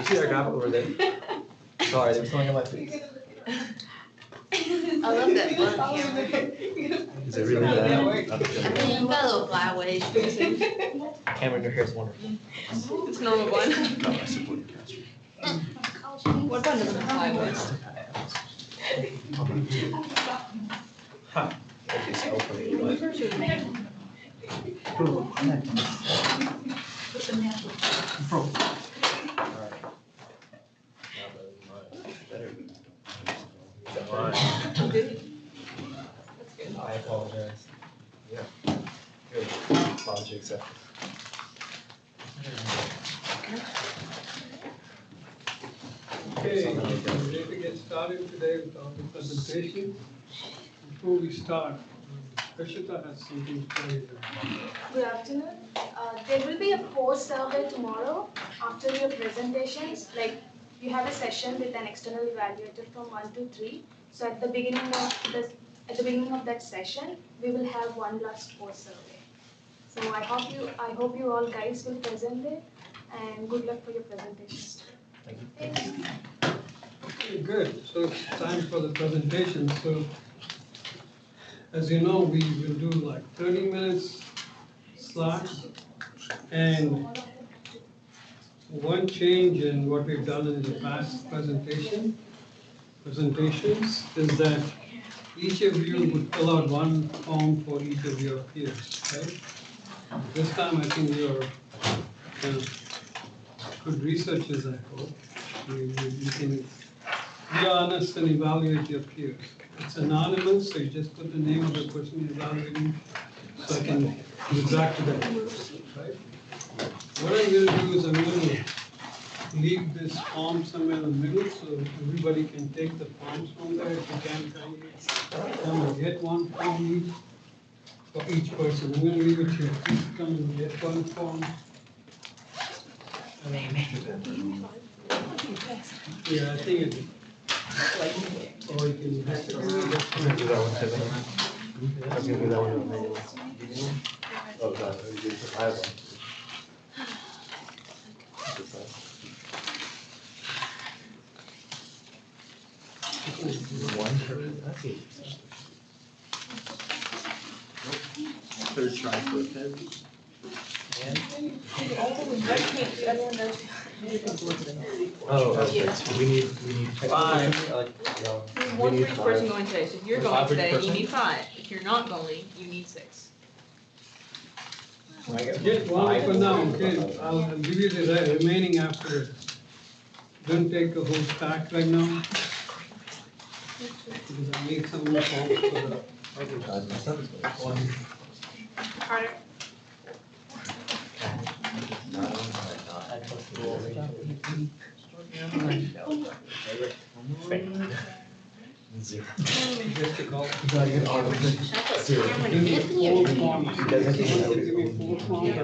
see our graph over there? Sorry, there was something on my face. I love that fun camera. Is it really bad? I mean, you got a little flyaways. Camera in your hair is wonderful. It's a normal one. What button doesn't have flyaways? Huh. Okay, so I'll put it away. I apologize. Yeah. Good. Apology accepted. Okay, we're ready to get started today with our presentation. Before we start, Prashita has something to tell you. Good afternoon. There will be a post survey tomorrow after your presentations. Like you have a session with an external evaluator from 1 to 3. So at the beginning of that session, we will have one last post survey. So I hope you all guys will present it, and good luck for your presentations. Thank you. Okay, good. So it's time for the presentation. So as you know, we will do like 30 minutes slides, and one change in what we've done in the past presentations is that each of you would fill out one form for each of your peers, right? This time I think you're good researchers, I hope. You can be honest and evaluate your peers. It's anonymous, so you just put the name of the person you're evaluating, so I can give back to them, right? What I'm going to do is I'm going to leave this form somewhere in the middle, so everybody can take the forms from there. If you can kindly come and get one form each for each person. I'm going to leave it here. Please come and get one form. Yeah, I think it. Or you can have to. I'm gonna do that one too. I was gonna do that one. Oh, God. I have one. One per, that's it. Third try for a pen. Oh, we need 5. One for each person going today. So if you're going today, you need 5. If you're not going, you need 6. Get one for now, okay? I'll give you the remaining afterwards. Don't take the whole stack right now. Because I need some more forms for the other. Carter. Zero. Difficult. Zero. Give me 4 forms. Give me 4 forms.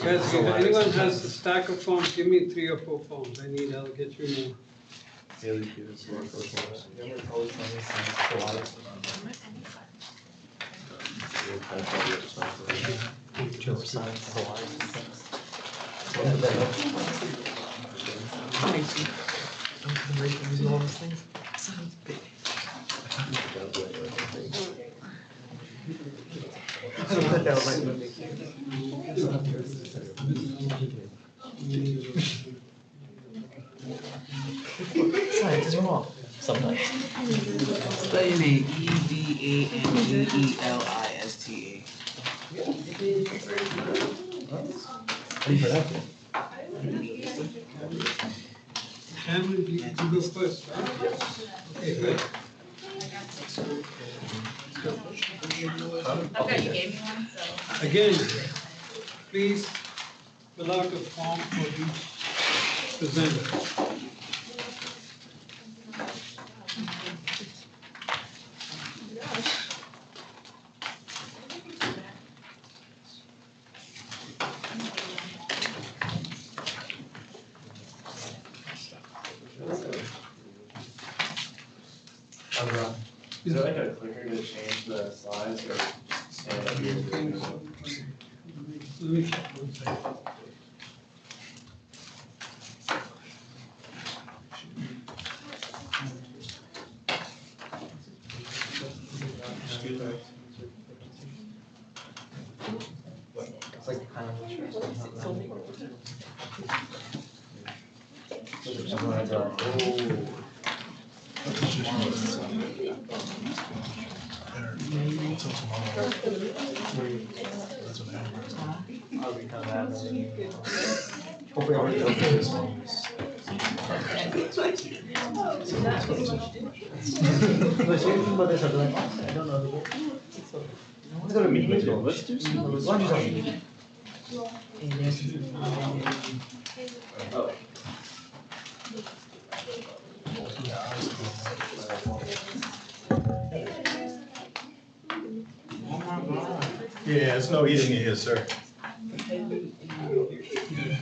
Guys, if anyone has a stack of forms, give me 3 or 4 forms. I'll get you more. Science is wrong. Sometimes. Spelling name EVANGELISTA. How do you pronounce it? Cameron, you go first, right? Okay, good. Okay, you gave me one, so. Again, please fill out a form for each presenter. Is there like a clicker to change the slides or stand up here? Let me check one second. It's like kind of I'll be kind of hopefully I'll be okay this one. But there's something like, I don't know. It's gonna be let's do some. Why don't you Yeah, it's no eating in here, sir.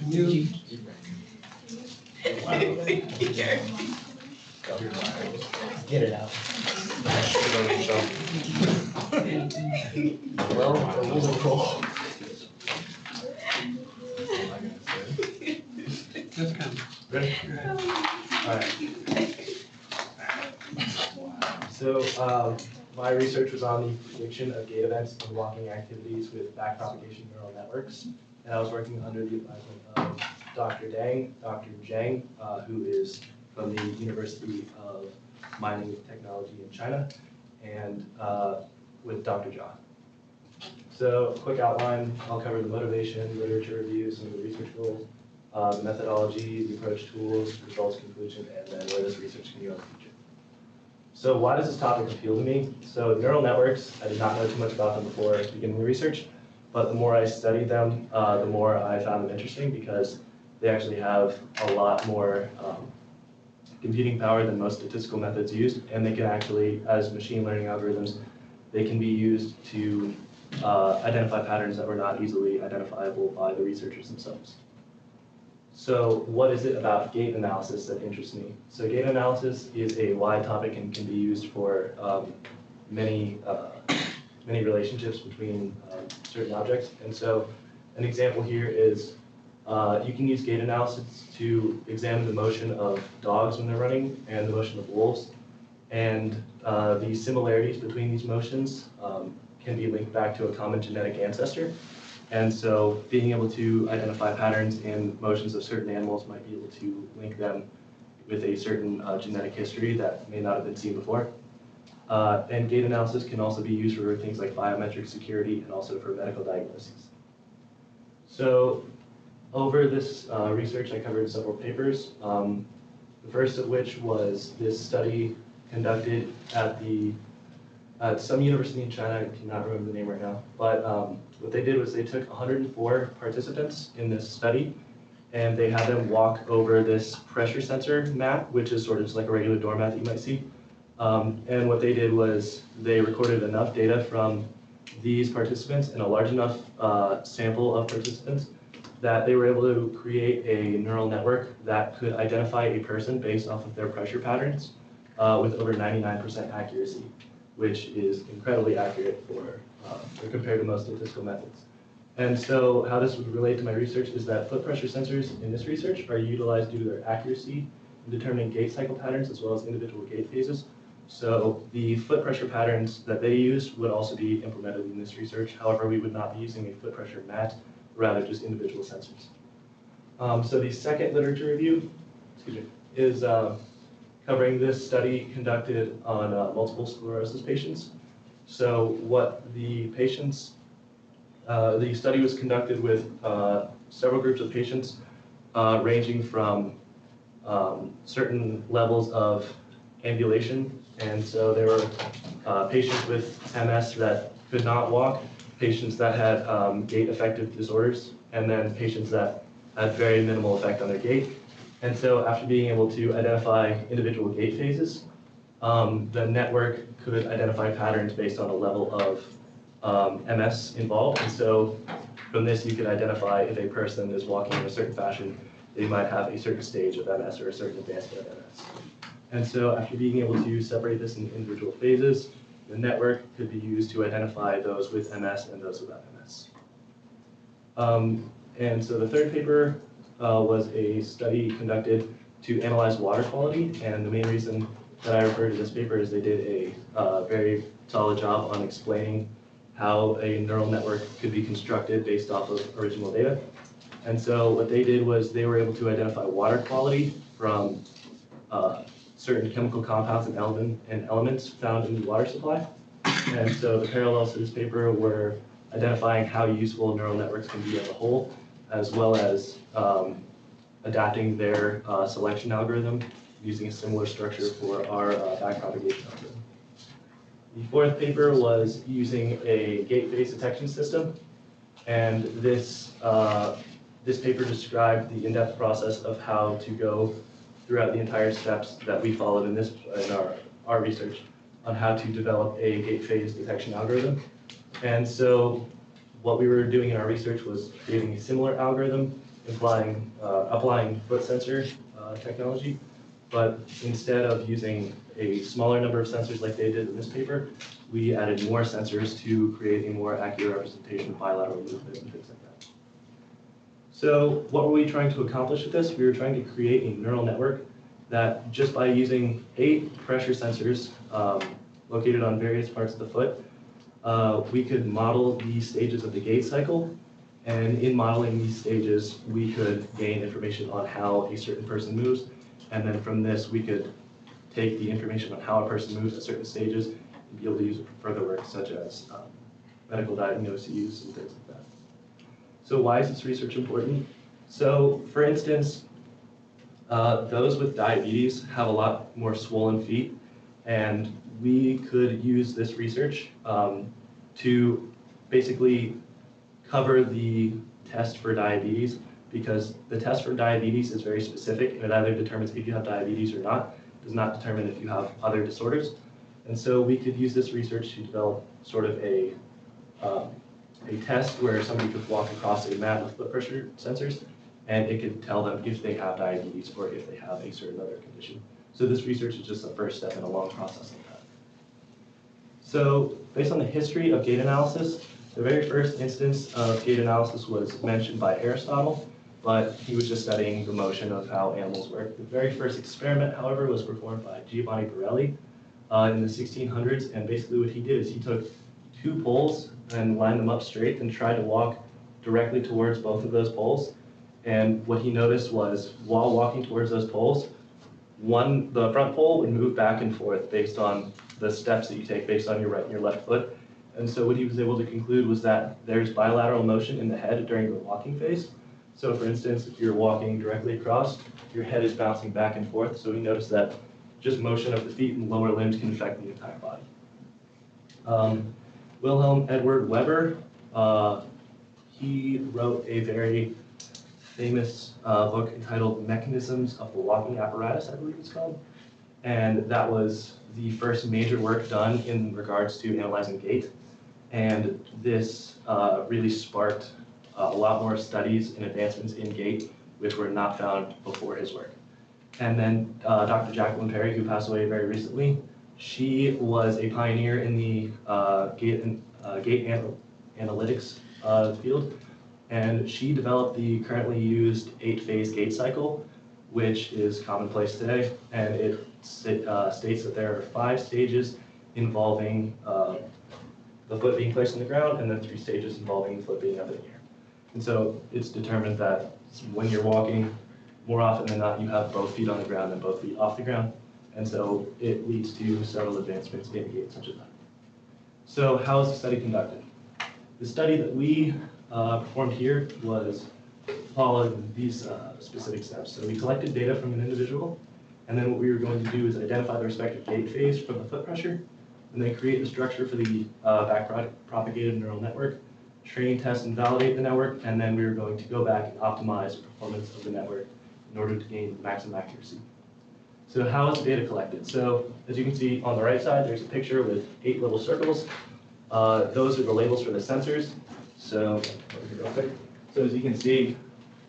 You, get it out? Well, the rules are cool. that's kind of. Ready? Alright. So, my research was on the prediction of gait events and walking activities with backpropagation neural networks. And I was working under the advisement of Dr. Zhang, who is from the University of Mining Technology in China, and with Dr. Jha. So, quick outline, I'll cover the motivation, literature review, some of the research goals, the methodology, the approach tools, results, conclusion, and then where this research can go in the future. So why does this topic appeal to me? So neural networks, I did not know too much about them before beginning the research, but the more I studied them, the more I found them interesting because they actually have a lot more computing power than most statistical methods used, and they can actually, as machine learning algorithms, they can be used to identify patterns that were not easily identifiable by the researchers themselves. So what is it about gait analysis that interests me? So gait analysis is a wide topic and can be used for many relationships between certain objects. And so an example here is you can use gait analysis to examine the motion of dogs when they're running and the motion of wolves. And the similarities between these motions can be linked back to a common genetic ancestor. And so being able to identify patterns in motions of certain animals might be able to link them with a certain genetic history that may not have been seen before. And gait analysis can also be used for things like biometric security and also for medical diagnoses. So over this research, I covered several papers. The first of which was this study conducted at some university in China. I cannot remember the name right now, but what they did was they took 104 participants in this study, and they had them walk over this pressure sensor mat, which is sort of just like a regular doormat that you might see. And what they did was they recorded enough data from these participants and a large enough sample of participants that they were able to create a neural network that could identify a person based off of their pressure patterns with over 99% accuracy, which is incredibly accurate for compared to most statistical methods. And so how this would relate to my research is that foot pressure sensors in this research are utilized due to their accuracy in determining gait cycle patterns as well as individual gait phases. So the foot pressure patterns that they used would also be implemented in this research. However, we would not be using a foot pressure mat, rather just individual sensors. So the second literature review, is covering this study conducted on multiple sclerosis patients. So what the patients, the study was conducted with several groups of patients ranging from certain levels of ambulation. And so there were patients with MS that could not walk, patients that had gait affective disorders, and then patients that had very minimal effect on their gait. And so after being able to identify individual gait phases, the network could identify patterns based on a level of MS involved. And so from this, you could identify if a person is walking in a certain fashion, they might have a certain stage of MS or a certain advancement of MS. And so after being able to separate this into individual phases, the network could be used to identify those with MS and those without MS. And so the third paper was a study conducted to analyze water quality, and the main reason that I refer to this paper is they did a very solid job on explaining how a neural network could be constructed based off of original data. And so what they did was they were able to identify water quality from certain chemical compounds and elements found in the water supply. And so the parallels to this paper were identifying how useful neural networks can be as a whole, as well as adapting their selection algorithm using a similar structure for our backpropagation algorithm. The fourth paper was using a gait phase detection system, and this paper described the in-depth process of how to go throughout the entire steps that we followed in our research on how to develop a gait phase detection algorithm. And so what we were doing in our research was creating a similar algorithm, applying foot sensor technology, but instead of using a smaller number of sensors like they did in this paper, we added more sensors to create a more accurate representation of bilateral movement and things like that. So what were we trying to accomplish with this? We were trying to create a neural network that just by using 8 pressure sensors located on various parts of the foot, we could model the stages of the gait cycle. And in modeling these stages, we could gain information on how a certain person moves. And then from this, we could take the information on how a person moves at certain stages and be able to use it for further work, such as medical diagnoses and things like that. So why is this research important? So for instance, those with diabetes have a lot more swollen feet, and we could use this research to basically cover the test for diabetes, because the test for diabetes is very specific, and it either determines if you have diabetes or not. It does not determine if you have other disorders. And so we could use this research to develop sort of a test where somebody could walk across a mat with blood pressure sensors, and it could tell them if they have diabetes or if they have a certain other condition. So this research is just the first step in a long process like that. So based on the history of gait analysis, the very first instance of gait analysis was mentioned by Aristotle, but he was just studying the motion of how animals work. The very first experiment, however, was performed by Giovanni Borelli in the 1600s, and basically what he did is he took 2 poles and lined them up straight and tried to walk directly towards both of those poles. And what he noticed was, while walking towards those poles, the front pole would move back and forth based on the steps that you take based on your right and your left foot. And so what he was able to conclude was that there's bilateral motion in the head during the walking phase. So for instance, if you're walking directly across, your head is bouncing back and forth. So he noticed that just motion of the feet and lower limbs can affect the entire body. Wilhelm Edward Weber, he wrote a very famous book entitled Mechanisms of the Walking Apparatus, I believe it's called. And that was the first major work done in regards to analyzing gait. And this really sparked a lot more studies and advancements in gait, which were not found before his work. And then Dr. Jacqueline Perry, who passed away very recently, she was a pioneer in the gait analytics field. And she developed the currently used 8-phase gait cycle, which is commonplace today. And it states that there are 5 stages involving the foot being placed on the ground, and then 3 stages involving the foot being up in the air. And so it's determined that when you're walking, more often than not, you have both feet on the ground and both feet off the ground. And so it leads to several advancements in gait such as that. So how is the study conducted? The study that we performed here was following these specific steps. So we collected data from an individual, and then what we were going to do is identify the respective gait phase from the foot pressure, and then create the structure for the back-propagated neural network, train, test, and validate the network, and then we were going to go back and optimize the performance of the network in order to gain maximum accuracy. So how is the data collected? So as you can see on the right side, there's a picture with 8 little circles. Those are the labels for the sensors. So as you can see,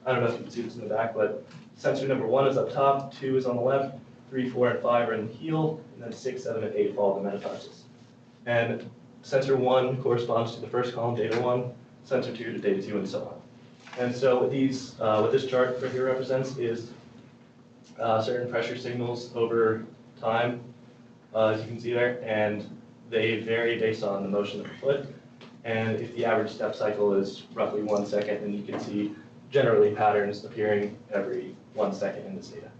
I don't know if you can see this in the back, but sensor number 1 is up top, 2 is on the left, 3, 4, and 5 are in the heel, and then 6, 7, and 8 follow the metatarsus. And sensor 1 corresponds to the first column, data 1, sensor 2 to data 2, and so on. And so what this chart right here represents is certain pressure signals over time, as you can see there, and they vary based on the motion of the foot. And if the average step cycle is roughly 1 second, then you can see generally patterns appearing every 1 second in this data.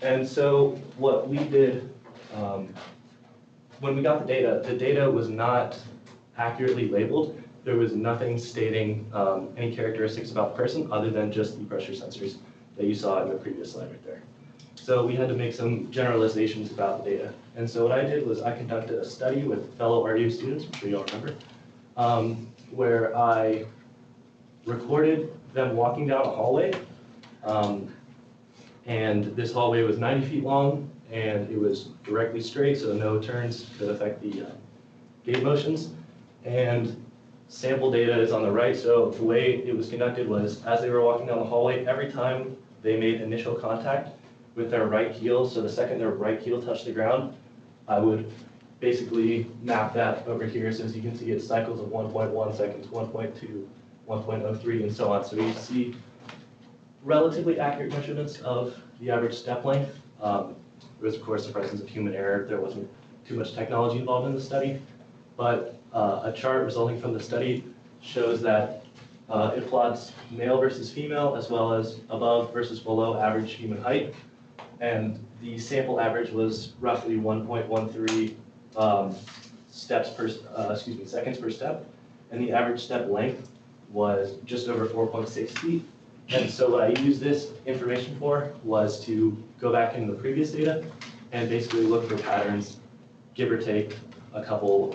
And so what we did, when we got the data was not accurately labeled. There was nothing stating any characteristics about the person other than just the pressure sensors that you saw in the previous slide right there. So we had to make some generalizations about the data. And so what I did was I conducted a study with fellow REU students, I'm sure you all remember, where I recorded them walking down a hallway. And this hallway was 90 feet long, and it was directly straight, so no turns could affect the gait motions. And sample data is on the right, so the way it was conducted was as they were walking down the hallway, every time they made initial contact with their right heel, so the second their right heel touched the ground, I would basically map that over here. So as you can see, it's cycles of 1.1 seconds, 1.2, 1.03, and so on. So you see relatively accurate measurements of the average step length. There was, of course, the presence of human error. There wasn't too much technology involved in the study, but a chart resulting from the study shows that it plots male versus female, as well as above versus below average human height. And the sample average was roughly 1.13 seconds per step, and the average step length was just over 4.6 feet. And so what I used this information for was to go back into the previous data and basically look for patterns, give or take a couple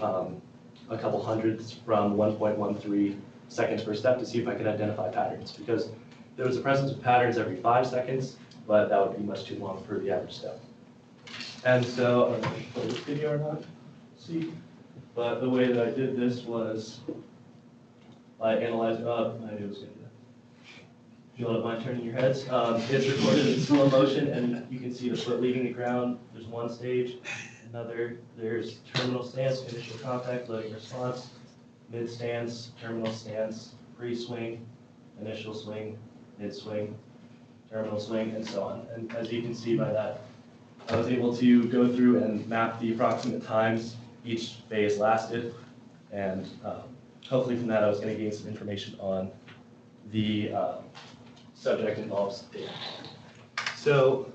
hundredths from 1.13 seconds per step to see if I could identify patterns, because there was a presence of patterns every 5 seconds, but that would be much too long for the average step. And so, I don't know if you play this video or not, see, but the way that I did this was by analyzing, I knew it was going to do that. If you don't mind turning your heads, it's recorded in slow motion, and you can see the foot leaving the ground. There's one stage, another, there's terminal stance, initial contact, loading response, mid stance, terminal stance, pre-swing, initial swing, mid-swing, terminal swing, and so on. And as you can see by that, I was able to go through and map the approximate times each phase lasted, and hopefully from that I was going to gain some information on the subject involved data. So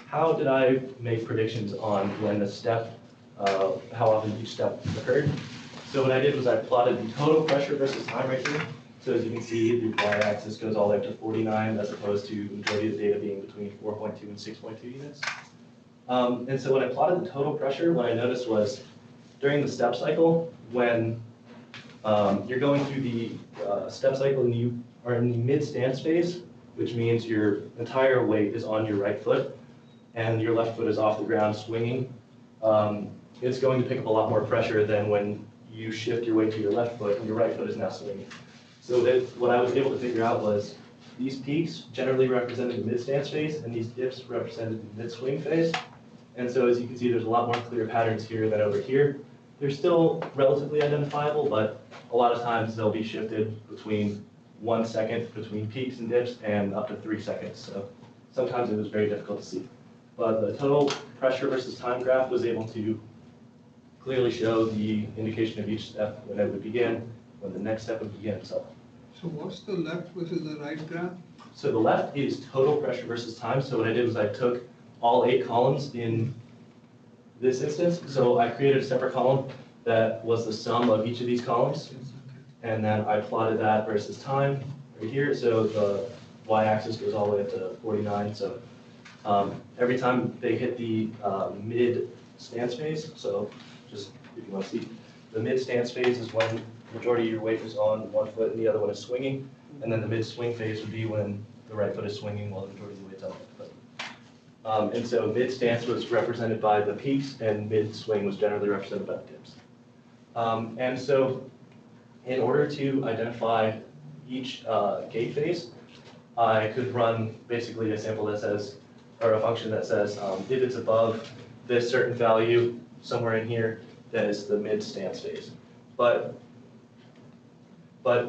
how did I make predictions on when the step, how often each step occurred? So what I did was I plotted the total pressure versus time right here. So as you can see, the y-axis goes all the way up to 49, as opposed to the majority of the data being between 4.2 and 6.2 units. And so when I plotted the total pressure, what I noticed was during the step cycle, when you're going through the step cycle and you are in the mid-stance phase, which means your entire weight is on your right foot and your left foot is off the ground swinging, it's going to pick up a lot more pressure than when you shift your weight to your left foot and your right foot is now swinging. So that what I was able to figure out was these peaks generally represented the mid-stance phase and these dips represented the mid-swing phase. And so as you can see, there's a lot more clear patterns here than over here. They're still relatively identifiable, but a lot of times they'll be shifted between 1 second between peaks and dips and up to 3 seconds. So sometimes it was very difficult to see. But the total pressure versus time graph was able to clearly show the indication of each step, when it would begin, when the next step would begin, and so on. So what's the left versus the right graph? So the left is total pressure versus time. So what I did was I took all 8 columns in this instance. So I created a separate column that was the sum of each of these columns. And then I plotted that versus time right here. So the y-axis goes all the way up to 49. So every time they hit the mid-stance phase, so just if you want to see, the mid-stance phase is when the majority of your weight is on one foot and the other one is swinging. And then the mid-swing phase would be when the right foot is swinging while the majority of the weight's on the left foot. And so mid-stance was represented by the peaks, and mid-swing was generally represented by the dips. And so in order to identify each gait phase, I could run basically a sample that says, or a function that says, if it's above this certain value somewhere in here, that is the mid-stance phase. But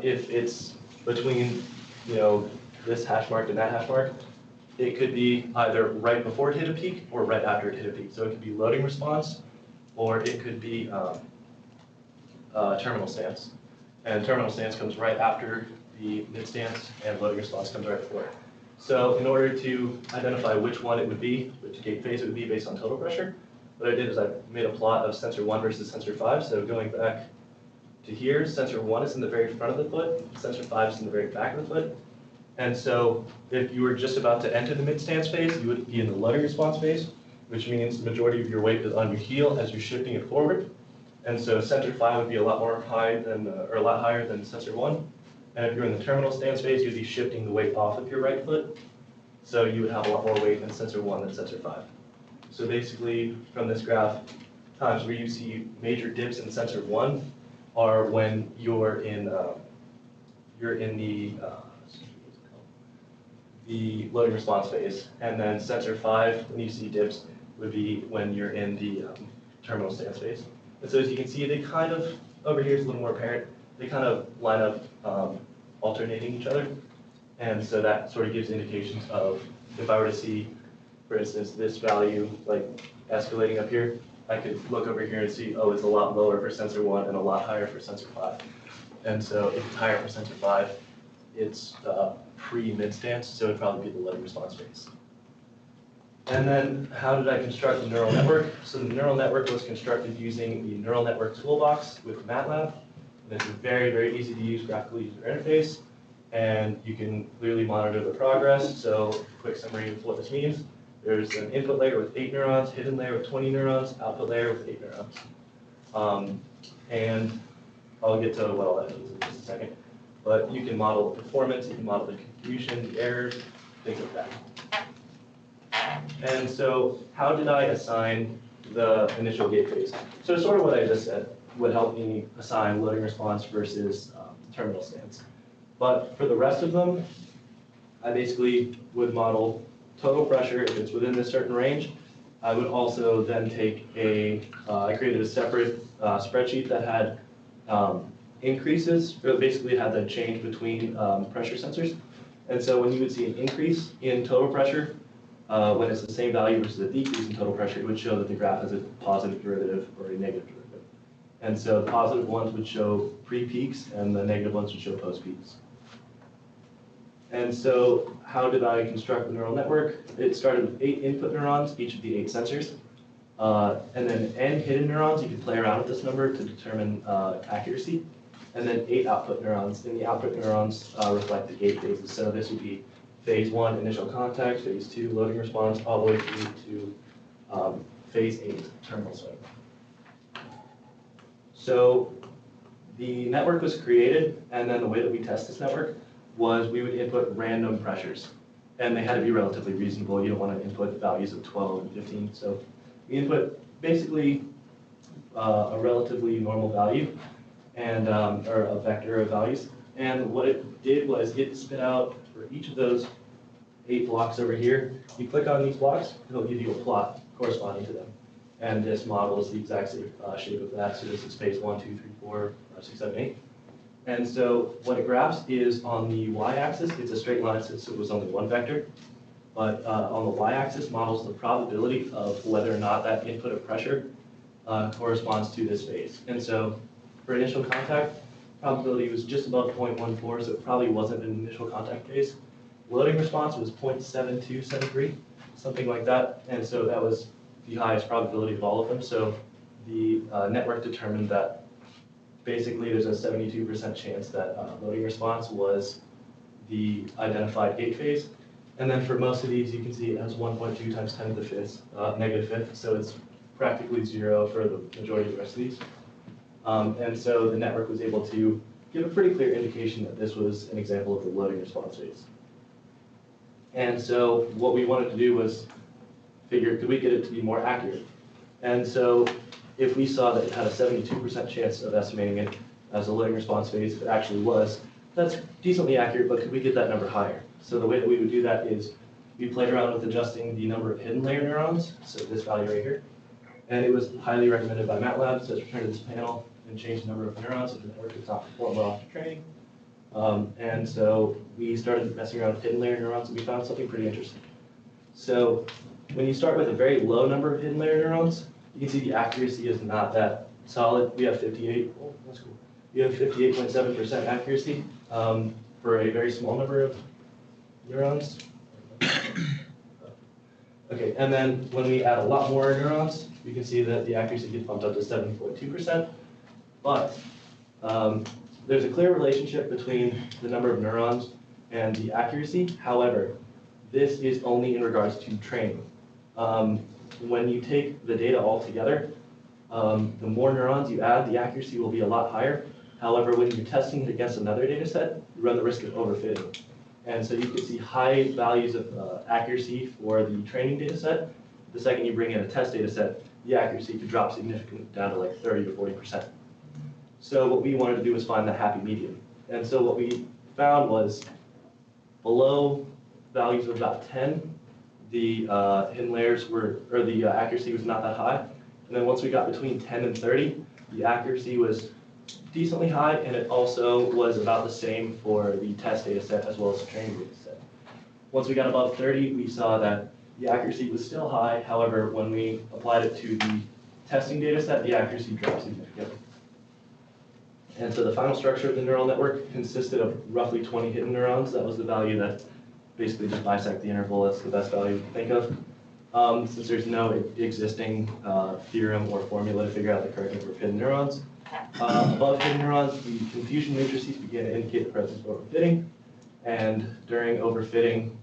if it's between, this hash mark and that hash mark, it could be either right before it hit a peak or right after it hit a peak. So it could be loading response, or it could be terminal stance. And terminal stance comes right after the mid stance, and loading response comes right before it. So in order to identify which one it would be, which gait phase it would be based on total pressure, what I did is I made a plot of sensor 1 versus sensor 5. So going back to here, sensor 1 is in the very front of the foot, sensor 5 is in the very back of the foot. And so if you were just about to enter the mid stance phase, you would be in the loading response phase, which means the majority of your weight is on your heel as you're shifting it forward. And so sensor 5 would be a lot higher than sensor 1. And if you're in the terminal stance phase, you'd be shifting the weight off of your right foot. So you would have a lot more weight in sensor 1 than sensor 5. So basically, from this graph, times where you see major dips in sensor 1 are when you're in the loading response phase. And then sensor 5, when you see dips, would be when you're in the terminal stance phase. And so as you can see, they kind of, over here is a little more apparent, they kind of line up alternating each other. And so that sort of gives indications of, if I were to see, for instance, this value like escalating up here, I could look over here and see, oh, it's a lot lower for sensor 1 and a lot higher for sensor 5. And so if it's higher for sensor 5, it's pre-mid stance, so it'd probably be the loading response phase. And then how did I construct the neural network? So the neural network was constructed using the neural network toolbox with MATLAB. And it's a very, very easy to use graphical user interface. And you can clearly monitor the progress. So quick summary of what this means. There's an input layer with 8 neurons, hidden layer with 20 neurons, output layer with 8 neurons. And I'll get to what all that means in just a second. But you can model the performance, you can model the contribution, the errors, things like that. And so how did I assign the initial gait phase? So sort of what I just said would help me assign loading response versus terminal stance. But for the rest of them, I basically would model total pressure if it's within this certain range. I would also then take I created a separate spreadsheet that had increases, or basically had the change between pressure sensors. And so when you would see an increase in total pressure, when it's the same value versus a decrease in total pressure, it would show that the graph has a positive derivative or a negative derivative. And so the positive ones would show pre-peaks, and the negative ones would show post-peaks. And so how did I construct the neural network? It started with 8 input neurons, each of the 8 sensors. And then n hidden neurons, you can play around with this number to determine accuracy. And then 8 output neurons, and the output neurons reflect the gait phases. So this would be phase 1, initial contact, phase 2, loading response, all the way through to phase 8, terminal swing. So the network was created, and then the way that we test this network was we would input random pressures. And they had to be relatively reasonable. You don't want to input values of 12 and 15. So we input basically a relatively normal value, and or a vector of values. And what it did was it spit out for each of those 8 blocks over here. You click on these blocks, it'll give you a plot corresponding to them. And this model is the exact same shape of that. So this is phase 1, 2, 3, 4, 5, 6, 7, 8. And so what it graphs is on the y-axis, it's a straight line since it was only one vector. But on the y-axis models the probability of whether or not that input of pressure corresponds to this phase. And so for initial contact, probability was just above 0.14, so it probably wasn't an initial contact phase. Loading response was 0.7273, something like that. And so that was the highest probability of all of them. So the network determined that basically there's a 72% chance that loading response was the identified gait phase. And then for most of these, you can see it has 1.2 times 10 to the fifth, negative fifth. So it's practically 0 for the majority of the rest of these. And so the network was able to give a pretty clear indication that this was an example of the loading response phase. And so what we wanted to do was figure, could we get it to be more accurate? And so if we saw that it had a 72% chance of estimating it as a loading response phase, if it actually was, that's decently accurate, but could we get that number higher? So the way that we would do that is we played around with adjusting the number of hidden layer neurons, so this value right here. And it was highly recommended by MATLAB, so let's return to this panel and change the number of neurons if the network does not perform well after training. And so we started messing around with hidden layer neurons, and we found something pretty interesting. So when you start with a very low number of hidden layer neurons, you can see the accuracy is not that solid. We have 58, oh, that's cool. We have 58.7% accuracy for a very small number of neurons. Okay, and then when we add a lot more neurons, you can see that the accuracy gets bumped up to 70.2%. But there's a clear relationship between the number of neurons and the accuracy. However, this is only in regards to training. When you take the data all together, the more neurons you add, the accuracy will be a lot higher. However, when you're testing it against another data set, you run the risk of overfitting. And so you can see high values of accuracy for the training data set. The second you bring in a test data set, the accuracy could drop significantly down to like 30 to 40%. So what we wanted to do was find that happy medium. And so what we found was below values of about 10, the hidden layers were, or the accuracy was not that high. And then once we got between 10 and 30, the accuracy was decently high, and it also was about the same for the test data set as well as the training data set. Once we got above 30, we saw that the accuracy was still high. However, when we applied it to the testing data set, the accuracy dropped significantly. And so the final structure of the neural network consisted of roughly 20 hidden neurons. That was the value that basically just bisect the interval. That's the best value to think of. Since there's no existing theorem or formula to figure out the correct number of hidden neurons. Above hidden neurons, the confusion matrices begin to indicate the presence of overfitting. And during overfitting,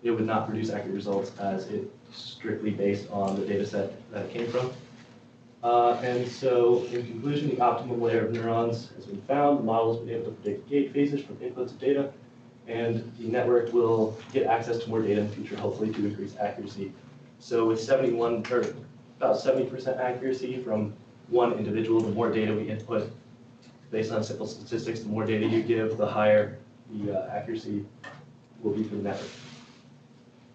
it would not produce accurate results as it's strictly based on the data set that it came from. And so, in conclusion, the optimum layer of neurons has been found. The model has been able to predict gait phases from inputs of data, and the network will get access to more data in the future, hopefully to increase accuracy. So with about 70% accuracy from one individual, the more data we input, based on simple statistics, the more data you give, the higher the accuracy will be for the network.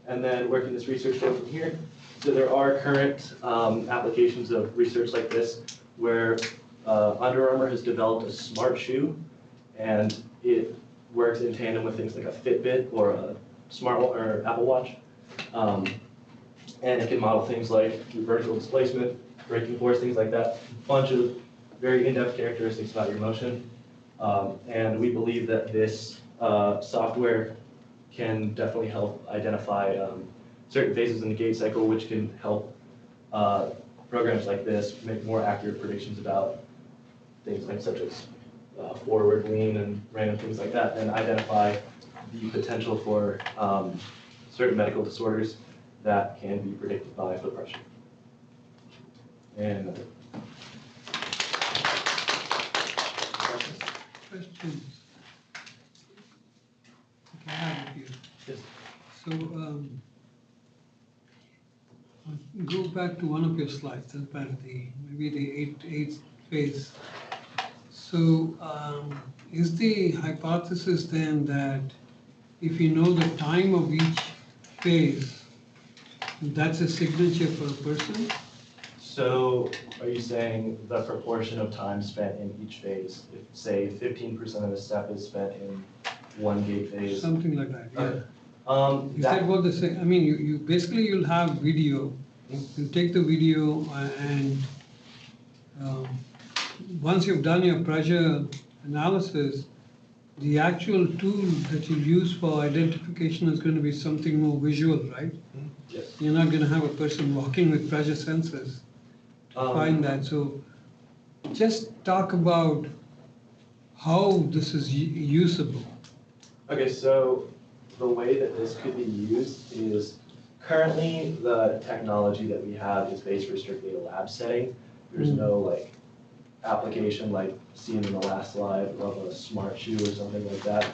And then where can this research go from here? So there are current applications of research like this where Under Armour has developed a smart shoe, and it works in tandem with things like a Fitbit or a Apple Watch. And it can model things like vertical displacement, braking force, things like that. A bunch of very in-depth characteristics about your motion. And we believe that this software can definitely help identify certain phases in the gait cycle, which can help programs like this make more accurate predictions about things like such as forward lean and random things like that, and identify the potential for certain medical disorders that can be predicted by foot pressure. And Questions? Okay, I have it here. Yes. So, go back to one of your slides, about maybe the eighth phase. So, is the hypothesis then that if you know the time of each phase, that's a signature for a person? So are you saying the proportion of time spent in each phase? If, say, 15% of the step is spent in one gait phase? Something like that, yeah. Okay. Is that what the same? I mean, you basically you'll have video. You take the video and once you've done your pressure analysis, the actual tool that you use for identification is going to be something more visual, right? Yes. You're not going to have a person walking with pressure sensors to find that. So just talk about how this is usable. Okay, so the way that this could be used is currently the technology that we have is based for strictly a lab setting. There's no like application like seen in the last slide of a smart shoe or something like that,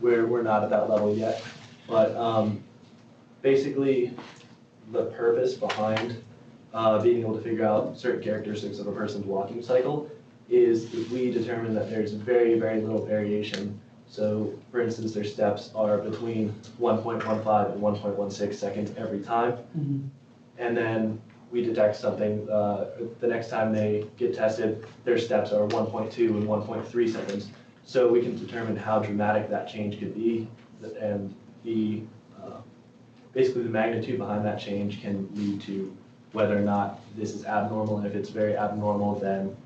where we're not at that level yet. But basically, the purpose behind being able to figure out certain characteristics of a person's walking cycle is if we determine that there's very, very little variation. So, for instance, their steps are between 1.15 and 1.16 seconds every time. And then we detect something, the next time they get tested, their steps are 1.2 and 1.3 seconds. So we can determine how dramatic that change could be, and basically the magnitude behind that change can lead to whether or not this is abnormal. And if it's very abnormal, then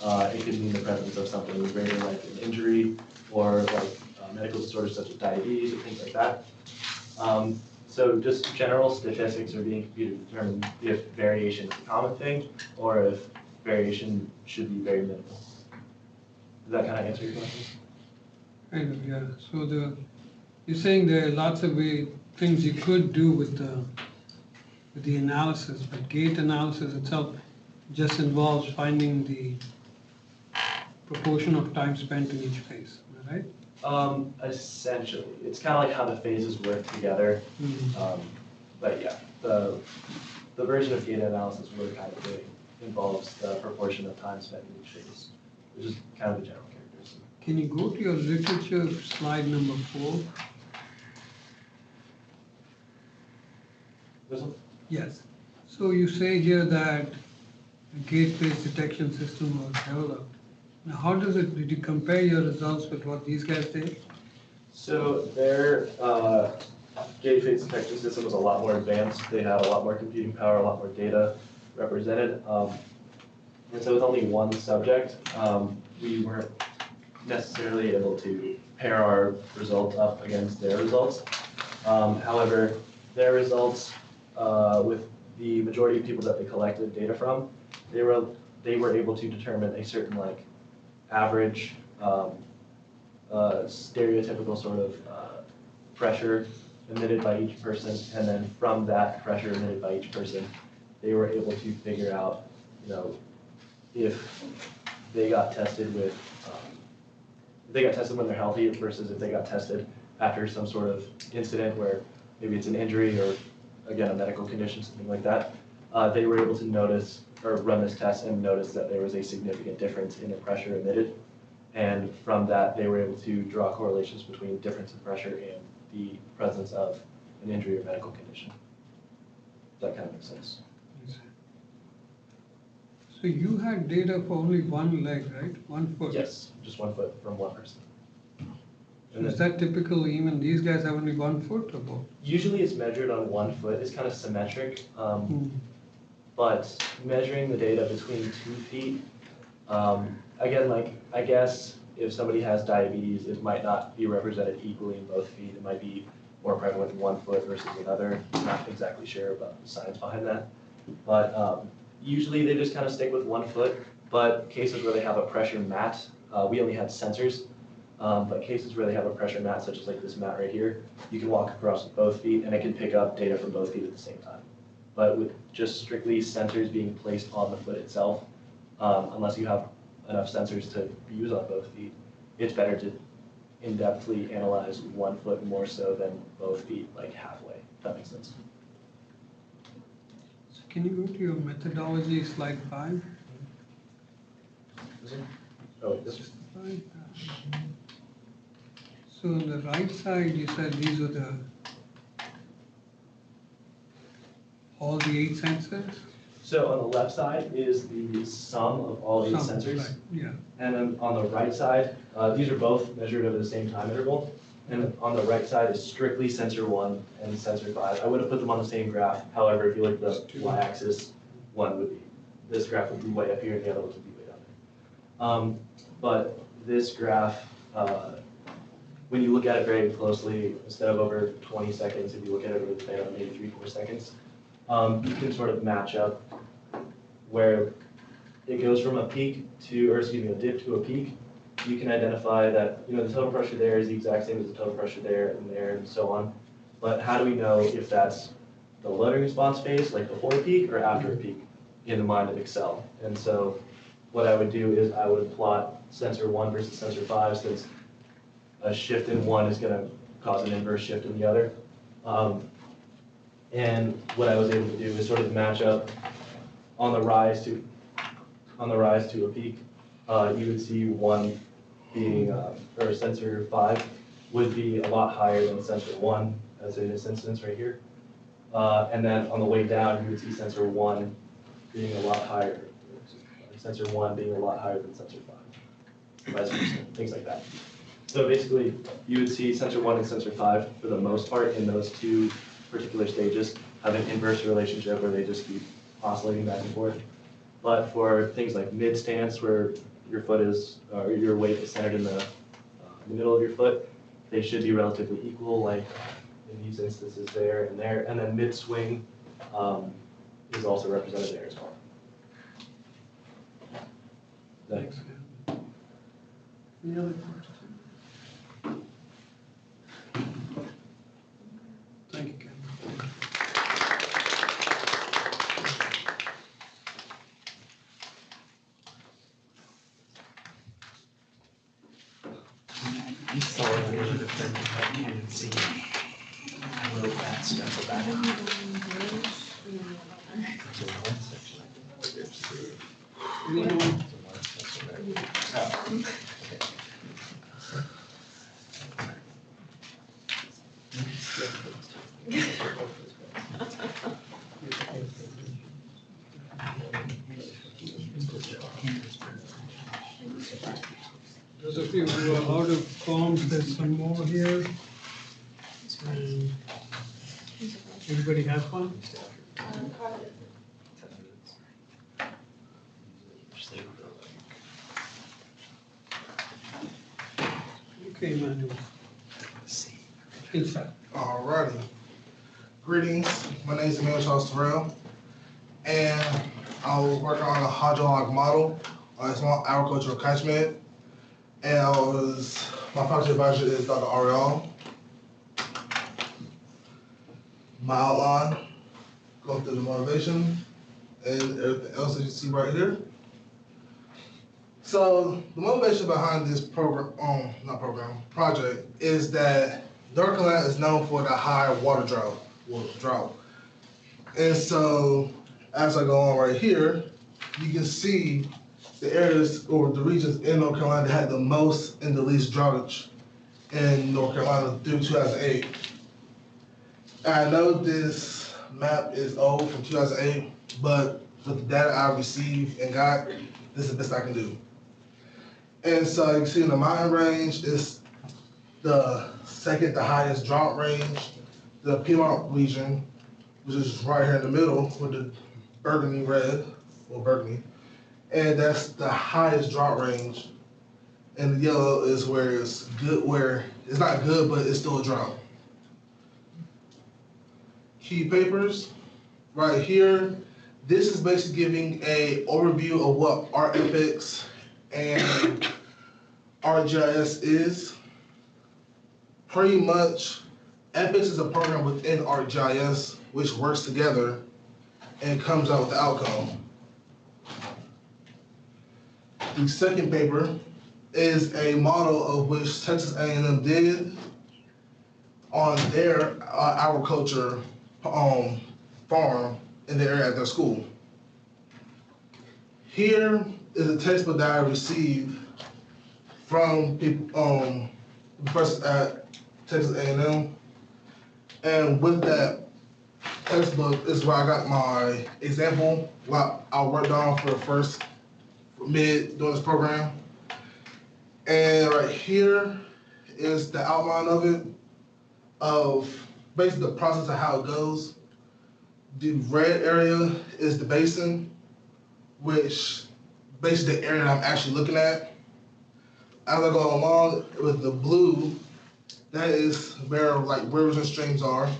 it could mean the presence of something greater like an injury or like medical disorders such as diabetes or things like that. So just general statistics are being computed to determine if variation is a common thing or if variation should be very minimal. Does that kind of answer your question? Kind of, yeah. So you're saying there are lots of things you could do with the analysis, but gait analysis itself just involves finding the proportion of time spent in each phase, am I right? Essentially, it's kind of like how the phases work together. But yeah, the version of gait analysis we're kind of doing involves the proportion of time spent in each phase, which is kind of the general characteristic. Can you go to your literature slide number 4? This one? Yes. So you say here that a gait phase detection system was developed. Now, how did you compare your results with what these guys did? So their gait phase detection system was a lot more advanced. They had a lot more computing power, a lot more data represented. And so with only one subject, we weren't necessarily able to pair our results up against their results. However, their results, with the majority of people that they collected data from, they were able to determine a certain like average stereotypical sort of pressure emitted by each person, and then from that pressure emitted by each person, they were able to figure out, if they got tested with, if they got tested when they're healthy versus if they got tested after some sort of incident where maybe it's an injury or, again, a medical condition, something like that. They were able to notice or run this test and notice that there was a significant difference in the pressure emitted. And from that, they were able to draw correlations between difference in pressure and the presence of an injury or medical condition. That kind of makes sense. So you had data for only one leg, right? 1 foot? Yes, just 1 foot from one person. So is that typical? Even these guys have only 1 foot or both? Usually it's measured on 1 foot. It's kind of symmetric. But measuring the data between 2 feet, again, like, I guess if somebody has diabetes, it might not be represented equally in both feet. It might be more prevalent in 1 foot versus another. I'm not exactly sure about the science behind that. But usually they just kind of stick with 1 foot. But cases where they have a pressure mat, we only had sensors. But cases where they have a pressure mat, such as like this mat right here, you can walk across with both feet and it can pick up data from both feet at the same time. But with just strictly sensors being placed on the foot itself, unless you have enough sensors to use on both feet, it's better to in-depthly analyze 1 foot more so than both feet, like halfway, if that makes sense. So can you go to your methodology, slide 5? This one? Oh, this one? So on the right side, you said these were all the 8 sensors? So on the left side is the sum of all these sensors. Right. Yeah. And then on the right side, these are both measured over the same time interval. And on the right side is strictly sensor 1 and sensor 5. I would have put them on the same graph. However, if you look at the y-axis, one would be, this graph would be way up here and the other ones would be way down there. But this graph, when you look at it very closely, instead of over 20 seconds, if you look at it over the span of maybe 3-4 seconds, you can sort of match up where it goes from a peak to, or excuse me, a dip to a peak. You can identify that, the total pressure there is the exact same as the total pressure there, and so on. But how do we know if that's the loading response phase, like before a peak, or after a peak in the mind of Excel? And so what I would do is I would plot sensor 1 versus sensor 5, since a shift in one is going to cause an inverse shift in the other. And what I was able to do is sort of match up on the rise to a peak. You would see one being, or sensor 5 would be a lot higher than sensor 1, as in this instance right here. And then on the way down, you would see sensor 1 being a lot higher, sensor 1 being a lot higher than sensor 5. vice versa, things like that. So basically, you would see sensor 1 and sensor 5, for the most part, in those two particular stages, have an inverse relationship where they just keep oscillating back and forth. But for things like mid stance, where your foot is, or your weight is centered in the middle of your foot, they should be relatively equal, like in these instances there and there. And then mid swing is also represented there as well. Thanks. Any other questions? Thank you, Ken. I saw it the other thing, but I didn't see a little bad stuff about it. Anyone? Those of you who are out of forms, there's some more here. And everybody have one? Okay, Manu. Inside. Alrighty. Greetings. My name is Emmanuel Charles Terrell, and I was working on a hydrologic model on a small agricultural catchment. And my faculty advisor is Dr. REU. My outline, going through the motivation, and everything else that you see right here. So the motivation behind this project is that North Carolina is known for the high water drought. And so as I go on right here, you can see the areas or the regions in North Carolina that had the most and the least drought in North Carolina through 2008. And I know this map is old from 2008, but with the data I received and got, this is the best I can do. And so you can see in the mountain range is the second to highest drought range. The Piedmont region, which is right here in the middle with the burgundy red, or burgundy, and that's the highest drought range. And the yellow is where it's good, where it's not good, but it's still a drought. Key papers, right here. This is basically giving a overview of what RFX and ArcGIS is. Pretty much, EPIX is a program within ArcGIS which works together and comes out with the outcome. The second paper is a model of which Texas A&M did on their agriculture farm in the area at their school. Here is a textbook that I received from people, professors at Texas A&M, and with that textbook is where I got my example, what I worked on for the first mid doing this program. And right here is the outline of it, of basically the process of how it goes. The red area is the basin, which basically the area that I'm actually looking at. As I go along with the blue, that is where like rivers and streams are,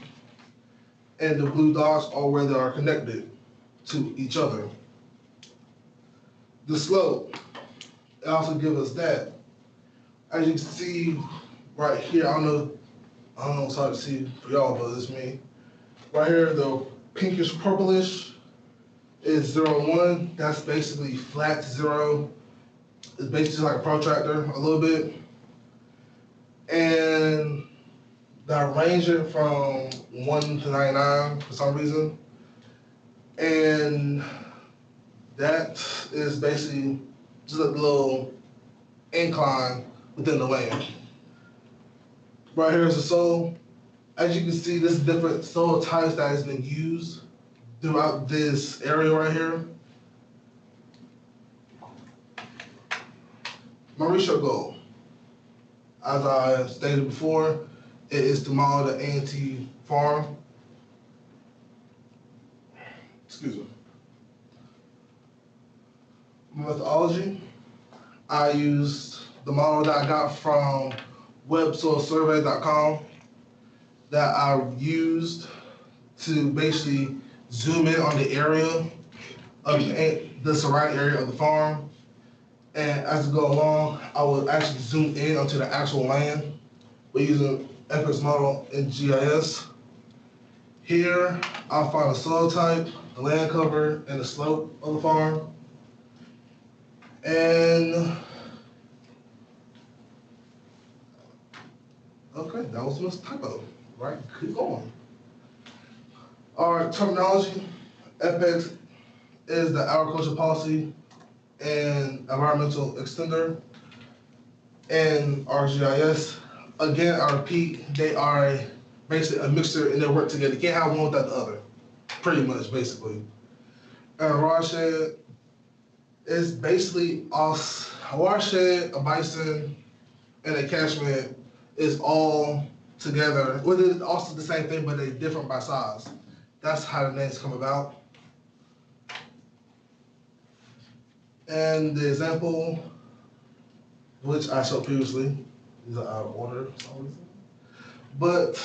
and the blue dots are where they are connected to each other. The slope, it also gives us that. As you can see right here, I don't know it's hard to see for y'all, but it's me. Right here, the pinkish purplish is 0, 1. That's basically flat to 0. It's basically like a protractor a little bit. And that range it from 1 to 99 for some reason. And that is basically just a little incline within the land. Right here is the soil. As you can see, there's different soil types that has been used throughout this area right here. my research goal, as I stated before, it is to model the A&T farm. Excuse me. Methodology, I used the model that I got from websoilsurvey.com that I used to basically zoom in on the area of the surrounding area of the farm. And as we go along, I will actually zoom in onto the actual land. We're using Epic's model in GIS. Here, I'll find the soil type, the land cover, and the slope of the farm. And okay, that was my typo, right? Keep going. Our terminology, EPEX is the agriculture policy and environmental extender. And ArcGIS, again, I repeat, they are basically a mixture and they work together. You can't have one without the other, pretty much, basically. And watershed is basically a watershed, a basin, and a catchment is all together. Well, it's also the same thing, but they're different by size. That's how the names come about. And the example, which I showed previously, these are out of order. But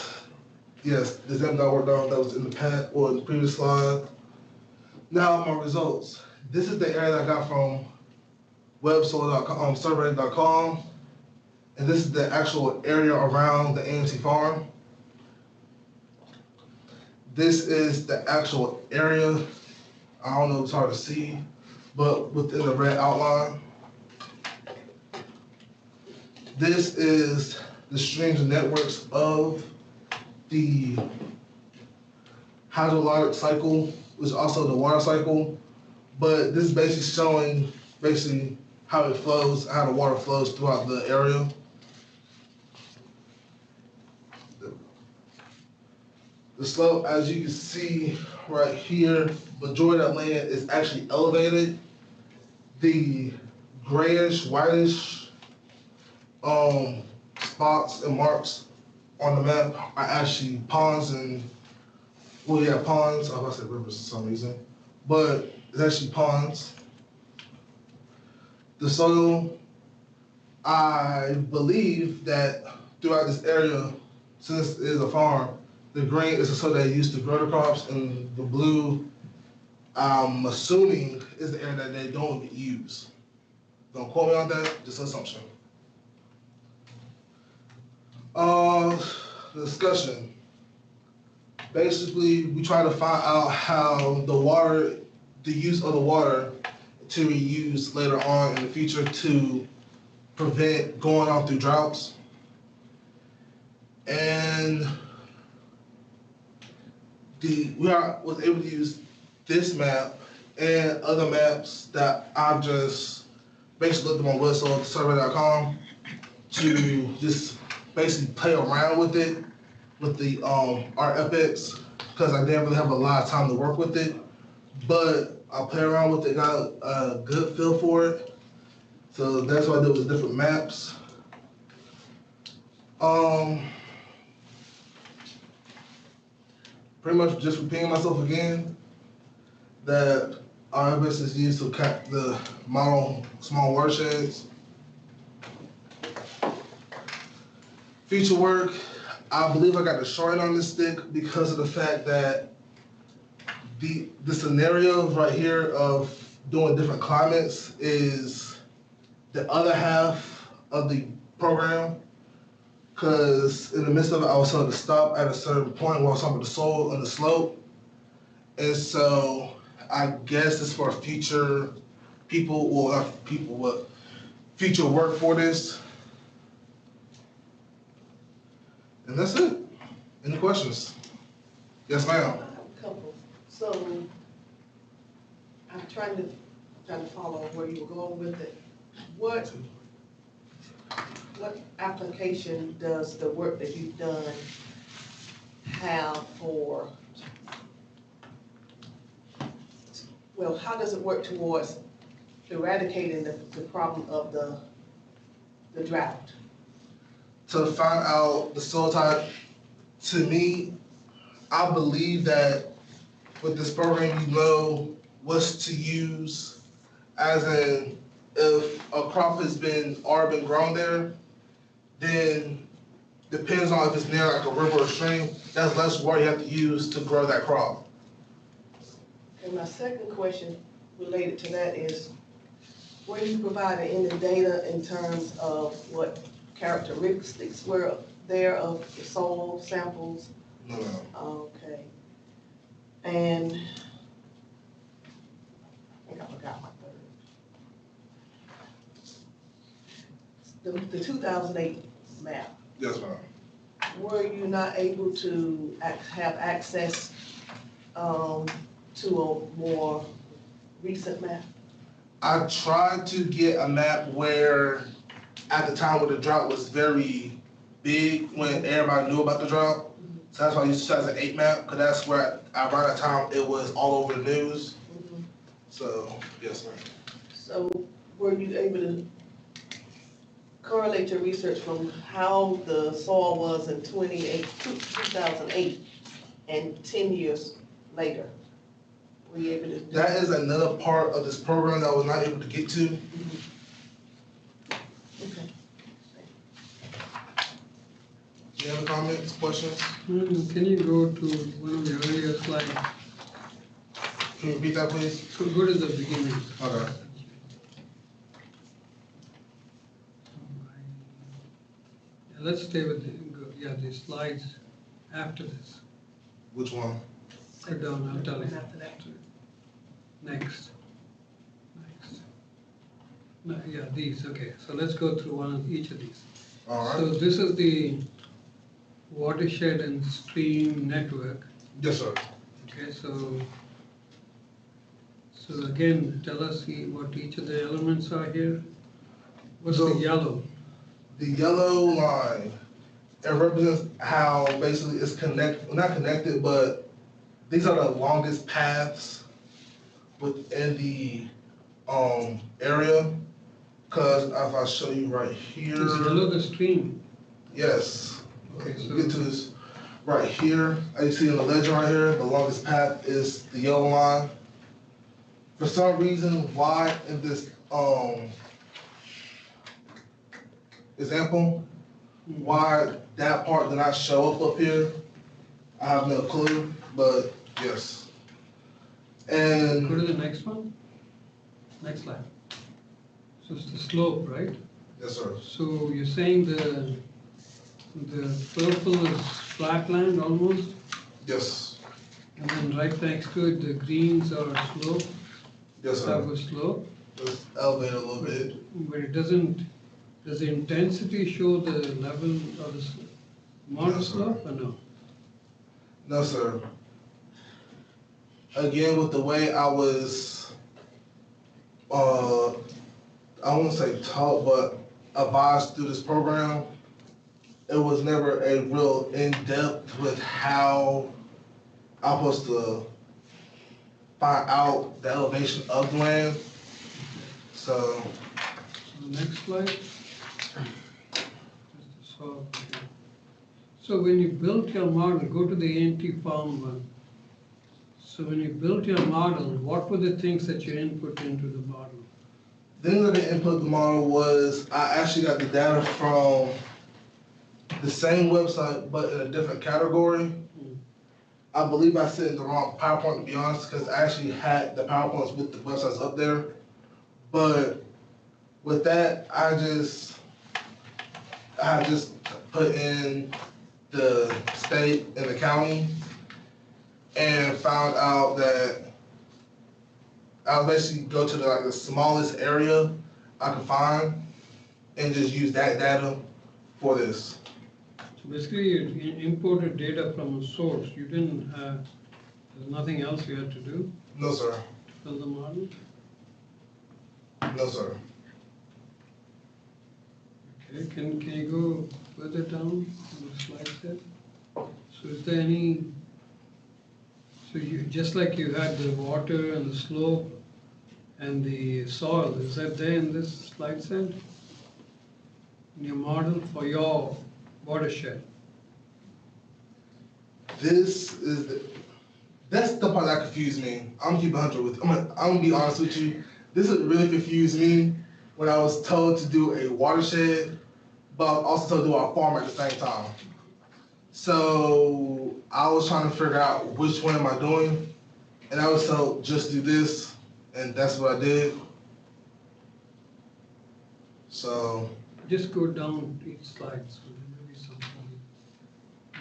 yes, the example I worked on that was in the past or in the previous slide. Now my results. This is the area that I got from websoil.com, survey.com, and this is the actual area around the A&T farm. This is the actual area. I don't know if it's hard to see, but within the red outline. This is the streams and networks of the hydrologic cycle, which is also the water cycle. But this is basically showing how it flows, how the water flows throughout the area. The slope, as you can see right here, majority of that land is actually elevated. The grayish, whitish spots and marks on the map are actually ponds and, well, yeah, ponds. I was about to say rivers for some reason, but it's actually ponds. The soil, I believe that throughout this area, since it is a farm, the green is the soil that used to grow the crops, and the blue, I'm assuming, is the area that they don't use. Don't quote me on that, just an assumption. Discussion. Basically, we try to find out how the use of the water to be used later on in the future to prevent going on through droughts. And was able to use this map and other maps that I've just basically looked at on websoilsurvey.com to just basically play around with it, with the RFX, because I didn't really have a lot of time to work with it. But I play around with it, got a good feel for it. So that's what I did with different maps. Pretty much just repeating myself again, that RFX is used to the model small watersheds. Future work, I believe I got the short end on this stick because of the fact that the scenario right here of doing different climates is the other half of the program. Because in the midst of it, I was told to stop at a certain point where I was talking about the soil and the slope. And so I guess it's for future people, well, not people, but future work for this. And that's it. Any questions? Yes, ma'am. I have a couple. So I'm trying to follow where you were going with it. What application does the work that you've done have for, well, how does it work towards eradicating the problem of the the drought? To find out the soil type, to me, I believe that with this program, you know what's to use, as in if a crop has already been grown there, then depends on if it's near like a river or stream, that's less water you have to use to grow that crop. And my second question related to that is, were you providing any data in terms of what characteristics were there of the soil samples? No. Okay. And I think I forgot my third. The 2008 map, Yes, ma'am. were you not able to have access to a more recent map? I tried to get a map where, at the time when the drought was very big, when everybody knew about the drought. So that's why I used the 2008 map, because that's where around that time it was all over the news. Mhm. So, yes, ma'am. So were you able to correlate your research from how the soil was in 2008 and 10 years later? Were you able to do That is another part of this program that I was not able to get to. Okay. Do you have any comments, questions? Can you go to one of the earlier slides? Can you repeat that, please? So go to the beginning. Okay. Yeah, let's stay with the slides after this. Which one? Go down, I'll tell you. After that. Next. No, yeah, these, okay. So let's go through one of each of these. All right. So this is the watershed and stream network. Yes, sir. Okay, so again, tell us what each of the elements are here. What's the yellow? The yellow line, it represents how basically it's not connected, but these are the longest paths within the area. Because if I show you right here. Is yellow the stream? Yes. Okay, so. Get to this right here. As you see in the legend right here, the longest path is the yellow line. For some reason, why in this example, why that part did not show up here, I have no clue, but yes. And Go to the next one. Next slide. So it's the slope, right? yes, sir. So you're saying the purple is flatland almost, Yes. and then right next to it, the greens are slope, Yes, that sir. was slope, Let's elevate a little bit. but it doesn't, does the intensity show the level of the amount No, of sir. slope or no? No, sir. Again, with the way I was, I won't say taught, but advised through this program, it was never a real in-depth with how I'm supposed to find out the elevation of the land. So, So next slide. So when you built your model, go to the ANT farm one. So when you built your model, what were the things that you input into the model? things that I input the model was I actually got the data from the same website, but in a different category. I believe I sent in the wrong PowerPoint, to be honest, because I actually had the PowerPoints with the websites up there. But with that, I just put in the state and the county and found out that I'll basically go to the smallest area I could find and just use that data for this. So basically, you imported data from a source. You didn't have, there's nothing else you had to do No, sir. to build the model? No, sir. Okay, can you go further down on the slide set? So is there any, so you, just like you had the water and the slope and the soil, is that there in this slide set? in your model for your watershed? That's the part that confused me. I'm gonna keep 100 with. I'm gonna be honest with you. This is really confused me when I was told to do a watershed, but I was also told to do a farm at the same time. So I was trying to figure out which one am I doing, and I was told just do this, and that's what I did. So Just go down each slide, so there may be something.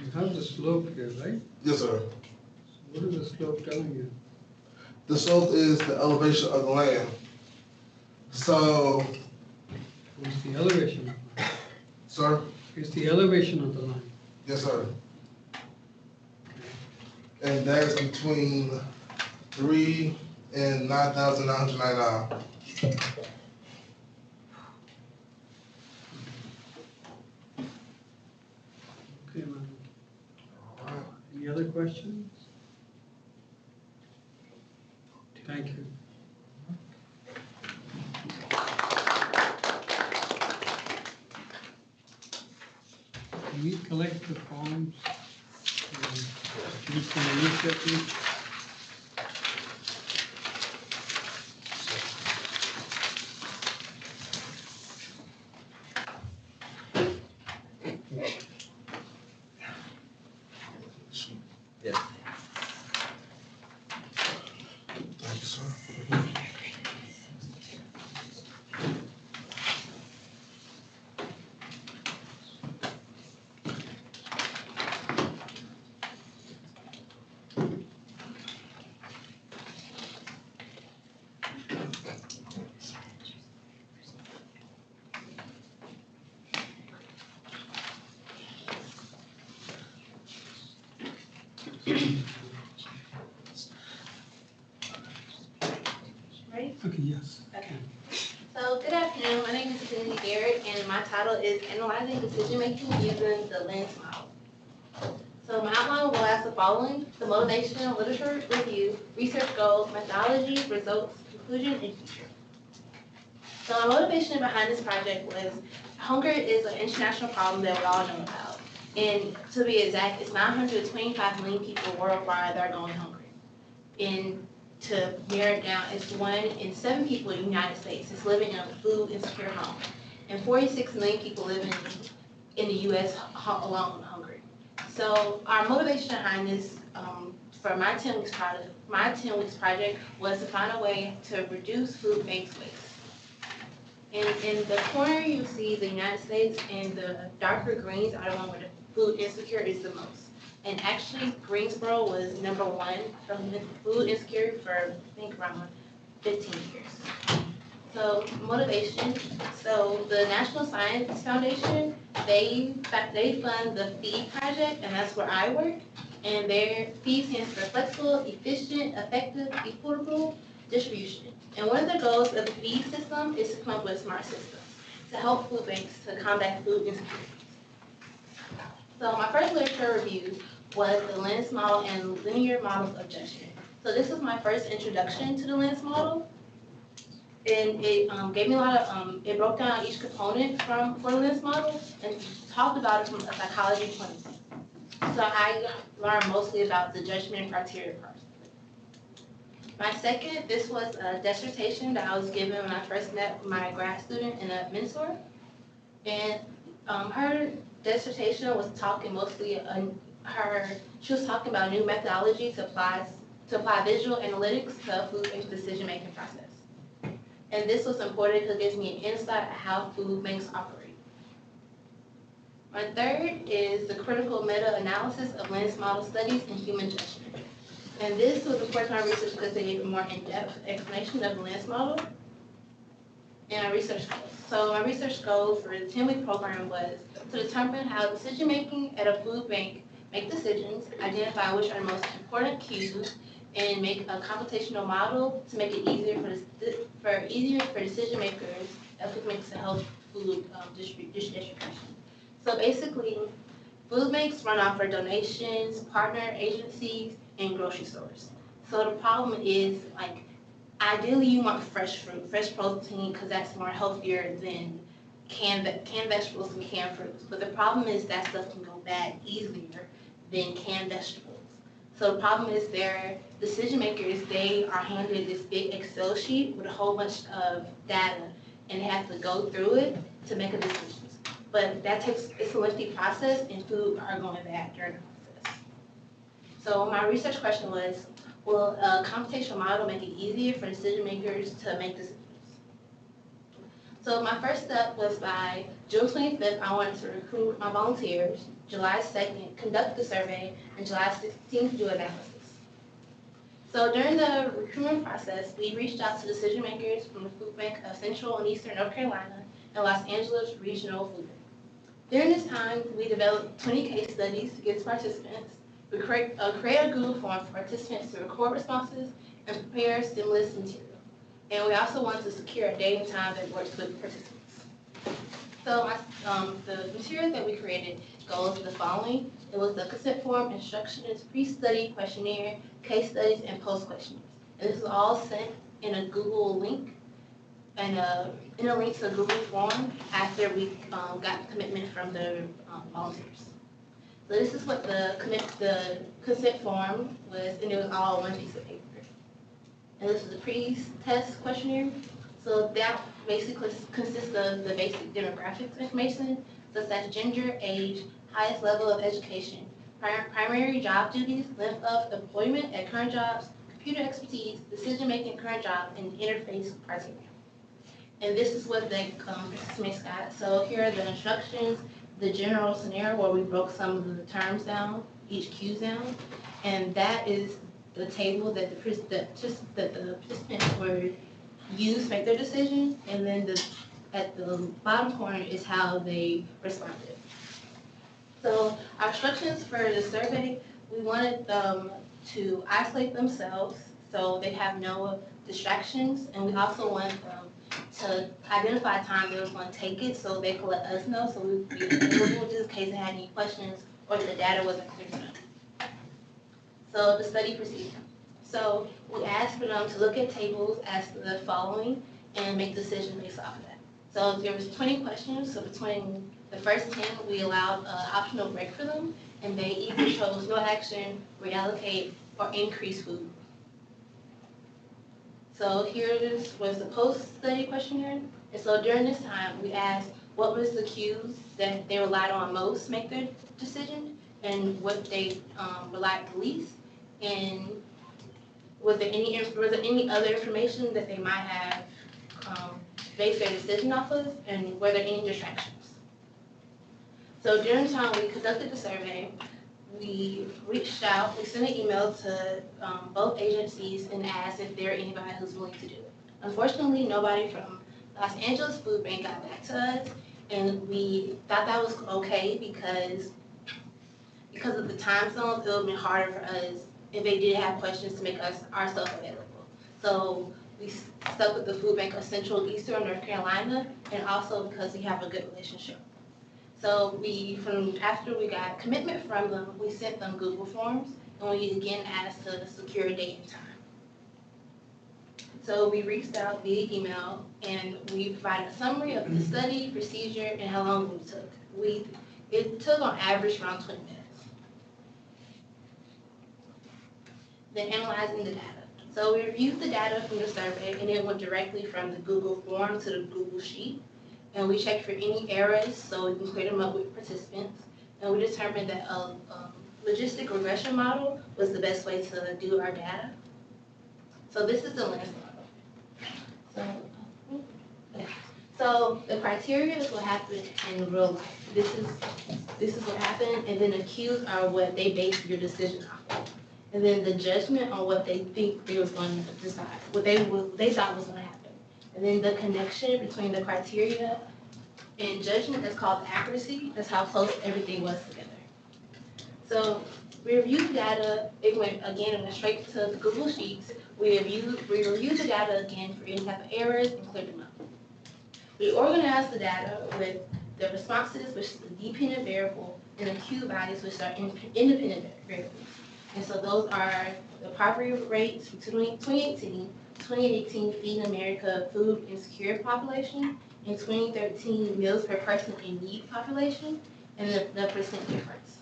You have the slope here, right? yes, sir. So what is the slope telling you? The slope is the elevation of the land. So, What's the elevation of the line? sir, It's the elevation of the line. yes, sir. And that's between 3 and 9,999. Okay, man. Any other questions? Thank you. Can we collect the forms? You can look at it. Thank you, sir. Ready? Okay, yes. Okay. So, good afternoon. My name is Cindy Garrett, and my title is Analyzing Decision-Making Using the Lens Model. So, my outline will go as the following: the motivation, literature review, research goals, methodology, results, conclusion, and future. So, my motivation behind this project was hunger is an international problem that we all know about. And to be exact, it's 925 million people worldwide that are going hungry. And to narrow it down, it's 1 in 7 people in the United States is living in a food insecure home, and 46 million people living in the U.S. alone hungry. So our motivation behind this for my 10 weeks project was to find a way to reduce food waste. And in the corner, you see the United States, and the darker greens are the one where the food insecure is the most. And actually, Greensboro was #1 from food insecure for, I think, around 15 years. So, motivation. So, the National Science Foundation, they fund the FEED project, and that's where I work. And their FEED stands for Flexible, Efficient, Effective, Equitable Distribution. And one of the goals of the FEED system is to come up with smart systems to help food banks to combat food insecurity. So my first literature review was the lens model and linear models of judgment. So this was my first introduction to the lens model. And it gave me a lot of, it broke down each component for the lens model and talked about it from a psychology point of view. So I learned mostly about the judgment criteria part. My second, this was a dissertation that I was given when I first met my grad student and a mentor. And her dissertation was talking mostly she was talking about a new methodology to apply visual analytics to food-based decision-making process. And this was important because it gives me an insight of how food banks operate. My third is the critical meta-analysis of lens model studies and human judgment. And this was, of course, my research because they gave a more in-depth explanation of the lens model and my research goals. So my research goal for the 10-week program was to determine how decision-making at a food bank make decisions, identify which are the most important cues, and make a computational model to make it easier for decision makers at food banks to help food distribution. So basically, food banks run off for donations, partner agencies, and grocery stores. So the problem is, like, ideally you want fresh fruit, fresh protein, because that's more healthier than canned vegetables and canned fruits. But the problem is that stuff can go bad easier than canned vegetables. So the problem is their decision makers, they are handed this big Excel sheet with a whole bunch of data, and they have to go through it to make a decision. But it's a lengthy process, and food are going bad during the process. So my research question was, will a computational model make it easier for decision makers to make decisions? So my first step was by June 25th, I wanted to recruit my volunteers, July 2nd, conduct the survey, and July 16th, do analysis. So during the recruitment process, we reached out to decision makers from the food bank of Central and Eastern North Carolina and Los Angeles Regional Food Bank. During this time, we developed 20 case studies to give to participants. We create a Google form for participants to record responses and prepare stimulus material. And we also want to secure a date and time that works with participants. So the material that we created goes the following. It was the consent form, instructions, pre-study questionnaire, case studies, and post-questionnaires. And this is all sent in a Google link and in a link to a Google form after we got commitment from the volunteers. So this is what the consent form was, and it was all one piece of paper. And this is the pre-test questionnaire. So that basically consists of the basic demographics information, such as gender, age, highest level of education, primary job duties, length of employment at current jobs, computer expertise, decision-making at current job, and interface criteria. And this is what the participants got. So here are the instructions, the general scenario where we broke some of the terms down, each Q down, and that is the table that the participants were used to make their decision, and then at the bottom corner is how they responded. So our instructions for the survey, we wanted them to isolate themselves so they have no distractions, and we also want them to identify a time they was going to take it so they could let us know so we would be available just in case they had any questions or the data wasn't clear enough. So the study procedure. So we asked for them to look at tables as the following and make decisions based off of that. So there was 20 questions, so between the first 10, we allowed an optional break for them, and they either chose no action, reallocate, or increase food. So here was the post-study questionnaire. And so during this time, we asked what was the cues that they relied on most to make their decision, and what they relied the least, and was there any other information that they might have based their decision off of, and were there any distractions? So during the time we conducted the survey, we reached out, we sent an email to both agencies and asked if there were anybody who's willing to do it. Unfortunately, nobody from Los Angeles Food Bank got back to us, and we thought that was okay because of the time zones, it would have been harder for us if they did have questions to make ourselves available. So we stuck with the Food Bank of Central Eastern North Carolina, and also because we have a good relationship. So after we got commitment from them, we sent them Google Forms, and we again asked to secure a date and time. So we reached out via email, and we provided a summary of the study, procedure, and how long it took. It took on average around 20 minutes. Then analyzing the data. So we reviewed the data from the survey, and it went directly from the Google form to the Google sheet. And we checked for any errors, so we can clear them up with participants. And we determined that a logistic regression model was the best way to do our data. So this is the lens model. So the criteria is what happened in real life. This is what happened, and then the cues are what they base your decision off of. And then the judgment on what they think they was going to decide, what they thought was going to happen. And then the connection between the criteria and judgment is called accuracy. That's how close everything was together. So we reviewed the data. It went straight to the Google Sheets. We reviewed the data again for any type of errors and cleared them up. We organized the data with the responses, which is the dependent variable, and the Q values, which are independent variables. And so those are the poverty rates from 2018 Feeding America Food Insecure Population, in 2013 meals per person in need population, and the percent difference.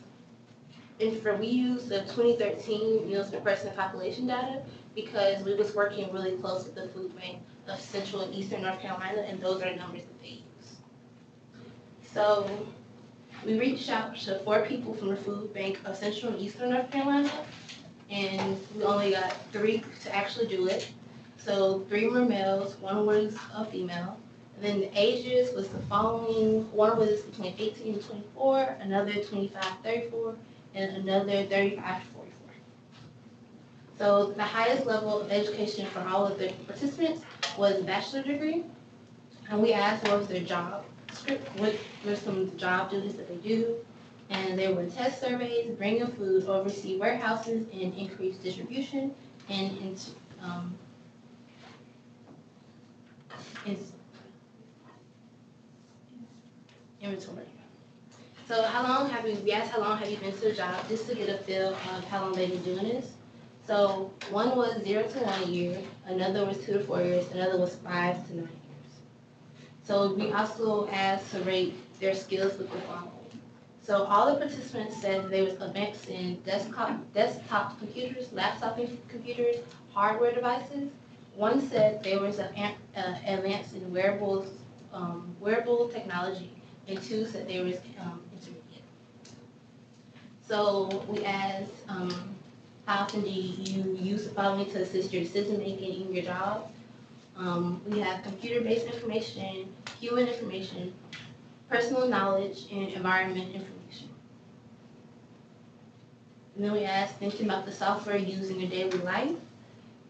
We use the 2013 meals per person population data because we was working really close with the food bank of Central and Eastern North Carolina, and those are the numbers that they use. So we reached out to 4 people from the food bank of Central and Eastern North Carolina, and we only got 3 to actually do it. So 3 were males, 1 was a female. And then the ages was the following: 1 was between 18 and 24, another 25 to 34, and another 35 to 44. So the highest level of education for all of the participants was a bachelor's degree. And we asked what was their job script, what were some of the job duties that they do. And there were test surveys, bring in food, oversee warehouses, and increase distribution, and inventory. So we asked how long have you been to the job, just to get a feel of how long they've been doing this. So 1 was 0 to 1 year, another was 2 to 4 years, another was 5 to 9 years. So we also asked to rate their skills with the following. So all the participants said they was advanced in desktop computers, laptop computers, hardware devices. 1 said they was advanced in wearable technology, and 2 said they was intermediate. So we asked, how often do you use the following to assist your decision making in your job? We have computer-based information, human information, personal knowledge, and environment information. And then we asked, thinking about the software used in your daily life,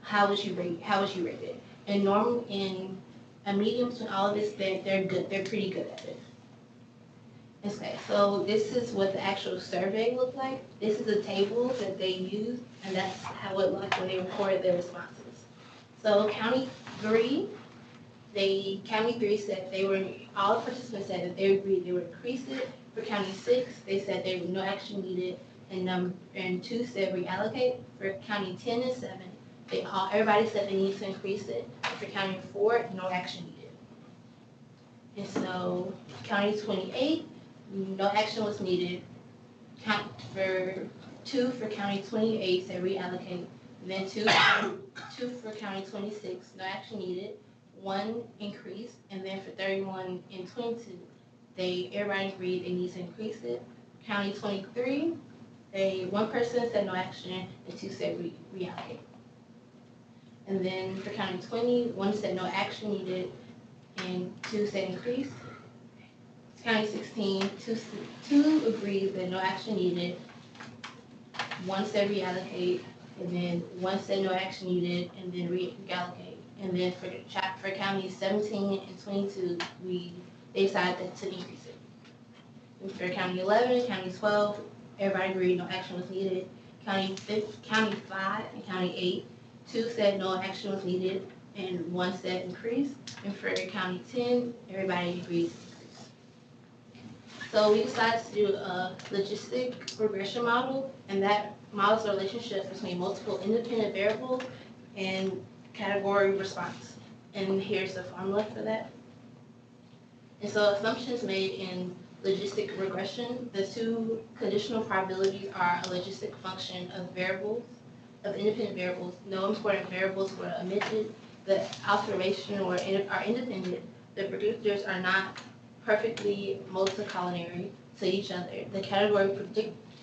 how would you rate it? And in a medium between all of this, they're good. They're pretty good at it. Okay, so this is what the actual survey looked like. This is a table that they used, and that's how it looked when they recorded their responses. So County 3 said all the participants said that they agreed they would increase it. For County 6, they said there was no action needed, and 2 said reallocate. For County 10 and 7, everybody said they need to increase it. For County 4, no action needed. And so County 28, no action was needed. For 2 for County 28 said reallocate. And then 2 for County 26, no action needed. 1 increase, and then for 31 and 22, everybody agreed they need to increase it. County 23, 1 person said no action, and 2 said reallocate. And then for County 20, 1 said no action needed, and 2 said increase. County 16, 2 agreed that no action needed, 1 said reallocate, and then 1 said no action needed, and then reallocate. And then for counties 17 and 22, they decided to increase it. And for county 11, county 12, everybody agreed no action was needed. County 5 and county 8, 2 said no action was needed, and 1 said increase. And for county 10, everybody agreed to increase. So we decided to do a logistic regression model, and that models the relationship between multiple independent variables and category response. And here's the formula for that. And so assumptions made in logistic regression, the 2 conditional probabilities are a logistic function of independent variables. No important variables were omitted. The observations are independent. The predictors are not perfectly multicollinear to each other. The category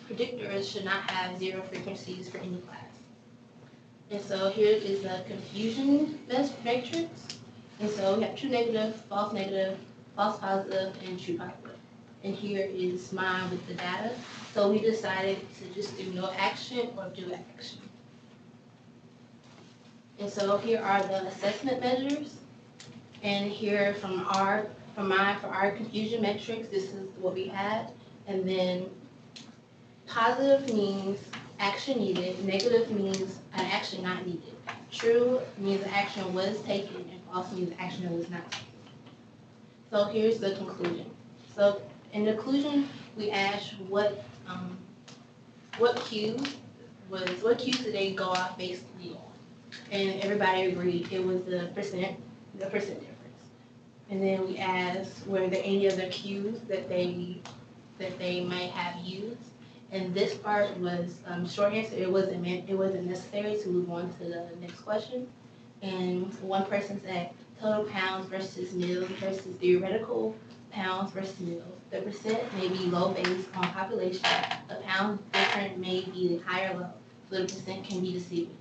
predictors should not have 0 frequencies for any class. And so here is the confusion matrix. And so we have true negative, false positive, and true positive. And here is mine with the data. So we decided to just do no action or do action. And so here are the assessment measures. And here for our confusion metrics, this is what we had. And then positive means action needed, negative means an action not needed. True means the action was taken, and false means the action was not taken. So here's the conclusion. So in the conclusion, we asked what cues did they go off basically on? And everybody agreed it was the percent difference. And then we asked, were there any other cues that they may have used? And this part was, short answer, it wasn't necessary to move on to the next question. And one person said total pounds versus meals versus theoretical pounds versus meals. The percent may be low based on population. A pound different may be higher low, so the percent can be deceiving.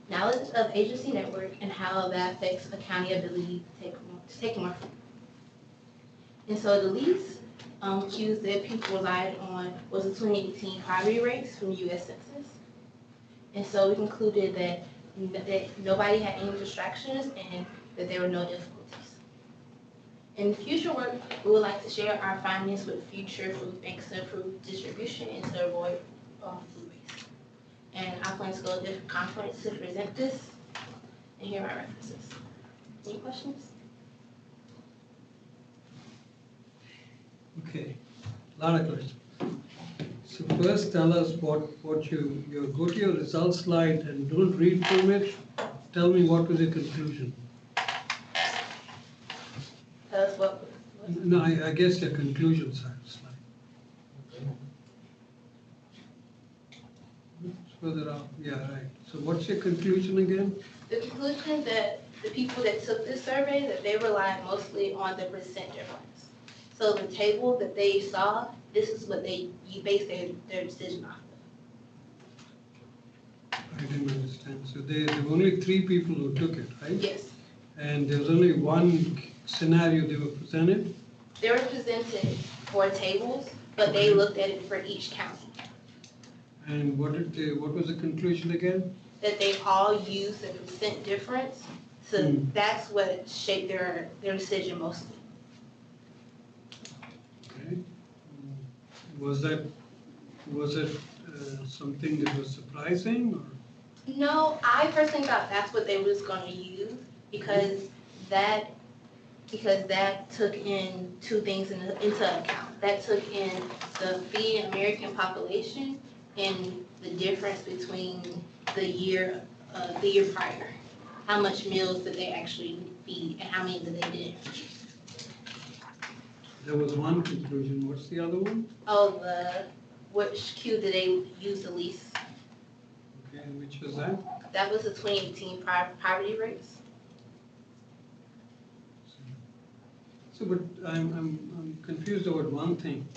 Knowledge of agency network and how that affects a county ability to take more food. And so the least cues that people relied on was the 2018 poverty rates from the U.S. Census. And so we concluded that nobody had any distractions and that there were no difficulties. In future work, we would like to share our findings with future food banks to improve distribution and to avoid food waste. And I plan to go to different conferences to present this and hear my references. Any questions? Okay, a lot of questions. So first tell us what you go to your results slide and don't read from it. Tell me what was your conclusion. Tell us what. No, I guess your conclusion slide. Further up, yeah, right. So what's your conclusion again? The conclusion that the people that took this survey, that they relied mostly on the percent difference. So the table that they saw, this is what you base their decision off of. I didn't understand. So there were only 3 people who took it, right? Yes. And there was only one scenario they were presented? They were presented 4 tables, but they looked at it for each county. And what was the conclusion again? That they all used the percent difference, so that's what shaped their decision mostly. Okay. Was it something that was surprising, or? No, I personally thought that's what they was going to use because that took in 2 things into account. That took in the feeding American population and the difference between the year prior. How much meals did they actually feed and how many did they didn't? There was one conclusion. What's the other one? Oh, which cue did they use the least? Okay, and which was that? That was the 2018 poverty rates. So, but I'm confused about one thing.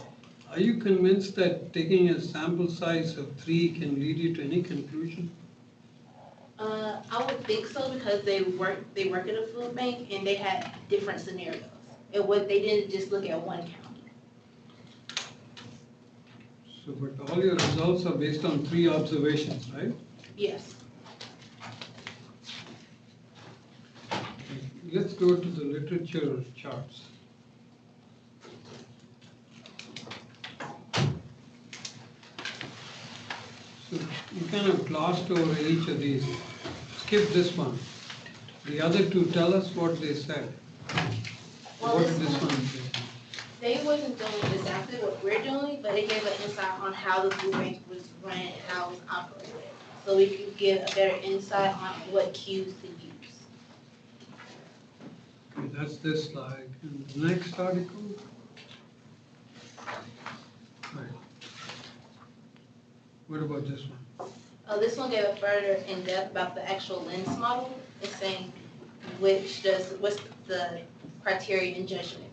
Are you convinced that taking a sample size of 3 can lead you to any conclusion? I would think so because they work at a food bank and they had different scenarios. They didn't just look at one county. So, but all your results are based on 3 observations, right? Yes. Okay. Let's go to the literature charts. So you kind of glossed over each of these. Skip this one. The other 2, tell us what they said. Well, What did this one say? They wasn't doing exactly what we're doing, but they gave an insight on how the food bank was run and how it was operated. So we could get a better insight on what cues to use. Okay, that's this slide. And the next article? Right. What about this one? This one gave a further in depth about the actual lens model. It's saying what's the criteria in judgment.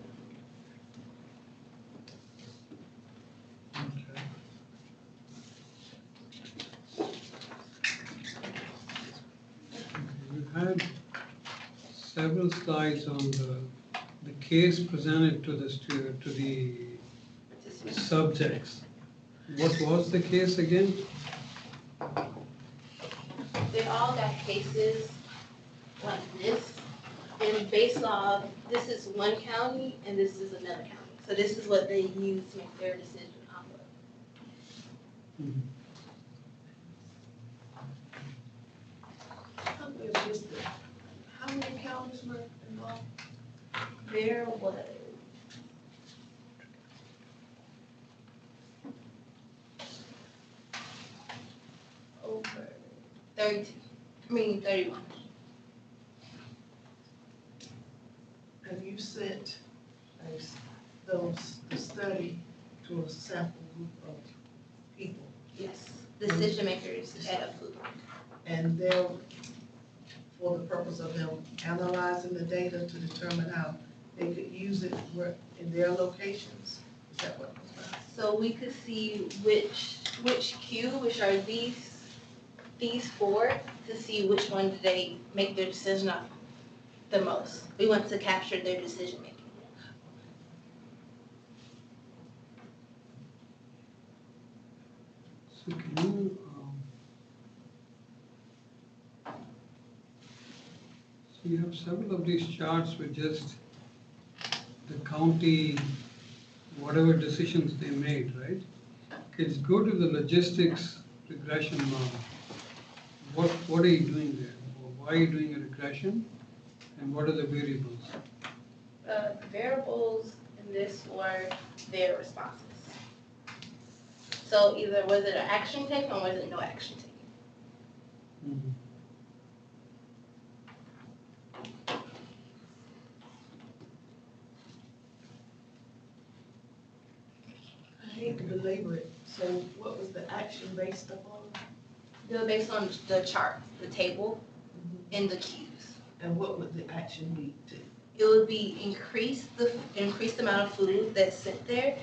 Okay. You had several slides on the case presented to the subjects. What was the case again? They all got cases like this, and based on, this is one county and this is another county. So this is what they use to make their decision off of. How many counties were involved? There was over 31. And you sent the study to a sample group of people, Yes, decision makers at a food bank. and they're, for the purpose of them analyzing the data to determine how they could use it in their locations? Is that what it was about? So we could see which queue, which are these four, to see which one did they make their decision on the most. We want to capture their decision making. So can you, so you have several of these charts with just the county, whatever decisions they made, right? Okay, let's go to the logistics regression model. What are you doing there? Or why are you doing a regression? And what are the variables? The variables in this were their responses. So either was it an action taken or was it no action taken? Mhm. I hate to belabor it, so what was the action based upon? They were based on the chart, the table, and the cues. And what would the action lead to? It would be increase the amount of food that's sent there,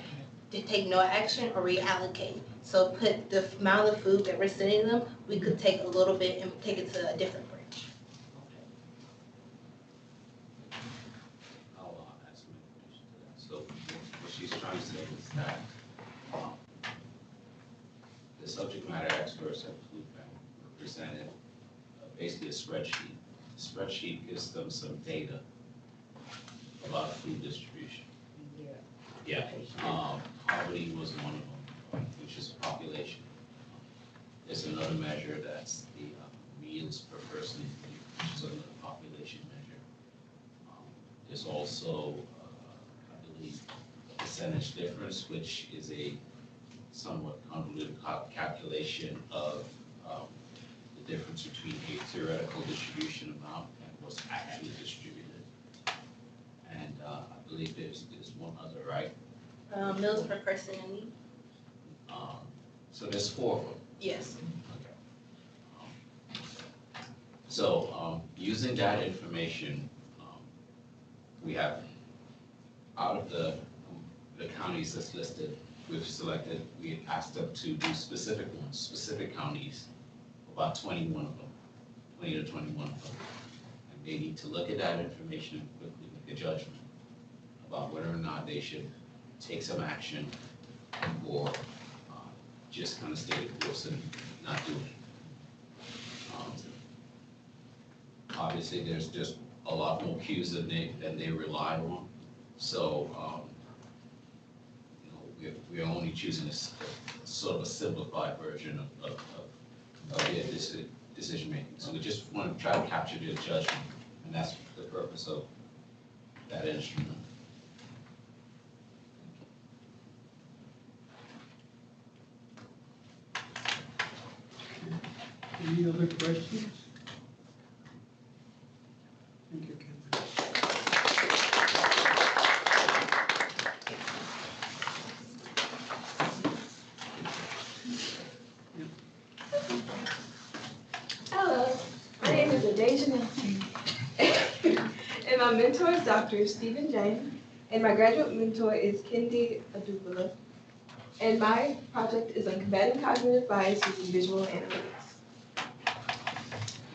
to take no action or reallocate. So put the amount of food that we're sending them, we could take a little bit and take it to a different branch. I'll add some information to that. So what she's trying to say is that the subject matter experts at the food bank presented basically a spreadsheet. The spreadsheet gives them some data about food distribution. Yeah, poverty was one of them, which is population. There's another measure that's the meals per person, which is another population measure. There's also, I believe, a percentage difference, which is a somewhat convoluted calculation of the difference between a theoretical distribution amount and what's actually distributed. And I believe there's one other, right? Meals per person in need? So there's four of them. Yes. Okay. So using that information, we have, out of the counties that's listed, we've selected, we asked them to do specific ones, specific counties, about 21 of them, 20 to 21 of them. And they need to look at that information and quickly make a judgment about whether or not they should take some action or just kind of stay the course and not do it. Obviously, there's just a lot more cues than they rely on. So, you know, we're only choosing a sort of a simplified version of their decision making. So we just want to try to capture their judgment, and that's the purpose of that instrument. Any other questions? Thank you, Ken. Hello, my name is Adasia Nelson. And my mentor is Dr. Stephen James, and my graduate mentor is Kendi Adubula. And my project is on combating cognitive bias using visual analytics.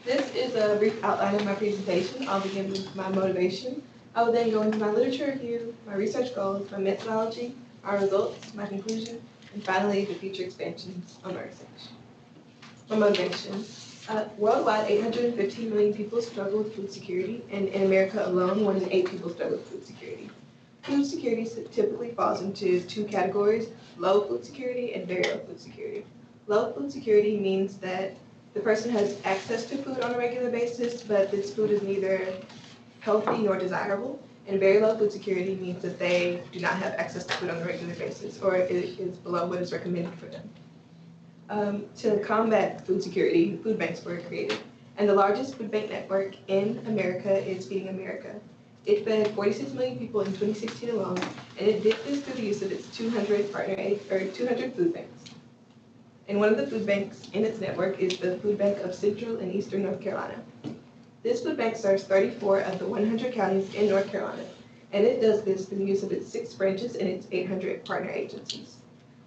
This is a brief outline of my presentation. I'll begin with my motivation. I will then go into my literature review, my research goals, my methodology, my results, my conclusion, and finally the future expansions on my research. My motivation. Worldwide, 815 million people struggle with food security, and in America alone, 1 in 8 people struggle with food security. Food security typically falls into 2 categories: low food security and very low food security. Low food security means that the person has access to food on a regular basis, but this food is neither healthy nor desirable. And very low food security means that they do not have access to food on a regular basis, or it is below what is recommended for them. To combat food security, food banks were created. And the largest food bank network in America is Feeding America. It fed 46 million people in 2016 alone, and it did this through the use of its 200 food banks. And one of the food banks in its network is the Food Bank of Central and Eastern North Carolina. This food bank serves 34 of the 100 counties in North Carolina, and it does this through the use of its 6 branches and its 800 partner agencies.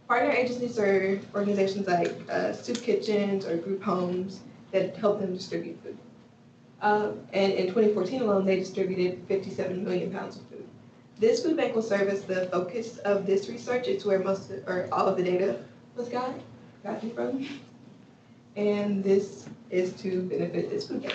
Partner agencies are organizations like soup kitchens or group homes that help them distribute food. And in 2014 alone, they distributed 57 million pounds of food. This food bank will serve as the focus of this research. It's where most or all of the data was gotten from. And this is to benefit this food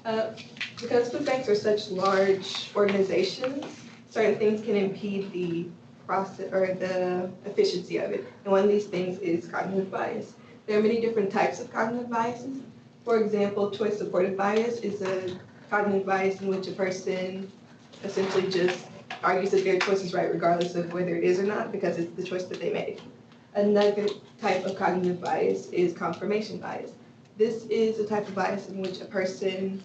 bank. Because food banks are such large organizations, certain things can impede the process or the efficiency of it. And one of these things is cognitive bias. There are many different types of cognitive biases. For example, choice supportive bias is a cognitive bias in which a person essentially just argues that their choice is right regardless of whether it is or not because it's the choice that they made. Another type of cognitive bias is confirmation bias. This is a type of bias in which a person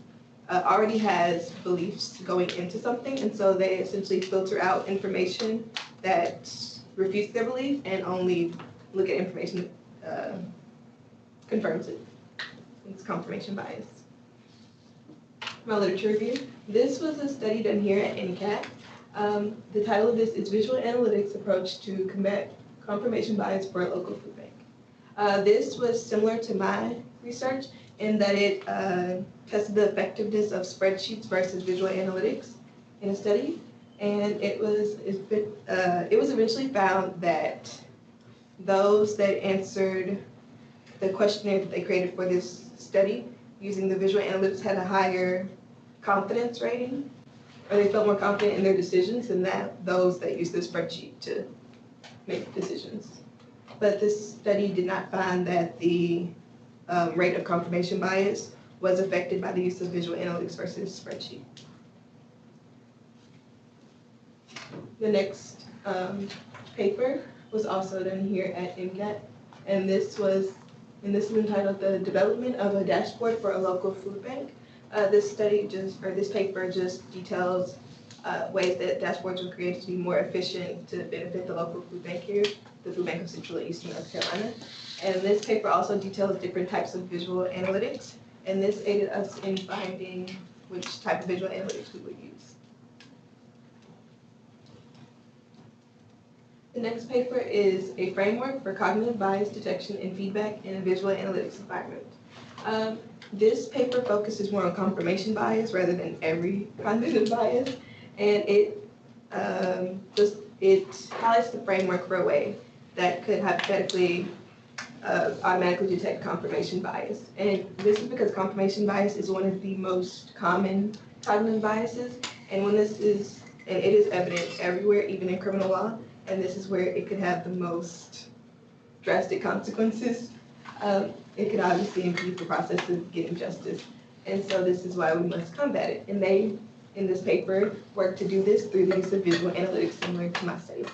already has beliefs going into something, and so they essentially filter out information that refutes their belief and only look at information that confirms it. It's confirmation bias. My literature review. This was a study done here at NCAT. The title of this is Visual Analytics Approach to Combat Confirmation Bias for a Local Food Bank. This was similar to my research in that it tested the effectiveness of spreadsheets versus visual analytics in a study. And it was eventually found that those that answered the questionnaire that they created for this study using the visual analytics had a higher confidence rating, or they felt more confident in their decisions than those that used the spreadsheet to make decisions. But this study did not find that the rate of confirmation bias was affected by the use of visual analytics versus spreadsheet. The next paper was also done here at MCAT, and this is entitled The Development of a Dashboard for a Local Food Bank. This paper just details ways that dashboards were created to be more efficient to benefit the local food bank here, the Food Bank of Central and Eastern North Carolina. And this paper also details different types of visual analytics, and this aided us in finding which type of visual analytics we would use. The next paper is a framework for cognitive bias detection and feedback in a visual analytics environment. This paper focuses more on confirmation bias rather than every cognitive bias, and it highlights the framework for a way that could hypothetically automatically detect confirmation bias. And this is because confirmation bias is one of the most common cognitive biases, and it is evident everywhere, even in criminal law, and this is where it could have the most drastic consequences. It could obviously impede the process of getting justice, and so this is why we must combat it. And they, in this paper, work to do this through the use of visual analytics similar to my study.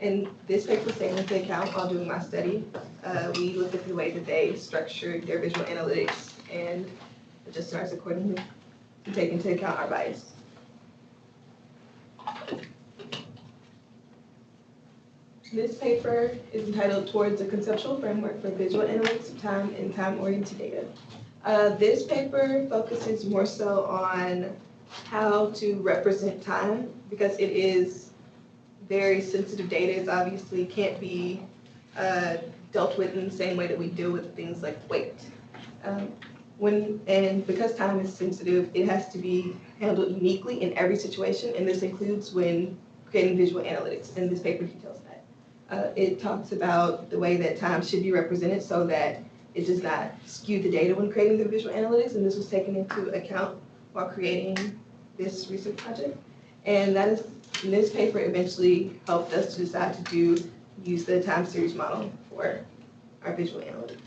And this paper was taken into account while doing my study. We looked at the way that they structured their visual analytics and adjusted ours accordingly to take into account our bias. This paper is entitled Towards a Conceptual Framework for Visual Analytics of Time and Time-Oriented Data. This paper focuses more so on how to represent time because it is very sensitive data. It obviously can't be dealt with in the same way that we deal with things like weight. And because time is sensitive, it has to be handled uniquely in every situation, and this includes when creating visual analytics, and this paper details that. It talks about the way that time should be represented so that it does not skew the data when creating the visual analytics, and this was taken into account while creating this research project. And this paper eventually helped us to decide to use the time series model for our visual analytics.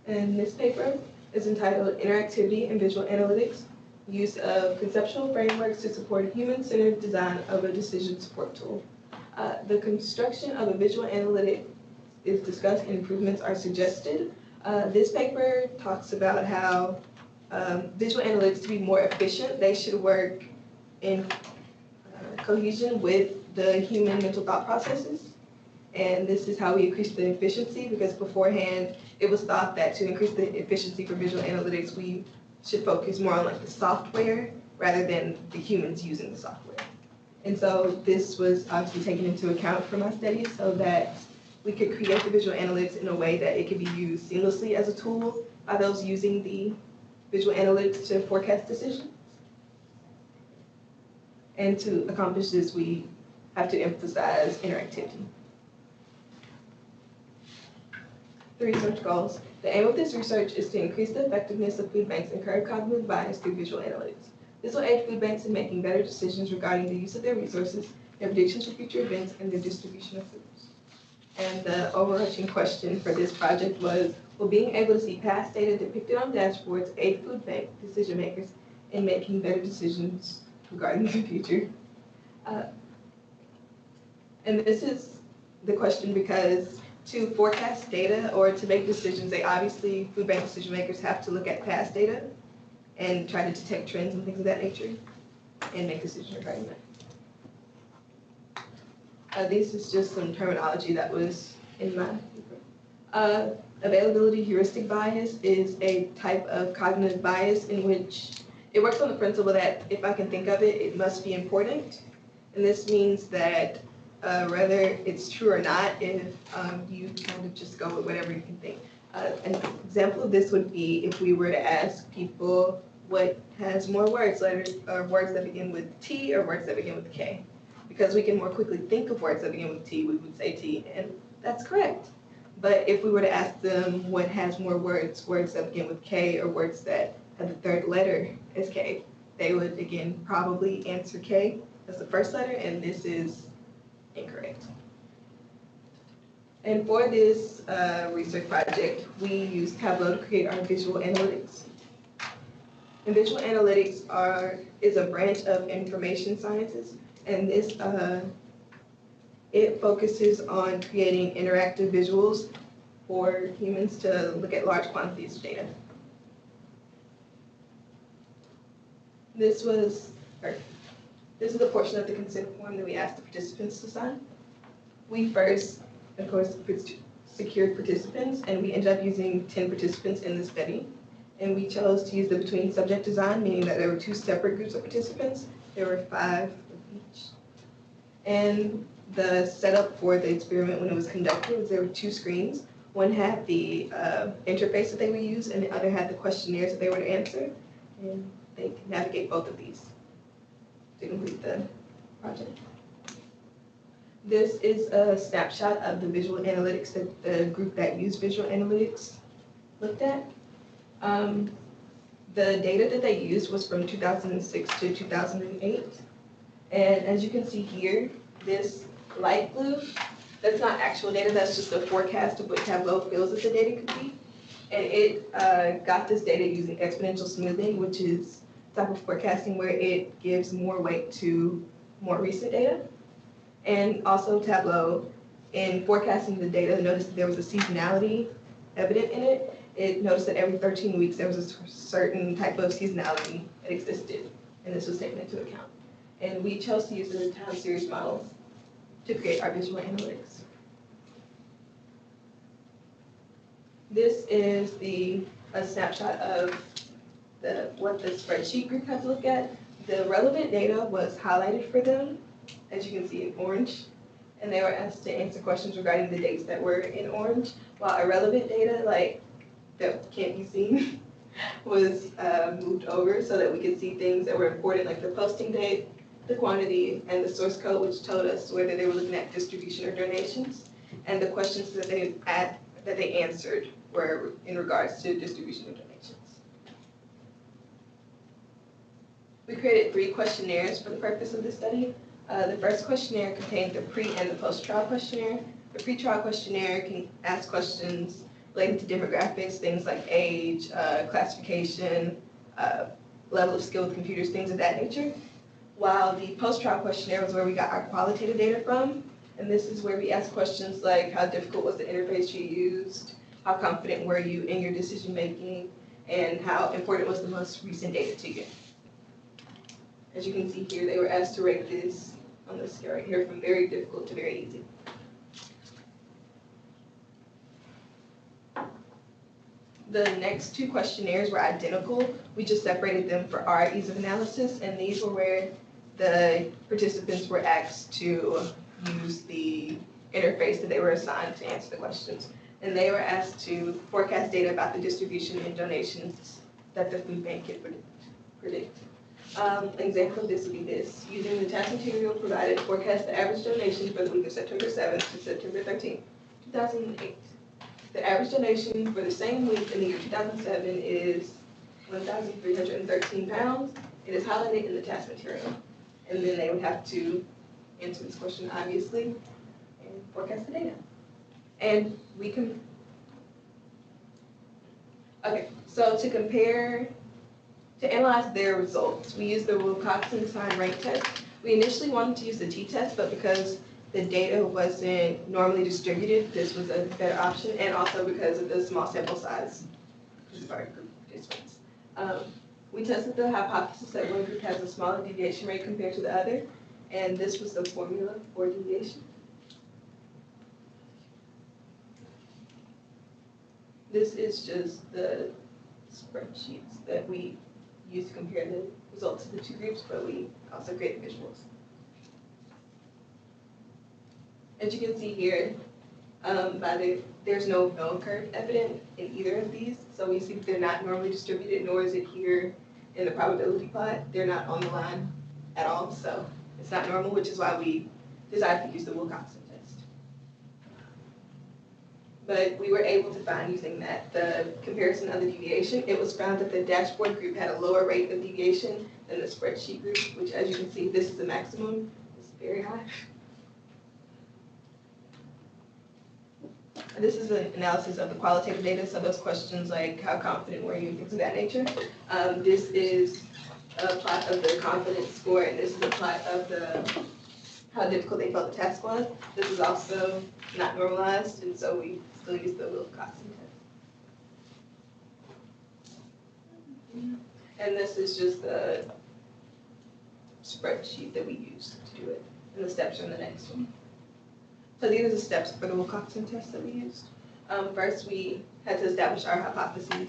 And this paper is entitled Interactivity and Visual Analytics, Use of Conceptual Frameworks to Support Human-Centered Design of a Decision Support Tool. The construction of a visual analytic is discussed and improvements are suggested. This paper talks about how visual analytics to be more efficient, they should work in cohesion with the human mental thought processes. And this is how we increase the efficiency, because beforehand, it was thought that to increase the efficiency for visual analytics, we should focus more on like the software rather than the humans using the software. And so this was obviously taken into account for my study so that we could create the visual analytics in a way that it could be used seamlessly as a tool by those using the visual analytics to forecast decisions. And to accomplish this, we have to emphasize interactivity. The research goals. The aim of this research is to increase the effectiveness of food banks and curb cognitive bias through visual analytics. This will aid food banks in making better decisions regarding the use of their resources, their predictions for future events, and their distribution of foods. And the overarching question for this project was, will being able to see past data depicted on dashboards aid food bank decision makers in making better decisions regarding the future? And this is the question because to forecast data or to make decisions, food bank decision makers have to look at past data and try to detect trends and things of that nature and make decisions regarding that. This is just some terminology that was in my paper. Availability heuristic bias is a type of cognitive bias in which it works on the principle that if I can think of it, it must be important. And this means that whether it's true or not, if you kind of just go with whatever you can think. An example of this would be if we were to ask people what has more words, letters or words that begin with T or words that begin with K. Because we can more quickly think of words that begin with T, we would say T, and that's correct. But if we were to ask them what has more words, words that begin with K or words that have the third letter as K, they would again probably answer K as the first letter, and this is incorrect. And for this research project, we used Tableau to create our visual analytics. And visual analytics is a branch of information sciences, and this it focuses on creating interactive visuals for humans to look at large quantities of data. This is a portion of the consent form that we asked the participants to sign. We first, of course, secured participants, and we ended up using 10 participants in the study. And we chose to use the between subject design, meaning that there were 2 separate groups of participants. There were 5 of each. And the setup for the experiment when it was conducted was there were 2 screens. One had the interface that they would use, and the other had the questionnaires that they were to answer. And they could navigate both of these to complete the project. This is a snapshot of the visual analytics that the group that used visual analytics looked at. The data that they used was from 2006 to 2008. And as you can see here, this light blue, that's not actual data, that's just a forecast of what Tableau feels that the data could be. And it got this data using exponential smoothing, which is a type of forecasting where it gives more weight to more recent data. And also Tableau, in forecasting the data, noticed that there was a seasonality evident in it. It noticed that every 13 weeks there was a certain type of seasonality that existed, and this was taken into account. And we chose to use the time series model to create our visual analytics. This is a snapshot of what the spreadsheet group had to look at. The relevant data was highlighted for them, as you can see in orange, and they were asked to answer questions regarding the dates that were in orange, while irrelevant data, like that can't be seen, was moved over so that we could see things that were important, like the posting date, the quantity, and the source code, which told us whether they were looking at distribution or donations. And the questions that they answered were in regards to distribution or donations. We created 3 questionnaires for the purpose of this study. The first questionnaire contained the pre and the post-trial questionnaire. The pre-trial questionnaire can ask questions related to demographics, things like age, classification, level of skill with computers, things of that nature. While the post-trial questionnaire was where we got our qualitative data from, and this is where we ask questions like how difficult was the interface you used, how confident were you in your decision making, and how important was the most recent data to you. As you can see here, they were asked to rate this on the scale right here from very difficult to very easy. The next two questionnaires were identical. We just separated them for our ease of analysis, and these were where the participants were asked to use the interface that they were assigned to answer the questions. And they were asked to forecast data about the distribution and donations that the food bank could predict. An example of this would be this. Using the task material provided, forecast the average donation for the week of September 7th to September 13th, 2008. The average donation for the same week in the year 2007 is 1,313 pounds. It is highlighted in the task material. And then they would have to answer this question, obviously, and forecast the data. And we can, okay, so to analyze their results, we used the Wilcoxon sign rank test. We initially wanted to use the t-test, but because the data wasn't normally distributed, this was a better option, and also because of the small sample size of our group participants. We tested the hypothesis that one group has a smaller deviation rate compared to the other, and this was the formula for deviation. This is just the spreadsheets that we use to compare the results of the two groups, but we also create visuals. As you can see here, there's no bell curve evident in either of these, so we see that they're not normally distributed, nor is it here in the probability plot. They're not on the line at all, so it's not normal, which is why we decided to use the Wilcoxon test. But we were able to find, using that, the comparison of the deviation. It was found that the dashboard group had a lower rate of deviation than the spreadsheet group, which, as you can see, this is the maximum. It's very high. This is an analysis of the qualitative data, so those questions like how confident were you, things of that nature. This is a plot of the confidence score, and this is a plot of how difficult they felt the task was. This is also not normalized, and so we still use the Wilcoxon test. And this is just the spreadsheet that we use to do it, and the steps are in the next one. So these are the steps for the Wilcoxon test that we used. First, we had to establish our hypotheses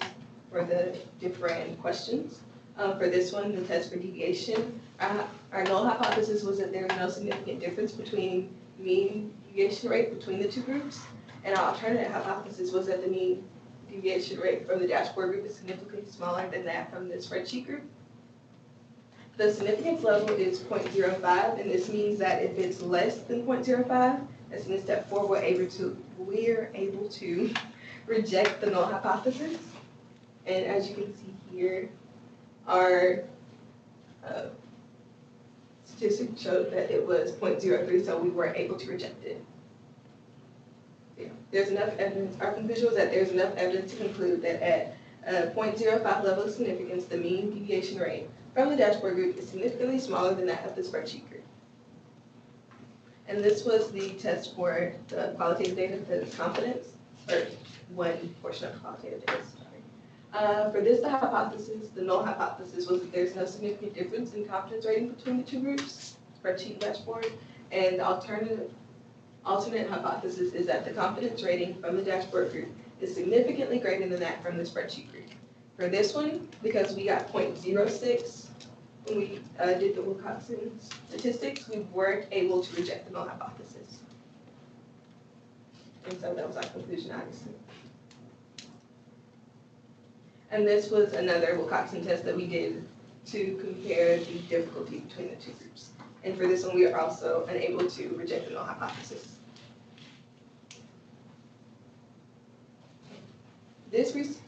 for the different questions. For this one, the test for deviation, our null hypothesis was that there was no significant difference between mean deviation rate between the two groups. And our alternate hypothesis was that the mean deviation rate from the dashboard group is significantly smaller than that from the spreadsheet group. The significance level is 0.05, and this means that if it's less than 0.05, as in step 4, we're able to reject the null hypothesis. And as you can see here, our statistic showed that it was 0.03, so we were able to reject it. Yeah. There's enough evidence, our conclusion was that there's enough evidence to conclude that at a 0.05 level of significance, the mean deviation rate from the dashboard group is significantly smaller than that of the spreadsheet group. And this was the test for the qualitative data, the confidence, or one portion of the qualitative data, sorry. For this, the null hypothesis was that there's no significant difference in confidence rating between the two groups, spreadsheet and dashboard. And the alternate hypothesis is that the confidence rating from the dashboard group is significantly greater than that from the spreadsheet group. For this one, because we got 0.06, when we did the Wilcoxon statistics, we weren't able to reject the null hypothesis. And so that was our conclusion, obviously. And this was another Wilcoxon test that we did to compare the difficulty between the two groups. And for this one, we are also unable to reject the null hypothesis.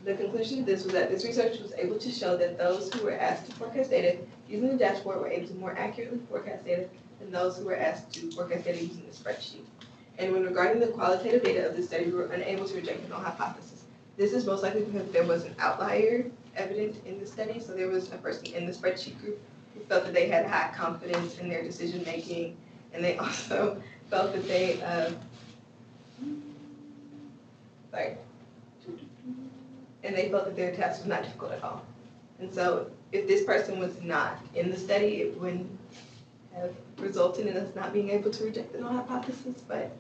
The conclusion of this was that this research was able to show that those who were asked to forecast data using the dashboard were able to more accurately forecast data than those who were asked to forecast data using the spreadsheet. And when regarding the qualitative data of the study, we were unable to reject the null hypothesis. This is most likely because there was an outlier evident in the study, so there was a person in the spreadsheet group who felt that they had high confidence in their decision making, and they also felt that they, and they felt that their task was not difficult at all. And so if this person was not in the study, it wouldn't have resulted in us not being able to reject the null hypothesis, but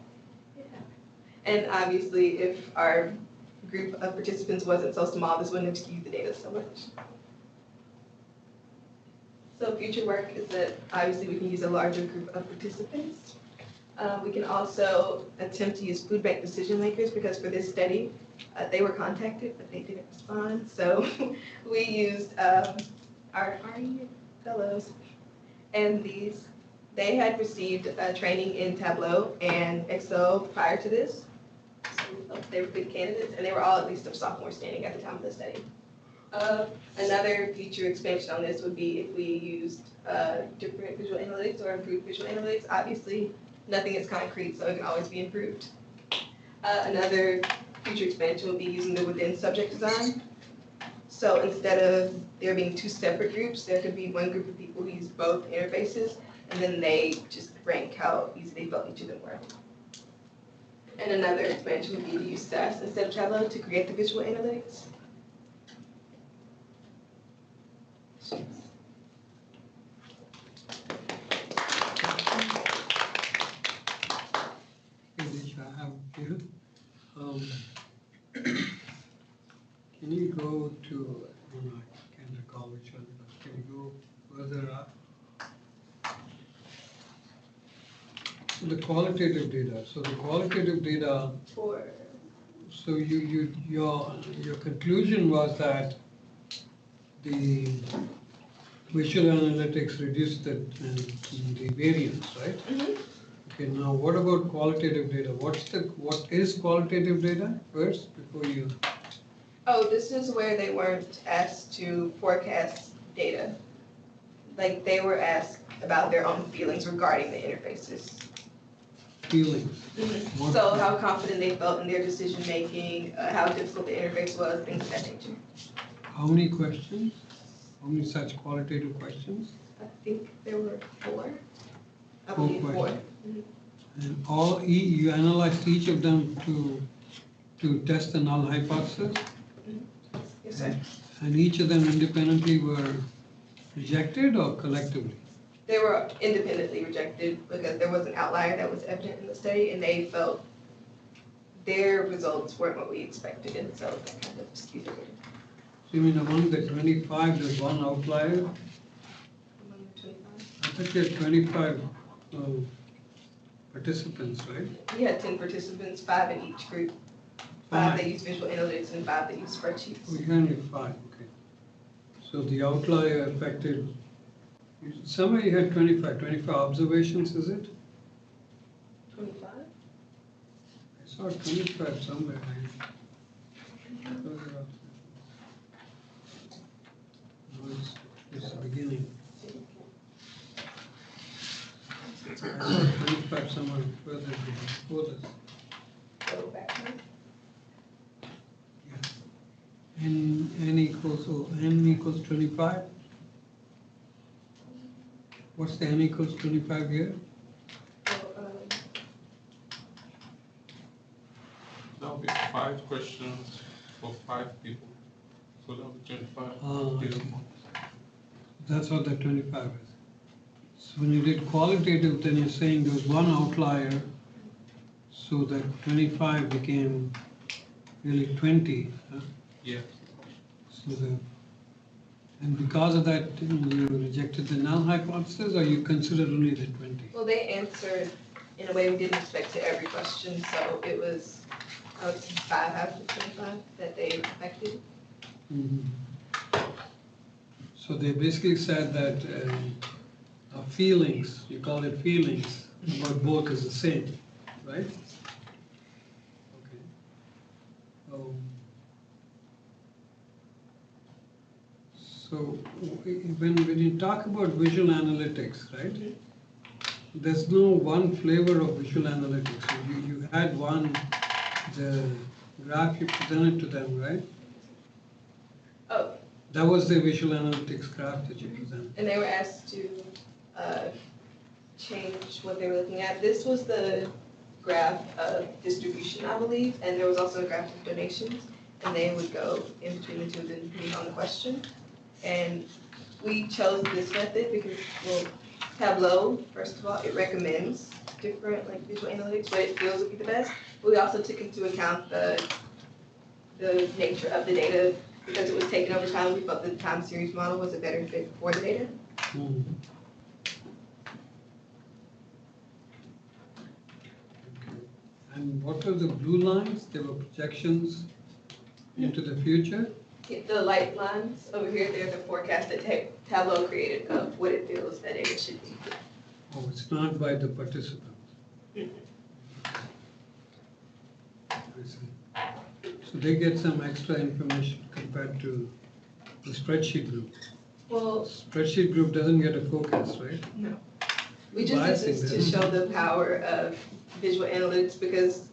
it happened. And obviously, if our group of participants wasn't so small, this wouldn't have skewed the data so much. So future work is that obviously we can use a larger group of participants. We can also attempt to use food bank decision makers, because for this study, they were contacted, but they didn't respond. So we used our REU fellows, and they had received training in Tableau and Excel prior to this. So we felt they were good candidates, and they were all at least of sophomore standing at the time of the study. Another future expansion on this would be if we used different visual analytics or improved visual analytics. Obviously, nothing is concrete, so it can always be improved. Another future expansion would be using the within subject design. So instead of there being two separate groups, there could be one group of people who use both interfaces, and then they just rank how easy they felt each of them were. And another expansion would be to use SAS instead of Tableau to create the visual analytics. Which I have here. Can you go to, I can't recall which one, but can you go further up? So the qualitative data. So the qualitative data. So your conclusion was that the visual analytics reduced the variance, right? Mm-hmm. Okay, now what about qualitative data? What is qualitative data first before you? Oh, this is where they weren't asked to forecast data. Like, they were asked about their own feelings regarding the interfaces. Feelings. Mm-hmm. So how confident they felt in their decision making, how difficult the interface was, things of that nature. How many questions? How many such qualitative questions? I think there were 4. I Four believe 4. questions. Mm-hmm. And you analyzed each of them to test the null hypothesis? Yes, sir. And each of them independently were rejected or collectively? They were independently rejected because there was an outlier that was evident in the study, and they felt their results weren't what we expected, and so that kind of skewed it. So you mean among the 25, there's one outlier? Among the 25? I thought you had 25 participants, right? We had 10 participants, 5 in each group. 5 that use visual analytics and 5 that use spreadsheets. We had only 5, okay. So the outlier affected, somewhere you had 25 observations, is it? 25? I saw 25 somewhere. No, it's the beginning. I saw 25 somewhere further before this. Go back. N equals 25? What's the n equals 25 here? That'll be 5 questions for 5 people. So that'll be 25. Okay. That's what the 25 is. So when you did qualitative, then you're saying there was one outlier, so that 25 became really 20. Huh? Yeah. So and because of that, you rejected the null hypothesis, or you considered only the 20? Well, they answered in a way we didn't expect to every question, so it was, I would say 5 out of the 25 that they affected. Mm-hmm. So they basically said that feelings, you call it feelings, about both is the same, right? Okay. So when you talk about visual analytics, right? There's no one flavor of visual analytics. So you had the graph you presented to them, right? Oh. That was the visual analytics graph that you presented. And they were asked to change what they were looking at. This was the graph of distribution, I believe, and there was also a graph of donations. and they would go in between the two of them depending on the question. And we chose this method because, well, Tableau, first of all, it recommends different like visual analytics, what it feels would be the best. But we also took into account the nature of the data because it was taken over time. We felt the time series model was a better fit for the data. Mhm. And what were the blue lines? They were projections into the future? The light lines over here, they're the forecast that Tableau created of what it feels that data should be. Oh, it's not by the participants. Mhm. I see. So they get some extra information compared to the spreadsheet group. Well, Spreadsheet group doesn't get a forecast, right? no. We just did this to show the power of visual analytics because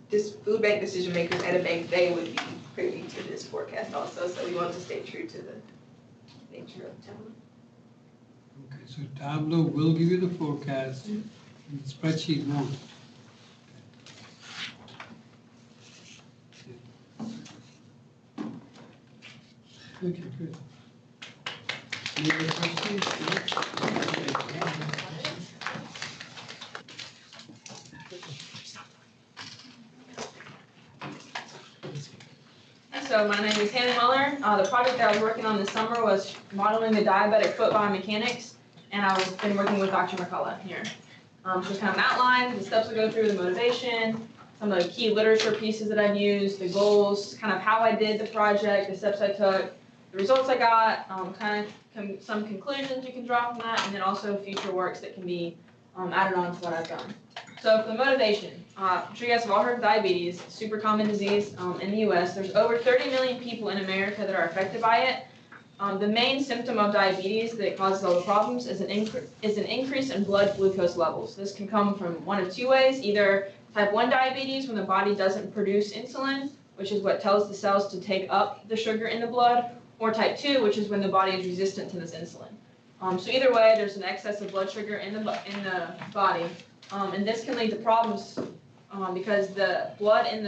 this food bank decision makers at a bank, they would be privy to this forecast also. So we wanted to stay true to the nature of Tableau. Okay, so Tableau will give you the forecast, Mhm. and the spreadsheet won't. Okay, good. Any other questions? So my name is Hannah Muller. The project that I was working on this summer was modeling the diabetic foot biomechanics, and I've been working with Dr. McCullough here. So it's kind of an outline, the steps we go through, the motivation, some of the key literature pieces that I've used, the goals, kind of how I did the project, the steps I took, the results I got, some conclusions you can draw from that, and then also future works that can be added on to what I've done. So for the motivation, I'm sure you guys have all heard of diabetes, super common disease in the US. There's over 30 million people in America that are affected by it. The main symptom of diabetes that causes all the problems is an increase in blood glucose levels. This can come from one of two ways, either type 1 diabetes when the body doesn't produce insulin, which is what tells the cells to take up the sugar in the blood, or type 2, which is when the body is resistant to this insulin. So either way, there's an excess of blood sugar in the body. And this can lead to problems because the blood in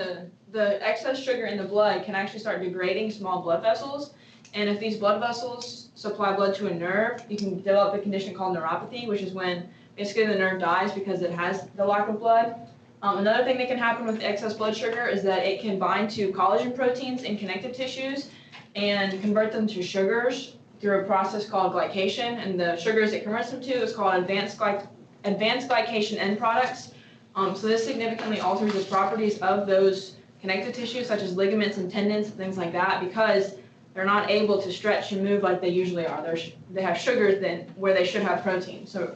the excess sugar in the blood can actually start degrading small blood vessels. And if these blood vessels supply blood to a nerve, you can develop a condition called neuropathy, which is when basically the nerve dies because it has the lack of blood. Another thing that can happen with excess blood sugar is that it can bind to collagen proteins in connective tissues and convert them to sugars through a process called glycation. And the sugars it converts them to is called advanced glycation end products. So this significantly alters the properties of those connective tissues, such as ligaments and tendons and things like that, because they're not able to stretch and move like they usually are. They have sugars then where they should have protein, so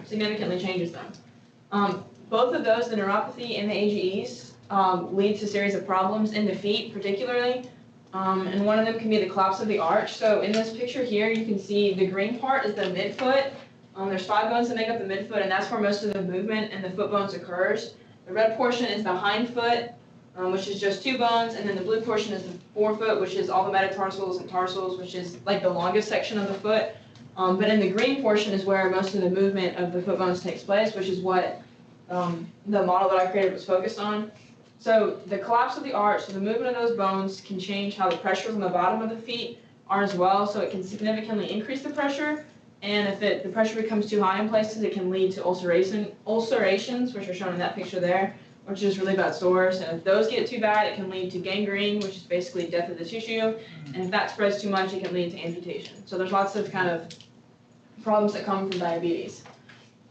significantly changes them. Both of those, the neuropathy and the AGEs, lead to a series of problems in the feet particularly, and one of them can be the collapse of the arch. So in this picture here, you can see the green part is the midfoot. There's 5 bones that make up the midfoot, and that's where most of the movement in the foot bones occurs. The red portion is the hindfoot, which is just 2 bones, and then the blue portion is the forefoot, which is all the metatarsals and tarsals, which is like the longest section of the foot. But in the green portion is where most of the movement of the foot bones takes place, which is what the model that I created was focused on. So the collapse of the arch, so the movement of those bones can change how the pressures on the bottom of the feet are as well, so it can significantly increase the pressure. And if the pressure becomes too high in places, it can lead to ulcerations, which are shown in that picture there, which is really bad sores. And if those get too bad, it can lead to gangrene, which is basically death of the tissue. And if that spreads too much, it can lead to amputation. So there's lots of kind of problems that come from diabetes.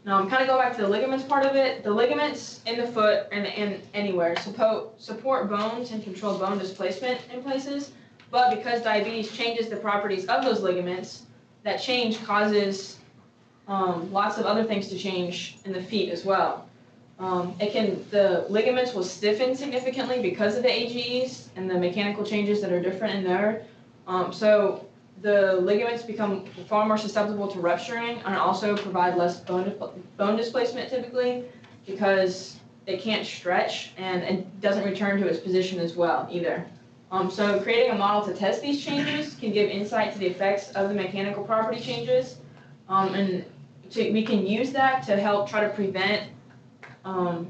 Now I'm kind of going back to the ligaments part of it. The ligaments in the foot and anywhere support bones and control bone displacement in places. But because diabetes changes the properties of those ligaments, that change causes lots of other things to change in the feet as well. The ligaments will stiffen significantly because of the AGEs and the mechanical changes that are different in there. So the ligaments become far more susceptible to rupturing and also provide less bone displacement typically because it can't stretch and it doesn't return to its position as well either. So creating a model to test these changes can give insight to the effects of the mechanical property changes. We can use that to help try to prevent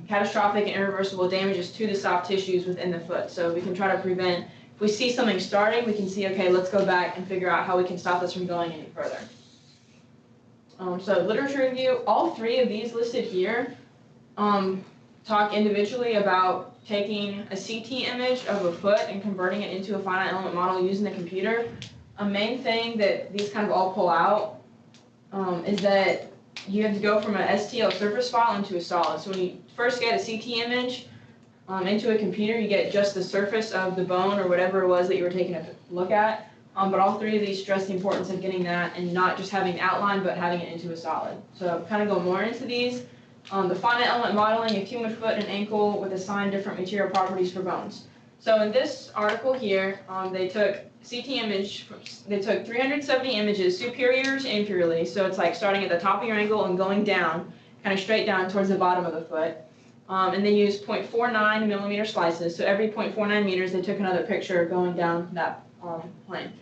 catastrophic and irreversible damages to the soft tissues within the foot. So we can try to prevent if we see something starting, we can see, okay, let's go back and figure out how we can stop this from going any further. So literature review, all three of these listed here talk individually about taking a CT image of a foot and converting it into a finite element model using the computer. A main thing that these kind of all pull out is that you have to go from an STL surface file into a solid. So when you first get a CT image into a computer, you get just the surface of the bone or whatever it was that you were taking a look at. But all three of these stress the importance of getting that and not just having the outline, but having it into a solid. So kind of go more into these. The finite element modeling of human foot and ankle with assigned different material properties for bones. So in this article here, they took CT image, they took 370 images, superiors, inferiorly. So it's like starting at the top of your ankle and going down, kind of straight down towards the bottom of the foot. And they used 0.49 millimeter slices. So every 0.49 meters, they took another picture going down that plane.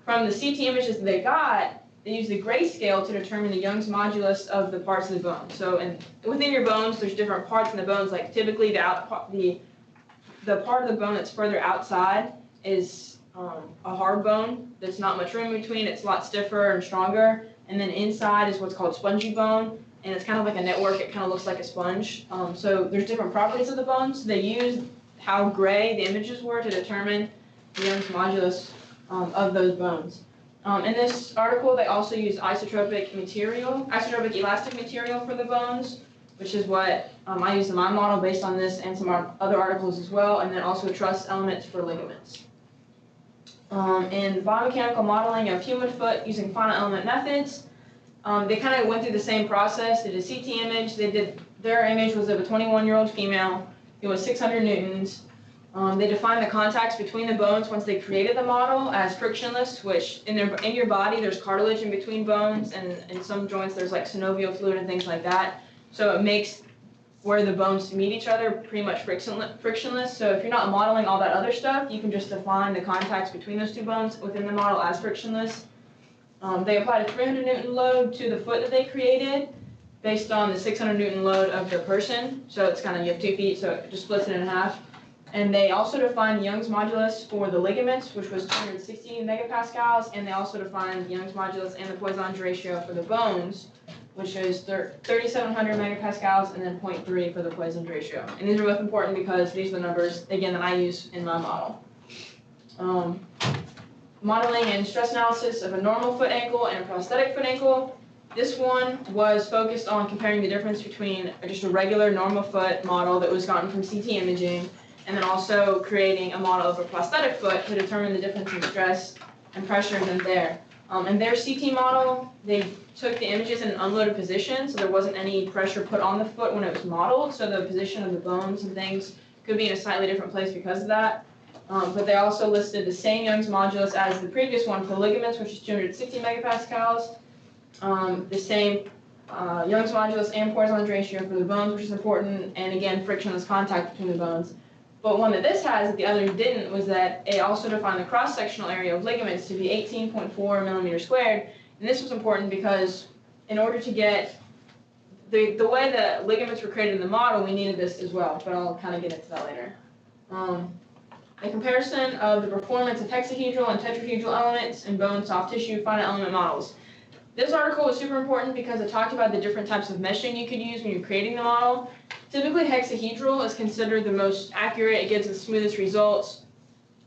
From the CT images that they got, they used the grayscale to determine the Young's modulus of the parts of the bone. So within your bones, there's different parts in the bones. Like typically the part of the bone that's further outside is a hard bone. There's not much room between. It's a lot stiffer and stronger. And then inside is what's called spongy bone. And it's kind of like a network. It kind of looks like a sponge. So there's different properties of the bones. They used how gray the images were to determine the Young's modulus of those bones. In this article, they also used isotropic elastic material for the bones, which is what I used in my model based on this and some other articles as well, and then also truss elements for ligaments. In biomechanical modeling of human foot using finite element methods, they kind of went through the same process. They did a CT image. Their image was of a 21-year-old female. It was 600 newtons. They defined the contacts between the bones once they created the model as frictionless, which in your body there's cartilage in between bones, and in some joints there's like synovial fluid and things like that. So it makes where the bones meet each other pretty much frictionless. So if you're not modeling all that other stuff, you can just define the contacts between those two bones within the model as frictionless. They applied a 300 Newton load to the foot that they created based on the 600 Newton load of the person. So it's kind of, you have 2 feet, so it just splits it in half. And they also defined Young's modulus for the ligaments, which was 260 megapascals, and they also defined Young's modulus and the Poisson's ratio for the bones, which is 3,700 megapascals and then 0.3 for the Poisson's ratio. And these are both important because these are the numbers, again, that I use in my model. Modeling and stress analysis of a normal foot ankle and a prosthetic foot ankle. This one was focused on comparing the difference between just a regular normal foot model that was gotten from CT imaging and then also creating a model of a prosthetic foot to determine the difference in stress and pressures in there. In their CT model, they took the images in an unloaded position, so there wasn't any pressure put on the foot when it was modeled, so the position of the bones and things could be in a slightly different place because of that. But they also listed the same Young's modulus as the previous one for ligaments, which is 260 megapascals, the same Young's modulus and Poisson's ratio for the bones, which is important, and again, frictionless contact between the bones. But one that this has that the others didn't was that it also defined the cross-sectional area of ligaments to be 18.4 millimeters squared. And this was important because in order to get the way that ligaments were created in the model, we needed this as well, but I'll kind of get into that later. A comparison of the performance of hexahedral and tetrahedral elements in bone, soft tissue, finite element models. This article was super important because it talked about the different types of meshing you could use when you're creating the model. Typically, hexahedral is considered the most accurate. It gives the smoothest results.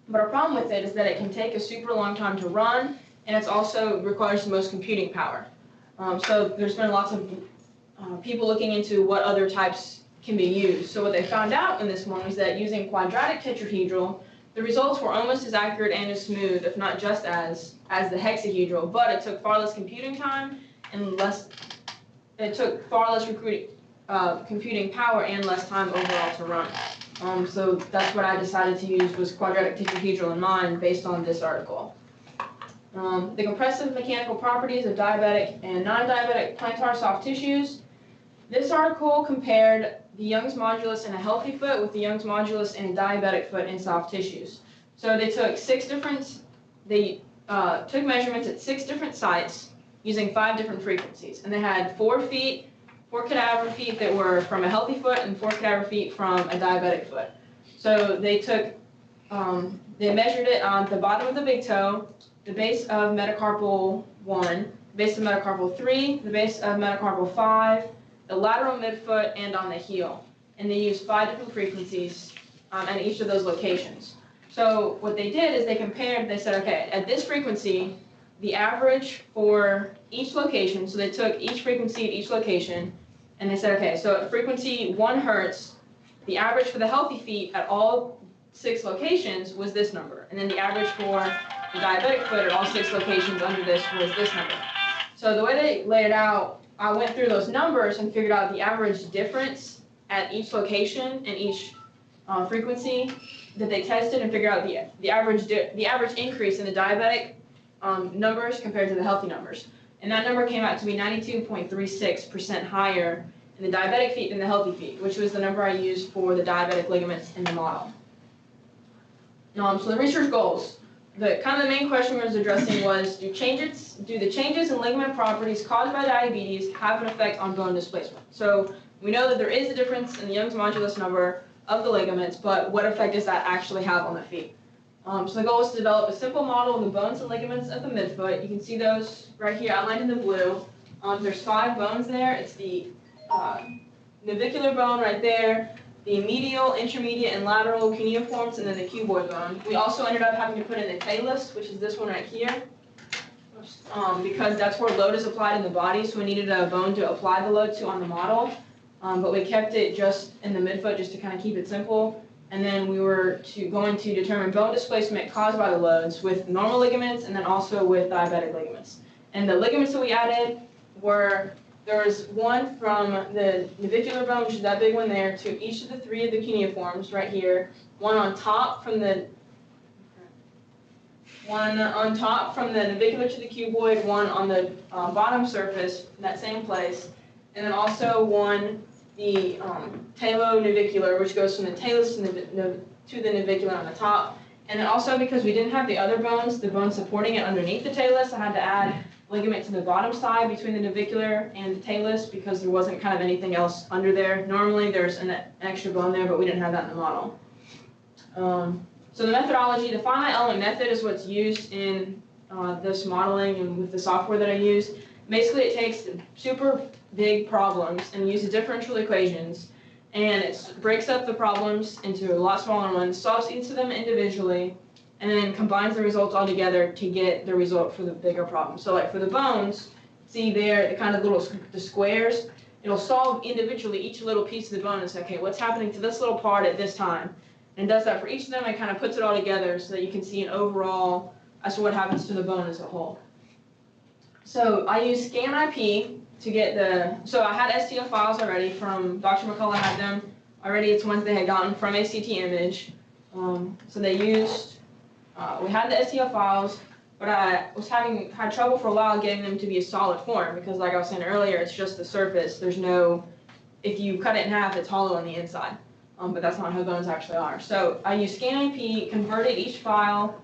But our problem with it is that it can take a super long time to run, and it also requires the most computing power. So there's been lots of people looking into what other types can be used. So what they found out in this one was that using quadratic tetrahedral, the results were almost as accurate and as smooth, if not just as the hexahedral, but it took far less computing time and computing power and less time overall to run. So that's what I decided to use was quadratic tetrahedral in mine based on this article. The compressive mechanical properties of diabetic and non-diabetic plantar soft tissues. This article compared the Young's modulus in a healthy foot with the Young's modulus in a diabetic foot in soft tissues. So they took took measurements at 6 different sites using 5 different frequencies. And they had 4 cadaver feet that were from a healthy foot and 4 cadaver feet from a diabetic foot. So they took They measured it on the bottom of the big toe, the base of metacarpal 1, the base of metacarpal 3, the base of metacarpal 5, the lateral midfoot, and on the heel. And they used 5 different frequencies at each of those locations. So what they did is they compared, they said, okay, at this frequency, the average for each location, so they took each frequency at each location, and they said, okay, so at frequency 1 hertz, the average for the healthy feet at all 6 locations was this number. And then the average for the diabetic foot at all 6 locations under this was this number. So the way they laid it out, I went through those numbers and figured out the average difference at each location and each frequency that they tested, and figured out the average increase in the diabetic numbers compared to the healthy numbers. And that number came out to be 92.36% higher in the diabetic feet than the healthy feet, which was the number I used for the diabetic ligaments in the model. So the research goals. The main question we was addressing was, do the changes in ligament properties caused by diabetes have an effect on bone displacement? So we know that there is a difference in the Young's modulus number of the ligaments, but what effect does that actually have on the feet? So the goal is to develop a simple model of the bones and ligaments of the midfoot. You can see those right here outlined in the blue. There's 5 bones there. It's the navicular bone right there, the medial, intermediate, and lateral cuneiforms, and then the cuboid bone. We also ended up having to put in the talus, which is this one right here, because that's where load is applied in the body, so we needed a bone to apply the load to on the model. But we kept it just in the midfoot just to kind of keep it simple. And then we were going to determine bone displacement caused by the loads with normal ligaments and then also with diabetic ligaments. And the ligaments that we added were, there was one from the navicular bone, which is that big one there, to each of the 3 of the cuneiforms right here. One on top from the navicular to the cuboid, one on the bottom surface in that same place, and then also one, the talonavicular, which goes from the talus to the navicular on the top. And then also, because we didn't have the other bones, the bone supporting it underneath the talus, I had to add ligament to the bottom side between the navicular and the talus because there wasn't anything else under there. Normally there's an extra bone there, but we didn't have that in the model. So the methodology, the finite element method is what's used in this modeling and with the software that I use. Basically, it takes super big problems and uses differential equations, and it breaks up the problems into a lot smaller ones, solves each of them individually, and then combines the results all together to get the result for the bigger problem. So like for the bones, see there, the squares, it'll solve individually each little piece of the bone and say, okay, what's happening to this little part at this time? And it does that for each of them, and kind of puts it all together so that you can see an overall as to what happens to the bone as a whole. So I use ScanIP to get so I had STL files already from, Dr. McCullough had them already, it's ones they had gotten from ACT Image. So they used, we had the STL files, but I was had trouble for a while getting them to be a solid form because like I was saying earlier, it's just the surface. There's no, if you cut it in half, it's hollow on the inside. But that's not how bones actually are. So I used ScanIP, converted each file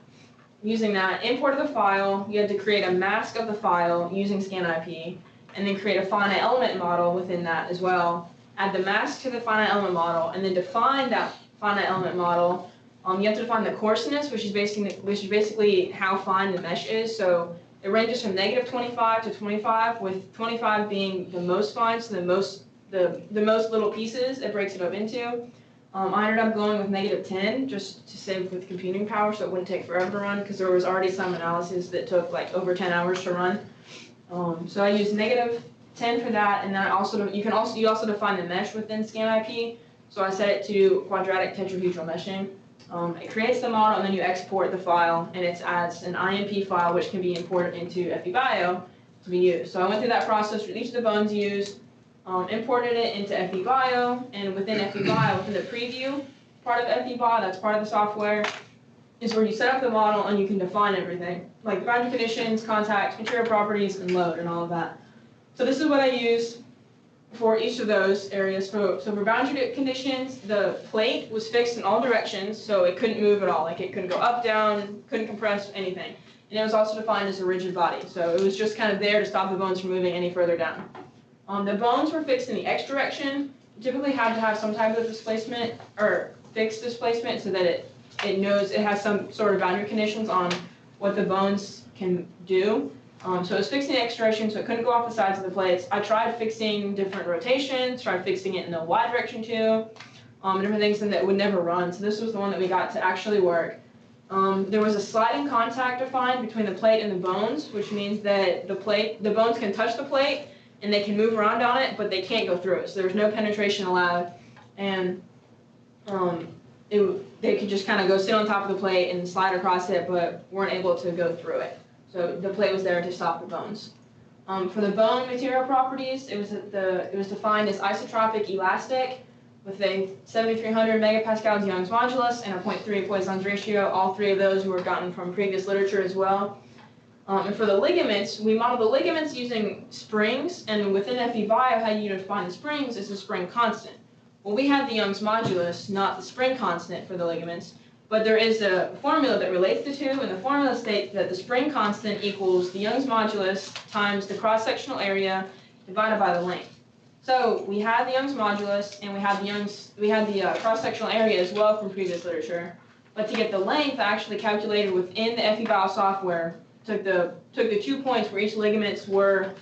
using that, imported the file, you had to create a mask of the file using ScanIP, and then create a finite element model within that as well. Add the mask to the finite element model, and then define that finite element model. You have to define the coarseness, which is basically how fine the mesh is. So it ranges from -25 to 25, with 25 being the most fine, so the most little pieces it breaks it up into. I ended up going with -10 just to save with computing power, so it wouldn't take forever to run because there was already some analysis that took like over 10 hours to run. So I used -10 for that, and then you also define the mesh within ScanIP. So I set it to quadratic tetrahedral meshing. It creates the model, and then you export the file, and it adds an IMP file which can be imported into FEBio to be used. So I went through that process with each of the bones used. Imported it into FEBio, and within FEBio, within the preview part of FEBio, that's part of the software, is where you set up the model and you can define everything, like boundary conditions, contacts, material properties, and load, and all of that. So this is what I use for each of those areas. So for boundary conditions, the plate was fixed in all directions, so it couldn't move at all. Like it couldn't go up, down, couldn't compress, anything. And it was also defined as a rigid body, so it was just kind of there to stop the bones from moving any further down. The bones were fixed in the X direction. You typically had to have some type of displacement or fixed displacement so that it knows, it has some sort of boundary conditions on what the bones can do. So it was fixing the extraction, so it couldn't go off the sides of the plates. I tried fixing different rotations, tried fixing it in the Y direction too, different things, and that would never run. So this was the one that we got to actually work. There was a sliding contact defined between the plate and the bones, which means that the bones can touch the plate and they can move around on it, but they can't go through it. So there was no penetration allowed, and they could just kind of go sit on top of the plate and slide across it, but weren't able to go through it. So the plate was there to stop the bones. For the bone material properties, it was defined as isotropic elastic with a 7,300 megapascals Young's modulus and a 0.3 Poisson's ratio. All three of those were gotten from previous literature as well. And for the ligaments, we modeled the ligaments using springs, and within FE Bio, how you define the springs is the spring constant. Well, we had the Young's modulus, not the spring constant for the ligaments, but there is a formula that relates the two, and the formula states that the spring constant equals the Young's modulus times the cross-sectional area divided by the length. So we had the Young's modulus, and we had the cross-sectional area as well from previous literature. But to get the length, I actually calculated within the FE Bio software, took the 2 points where each ligaments were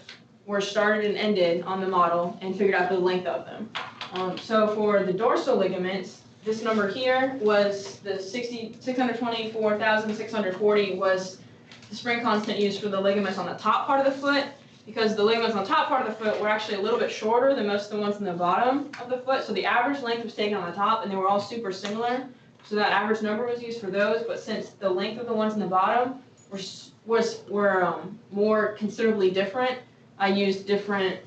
started and ended on the model, and figured out the length of them. So for the dorsal ligaments, this number here was the 624,640 was the spring constant used for the ligaments on the top part of the foot, because the ligaments on the top part of the foot were actually a little bit shorter than most of the ones in the bottom of the foot. So the average length was taken on the top, and they were all super similar. So that average number was used for those, but since the length of the ones in the bottom were more considerably different, I used different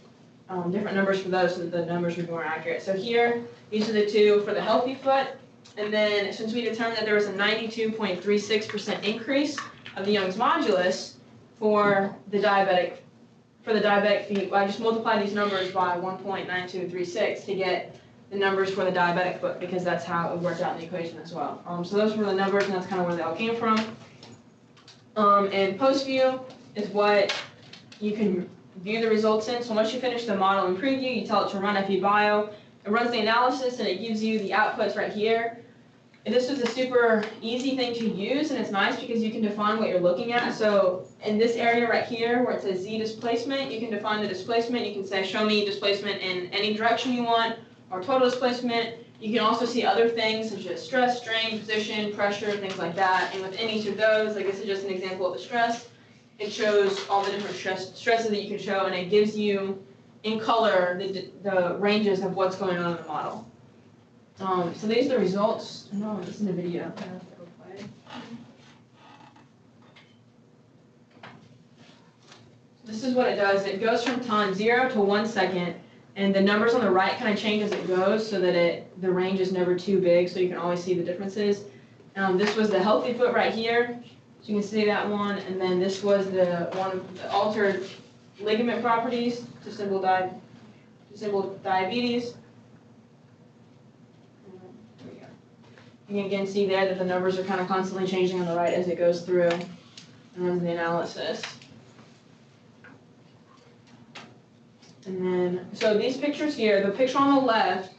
numbers for those so that the numbers were more accurate. So here, these are the two for the healthy foot. And then since we determined that there was a 92.36% increase of the Young's modulus for the diabetic feet, I just multiplied these numbers by 1.9236 to get the numbers for the diabetic foot, because that's how it worked out in the equation as well. So those were the numbers, and that's kind of where they all came from. And post view is what you can view the results in. So once you finish the model and preview, you tell it to run FE Bio. It runs the analysis, and it gives you the outputs right here. And this was a super easy thing to use, and it's nice because you can define what you're looking at. So in this area right here where it says Z displacement, you can define the displacement. You can say, show me displacement in any direction you want, or total displacement. You can also see other things such as stress, strain, position, pressure, things like that. And within each of those, like this is just an example of the stress. It shows all the different stresses that you can show, and it gives you in color the ranges of what's going on in the model. So these are the results. No, this is a video. I have to go play. This is what it does. It goes from time 0 to 1 second, and the numbers on the right kind of change as it goes so that the range is never too big, so you can always see the differences. This was the healthy foot right here. So you can see that one, and then this was the altered ligament properties to symbol diabetes. There we go. You can again see there that the numbers are kind of constantly changing on the right as it goes through and runs the analysis. And then, so these pictures here, the picture on the left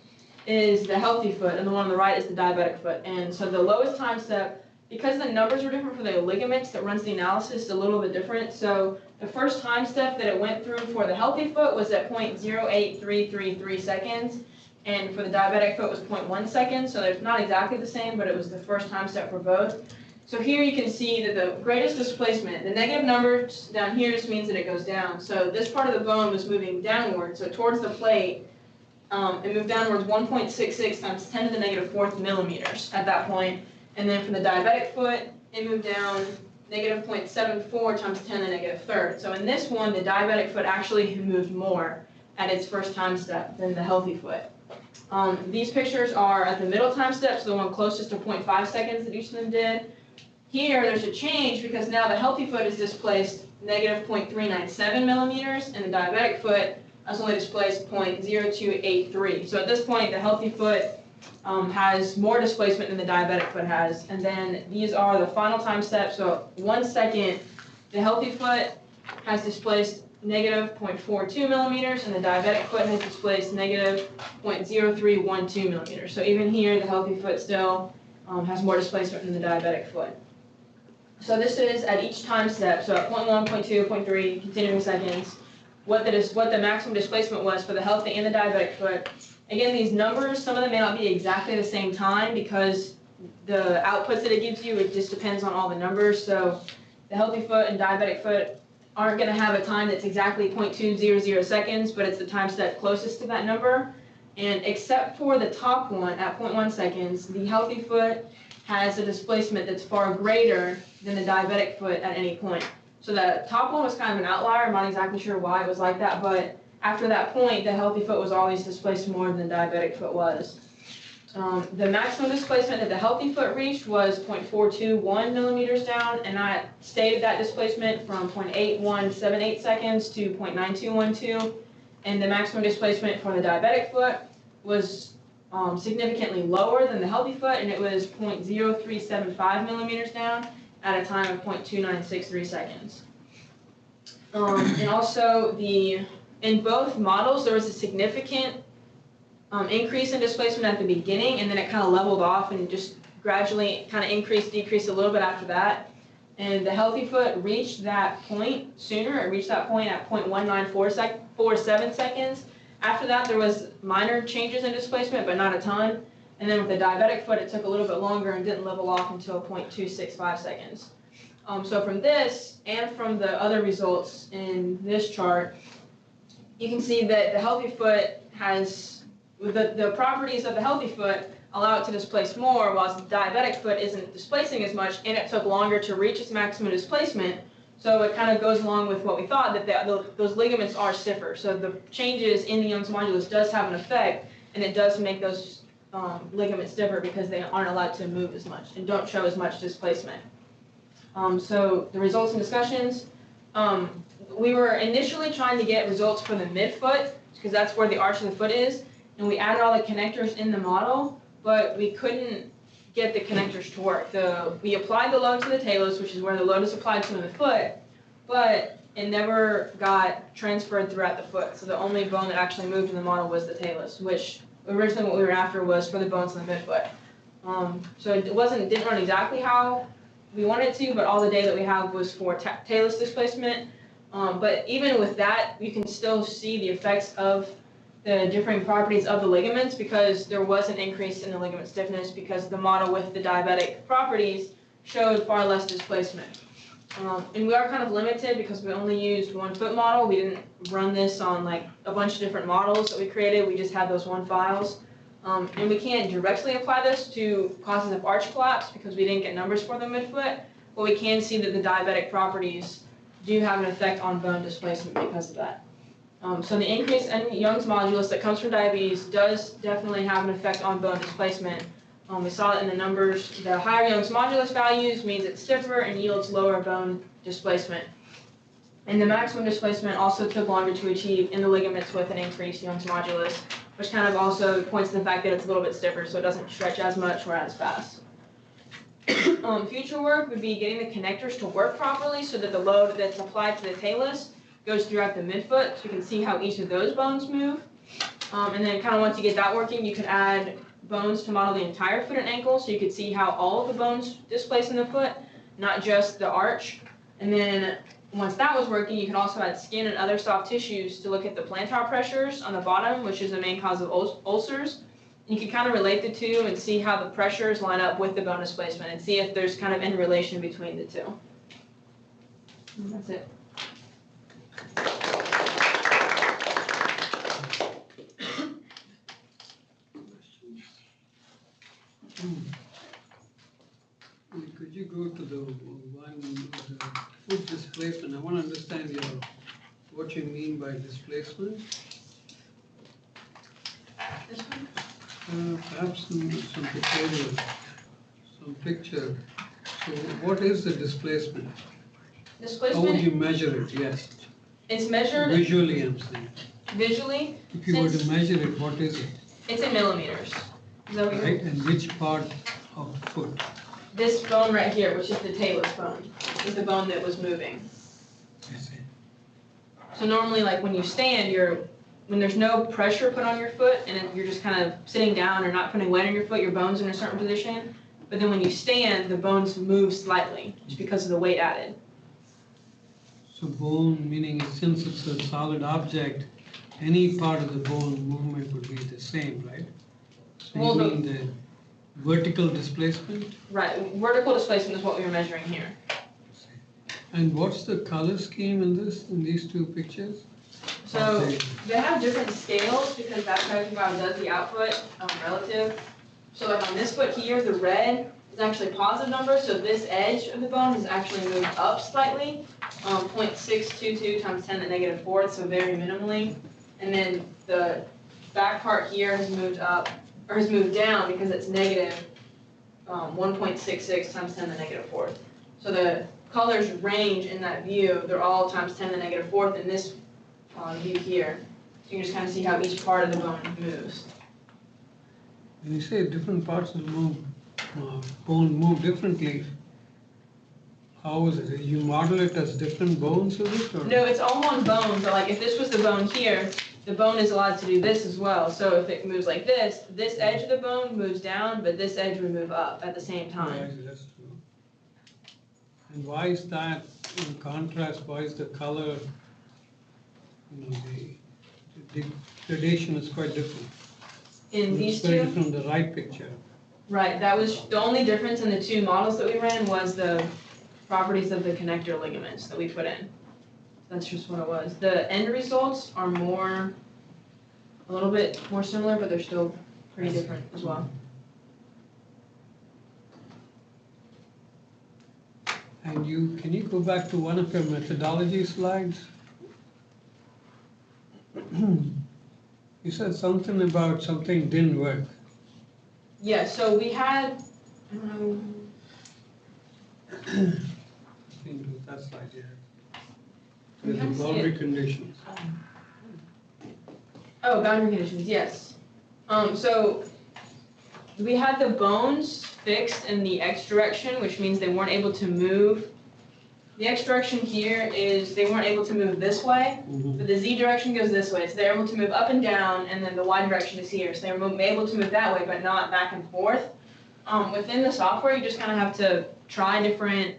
is the healthy foot, and the one on the right is the diabetic foot. And so the lowest time step, because the numbers are different for the ligaments that runs the analysis, is a little bit different. So the first time step that it went through for the healthy foot was at 0.08333 seconds, and for the diabetic foot was 0.1 seconds. So it's not exactly the same, but it was the first time step for both. So here you can see that the greatest displacement, the negative numbers down here just means that it goes down. So this part of the bone was moving downward, so towards the plate, it moved downwards 1.66 times 10 to the negative 4th millimeters at that point. And then for the diabetic foot, it moved down negative 0.74 times 10 to the negative 3rd. So in this one, the diabetic foot actually moved more at its first time step than the healthy foot. These pictures are at the middle time step, so the one closest to 0.5 seconds that each of them did. Here, there's a change because now the healthy foot is displaced negative 0.397 millimeters, and the diabetic foot has only displaced 0.0283. So at this point, the healthy foot has more displacement than the diabetic foot has. And then these are the final time steps. So 1 second, the healthy foot has displaced negative 0.42 millimeters, and the diabetic foot has displaced negative 0.0312 millimeters. So even here, the healthy foot still has more displacement than the diabetic foot. So this is at each time step, so at 0.1, 0.2, 0.3, continuing seconds, what the maximum displacement was for the healthy and the diabetic foot. Again, these numbers, some of them may not be exactly the same time because the outputs that it gives you, it just depends on all the numbers. So the healthy foot and diabetic foot aren't going to have a time that's exactly 0.200 seconds, but it's the time step closest to that number. And except for the top one at 0.1 seconds, the healthy foot has a displacement that's far greater than the diabetic foot at any point. So the top one was kind of an outlier. I'm not exactly sure why it was like that, but after that point, the healthy foot was always displaced more than the diabetic foot was. The maximum displacement that the healthy foot reached was 0.421 millimeters down, and I stated that displacement from 0.8178 seconds to 0.9212, and the maximum displacement for the diabetic foot was significantly lower than the healthy foot, and it was 0.0375 millimeters down at a time of 0.2963 seconds. And also, in both models, there was a significant increase in displacement at the beginning, and then it kind of leveled off and just gradually kind of decreased a little bit after that. And the healthy foot reached that point sooner. It reached that point at 0.1947 seconds. After that, there was minor changes in displacement, but not a ton. And then with the diabetic foot, it took a little bit longer and didn't level off until 0.265 seconds. So from this and from the other results in this chart, you can see that the healthy foot has, the properties of the healthy foot allow it to displace more, while the diabetic foot isn't displacing as much, and it took longer to reach its maximum displacement. So it kind of goes along with what we thought, that those ligaments are stiffer. So the changes in the Young's modulus does have an effect, and it does make those ligaments stiffer because they aren't allowed to move as much and don't show as much displacement. So the results and discussions, we were initially trying to get results for the midfoot, because that's where the arch of the foot is, and we added all the connectors in the model, but we couldn't get the connectors to work. We applied the load to the talus, which is where the load is applied to in the foot, but it never got transferred throughout the foot. So the only bone that actually moved in the model was the talus, which originally what we were after was for the bones in the midfoot. So it didn't run exactly how we wanted to, but all the data that we have was for talus displacement. But even with that, you can still see the effects of the differing properties of the ligaments, because there was an increase in the ligament stiffness because the model with the diabetic properties showed far less displacement. And we are kind of limited because we only used one foot model. We didn't run this on like a bunch of different models that we created. We just had those one files. And we can't directly apply this to causes of arch collapse because we didn't get numbers for the midfoot, but we can see that the diabetic properties do have an effect on bone displacement because of that. So the increase in Young's modulus that comes from diabetes does definitely have an effect on bone displacement. We saw it in the numbers. The higher Young's modulus values means it's stiffer and yields lower bone displacement. And the maximum displacement also took longer to achieve in the ligaments with an increased Young's modulus, which kind of also points to the fact that it's a little bit stiffer, so it doesn't stretch as much or as fast. Future work would be getting the connectors to work properly so that the load that's applied to the talus goes throughout the midfoot, so you can see how each of those bones move. And then kind of once you get that working, you could add bones to model the entire foot and ankle, so you could see how all of the bones displace in the foot, not just the arch. And then once that was working, you could also add skin and other soft tissues to look at the plantar pressures on the bottom, which is the main cause of ulcers. You can kind of relate the two and see how the pressures line up with the bone displacement and see if there's kind of any relation between the two. And that's it. Could you go to the one, the foot displacement? I want to understand what you mean by displacement. This one? Perhaps some pictorial, some picture. So what is the displacement? Displacement? How would you measure it? Yes. It's measured Visually, I'm saying. visually. If you were to measure it, what is it? It's in millimeters. Is that what Right, and which part of the foot? This bone right here, which is the talus bone, is the bone that was moving. I see. So normally, like when you stand, when there's no pressure put on your foot and you're just kind of sitting down or not putting weight on your foot, your bone's in a certain position. But but then when you stand, the bones move slightly, just because of the weight added. So bone, meaning since it's a solid object, any part of the bone movement would be the same, right? So Well, you mean the vertical displacement? Right, vertical displacement is what we were measuring here. And what's the color scheme in these two pictures? So Okay. they have different scales because that's how everybody does the output relative. So like on this foot here, the red is actually a positive number, so this edge of the bone has actually moved up slightly, 0.622 times 10 to the negative fourth, so very minimally. And then the back part here has moved up, or has moved down because it's negative 1.66 times 10 to the negative fourth. So the colors range in that view, they're all times 10 to the negative fourth in this view here. So you can just kind of see how each part of the bone moves. When you say different parts of the bone move differently, how is it? You model it as different bones of it? Or? No, it's all one bone, but like if this was the bone here, the bone is allowed to do this as well. So if it moves like this edge of the bone moves down, but this edge would move up at the same time. Right, that's true. And why is that in contrast? Why is the color, the gradation is quite different? In these It's very two? different from the right picture. Right, that was, the only difference in the two models that we ran was the properties of the connector ligaments that we put in. That's just what it was. The end results are a little bit more similar, but they're still pretty different as well. And can you go back to one of your methodology slides? You said something about something didn't work. Yeah, so we had, I don't know. I think it was that slide, yeah. We The can see boundary it. conditions. Oh, boundary conditions, yes. So we had the bones fixed in the X direction, which means they weren't able to move. The X direction here is they weren't able to move this way, but the Z direction goes this way. So they're able to move up and down, and then the Y direction is here. So they're able to move that way, but not back and forth. Within the software, you just kind of have to try different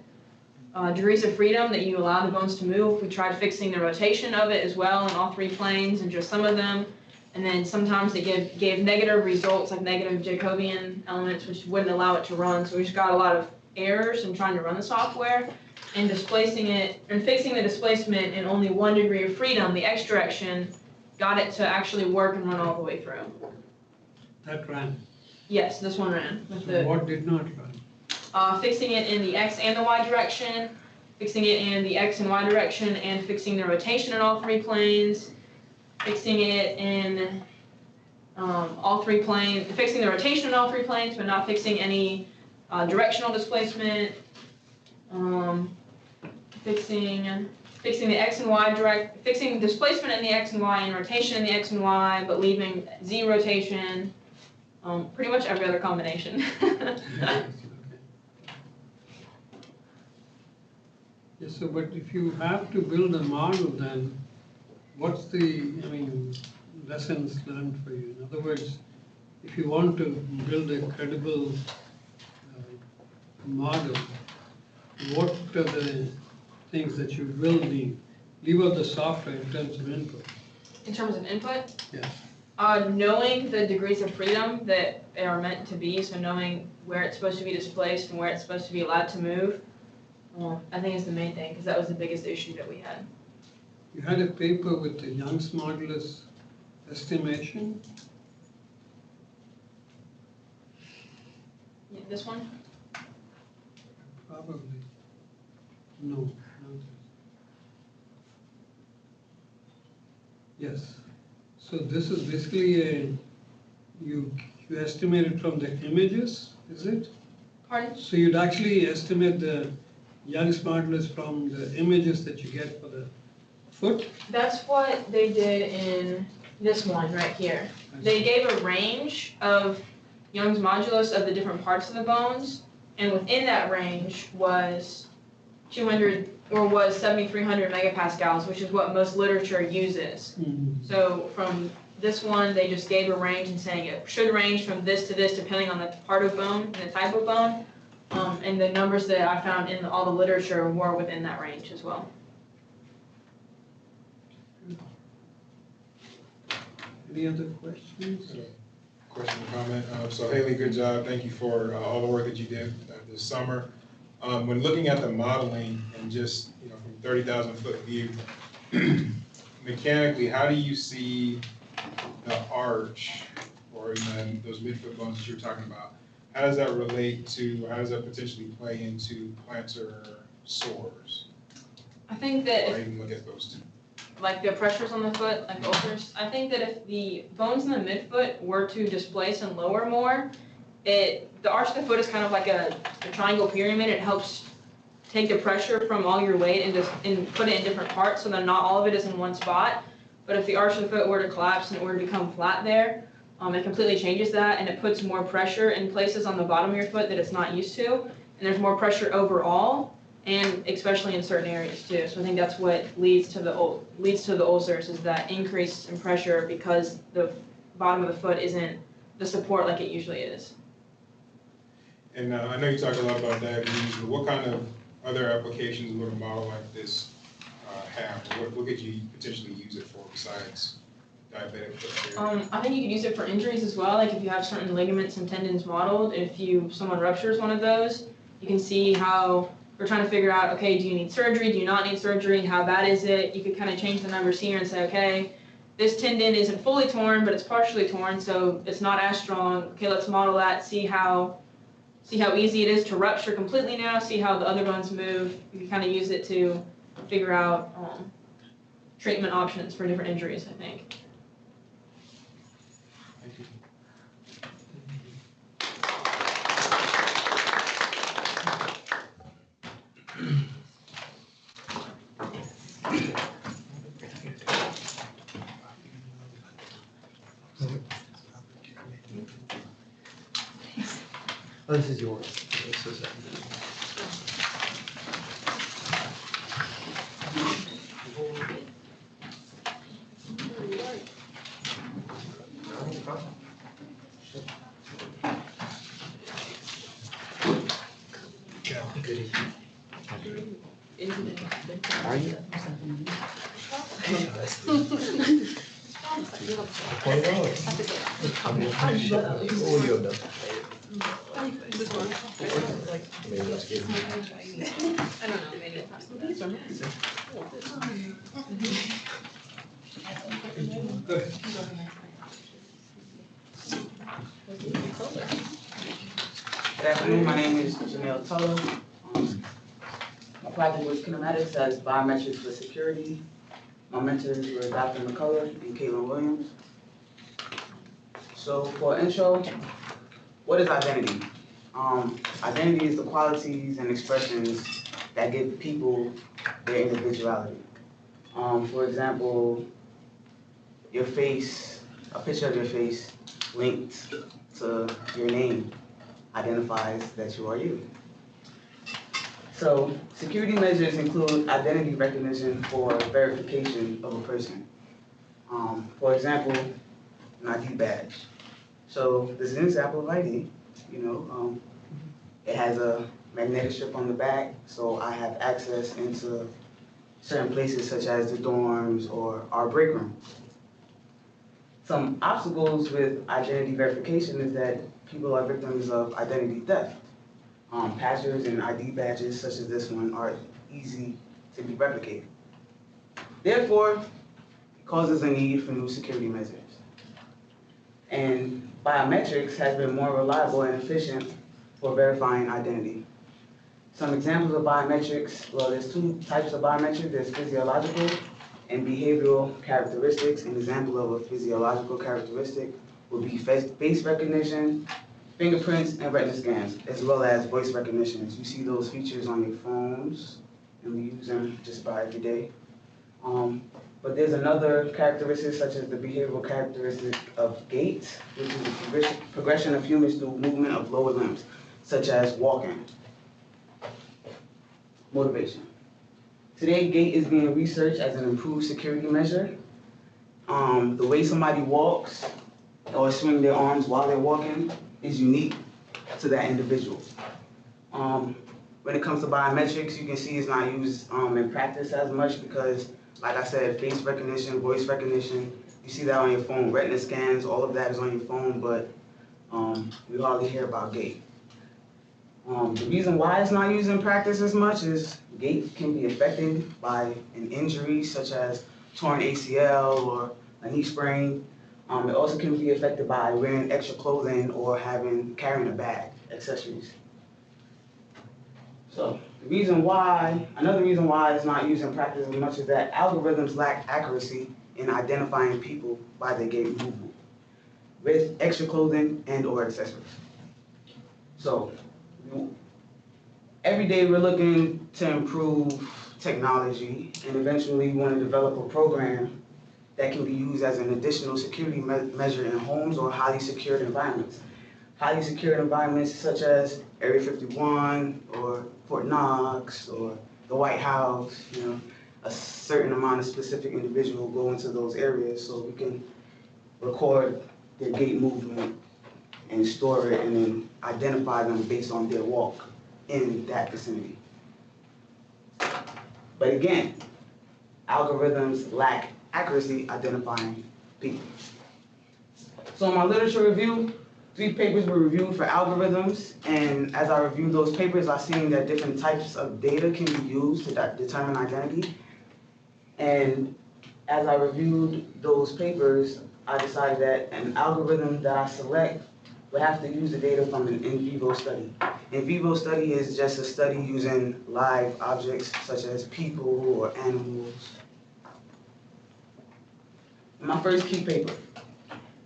degrees of freedom that you allow the bones to move. We tried fixing the rotation of it as well in all three planes and just some of them. And then sometimes it gave negative results, like negative Jacobian elements, which wouldn't allow it to run. So we just got a lot of errors in trying to run the software. And displacing it, and fixing the displacement in only 1 degree of freedom, the X direction, got it to actually work and run all the way through. That ran. Yes, this one ran. With So what did not run? Fixing it in the X and the Y direction, fixing it in the X and Y direction, and fixing the rotation in all three planes, fixing it in all three planes, fixing the rotation in all three planes, but not fixing any directional displacement. Fixing the X and Y fixing displacement in the X and Y and rotation in the X and Y, but leaving Z rotation, pretty much every other combination. Yes, so but if you have to build a model, then what's the, lessons learned for you? In other words, if you want to build a credible model, what are the things that you will need? Leave out the software in terms of input. In terms of input? Yes. Knowing the degrees of freedom that they are meant to be, so knowing where it's supposed to be displaced and where it's supposed to be allowed to move, I think is the main thing, because that was the biggest issue that we had. You had a paper with the Young's modulus estimation. Yeah, this one? Probably. No. Yes. So this is basically you estimate it from the images, is it? Pardon? So you'd actually estimate the Young's modulus from the images that you get for the foot? That's what they did in this one right here. They gave a range of Young's modulus of the different parts of the bones, and within that range was 200 or was 7,300 megapascals, which is what most literature uses. So from this one, they just gave a range and saying it should range from this to this depending on the part of bone and the type of bone. And the numbers that I found in all the literature were within that range as well. Any other questions? Question or comment? So Haley, good job. Thank you for all the work that you did this summer. When looking at the modeling and just, from 30,000 foot view, mechanically, how do you see the arch or those midfoot bones that you're talking about? How does that relate to, how does that potentially play into plantar sores? I think that Or even look at those two. Like the pressures on the foot, like ulcers, I think that if the bones in the midfoot were to displace and lower more, the arch of the foot is kind of like a triangle pyramid. It helps take the pressure from all your weight and put it in different parts so that not all of it is in one spot. But if the arch of the foot were to collapse and it were to become flat there, it completely changes that, and it puts more pressure in places on the bottom of your foot that it's not used to, and there's more pressure overall, and especially in certain areas too. So I think that's what leads to the ulcers, is that increase in pressure because the bottom of the foot isn't the support like it usually is. And I know you talked a lot about diabetes, but what kind of other applications would a model like this have? What could you potentially use it for besides diabetic foot failure? I think you could use it for injuries as well. Like if you have certain ligaments and tendons modeled, if someone ruptures one of those, you can see how we're trying to figure out, okay, do you need surgery? Do you not need surgery? How bad is it? You could kind of change the numbers here and say, okay, this tendon isn't fully torn, but it's partially torn, so it's not as strong. Okay, let's model that, see how easy it is to rupture completely now, see how the other bones move. You can kind of use it to figure out treatment options for different injuries, I think. Thank you. Oh, this is yours. This is Good evening. Are you? Oh, you're done. Good afternoon, my name is Janelle Tulloh. My project was kinematics as biometrics for security. My mentors were Dr. McCullough and Caitlin Williams. So for intro, what is identity? Identity is the qualities and expressions that give people their individuality. For example, your face, a picture of your face linked to your name identifies that you are you. So security measures include identity recognition for verification of a person. For example, an ID badge. So this is an example of ID, it has a magnetic strip on the back, so I have access into certain places such as the dorms or our break room. Some obstacles with identity verification is that people are victims of identity theft. Patches and ID badges such as this one are easy to be replicated. Therefore, it causes a need for new security measures. And biometrics has been more reliable and efficient for verifying identity. Some examples of biometrics, well, there's two types of biometrics. There's physiological and behavioral characteristics. An example of a physiological characteristic would be face recognition, fingerprints, and retina scans, as well as voice recognition. You see those features on your phones, and we use them just about every day. But there's another characteristic, such as the behavioral characteristic of gait, which is the progression of humans through movement of lower limbs, such as walking. Motivation. Today, gait is being researched as an improved security measure. the way somebody walks or swing their arms while they're walking is unique to that individual. When it comes to biometrics, you can see it's not used in practice as much because, like I said, face recognition, voice recognition, you see that on your phone. Retina scans, all of that is on your phone, but we hardly hear about gait. The reason why it's not used in practice as much is gait can be affected by an injury such as torn ACL or a knee sprain. It also can be affected by wearing extra clothing or carrying a bag, accessories. So another reason why it's not used in practice as much is that algorithms lack accuracy in identifying people by their gait movement with extra clothing and or accessories. So every day we're looking to improve technology and eventually we want to develop a program that can be used as an additional security measure in homes or highly secured environments. Highly secured environments such as Area 51 or Fort Knox or the White House, a certain amount of specific individual go into those areas so we can record their gait movement and store it and then identify them based on their walk in that vicinity. But again, algorithms lack accuracy identifying people. So in my literature review, 3 papers were reviewed for algorithms, and as I reviewed those papers, I seen that different types of data can be used to determine identity. And as I reviewed those papers, I decided that an algorithm that I select would have to use the data from an in vivo study. In vivo study is just a study using live objects such as people or animals. My first key paper,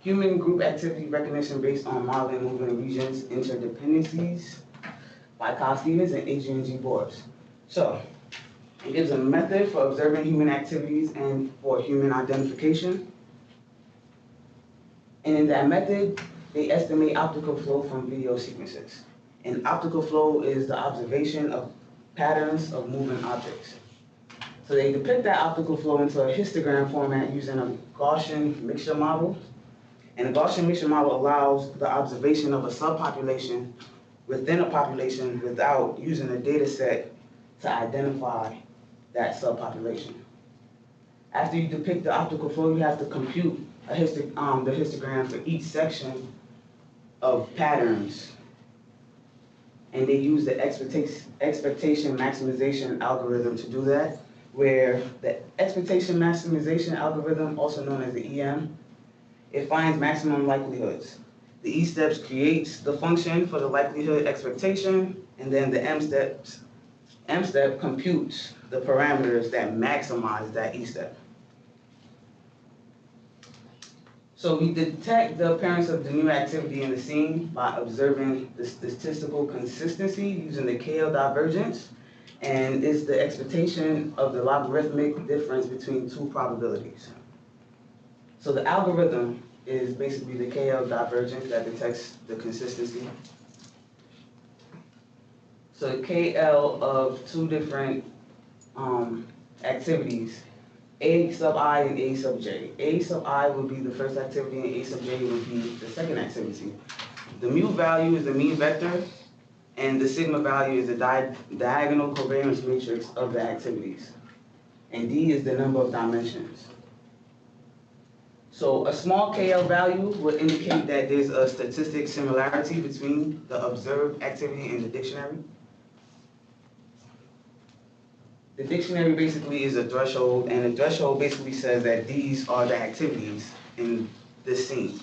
Human Group Activity Recognition Based on Modeling Movement Regions Interdependencies by Kyle Stevens and Adrian G. Boris. So, it gives a method for observing human activities and for human identification. And in that method, they estimate optical flow from video sequences. And optical flow is the observation of patterns of moving objects. So they depict that optical flow into a histogram format using a Gaussian mixture model. And a Gaussian mixture model allows the observation of a subpopulation within a population without using a data set to identify that subpopulation. After you depict the optical flow, you have to compute the histogram for each section of patterns. And they use the expectation maximization algorithm to do that, where the expectation maximization algorithm, also known as the EM, it finds maximum likelihoods. The E steps creates the function for the likelihood expectation, and then the M step computes the parameters that maximize that E step. So we detect the appearance of the new activity in the scene by observing the statistical consistency using the KL divergence, and it's the expectation of the logarithmic difference between 2 probabilities. So the algorithm is basically the KL divergence that detects the consistency. So the KL of 2 different activities, A sub I and A sub J. A sub I would be the first activity and A sub J would be the second activity. The mu value is the mean vector, and the sigma value is the diagonal covariance matrix of the activities. And D is the number of dimensions. So a small KL value would indicate that there's a statistic similarity between the observed activity and the dictionary. The dictionary basically is a threshold, and the threshold basically says that these are the activities in this scene.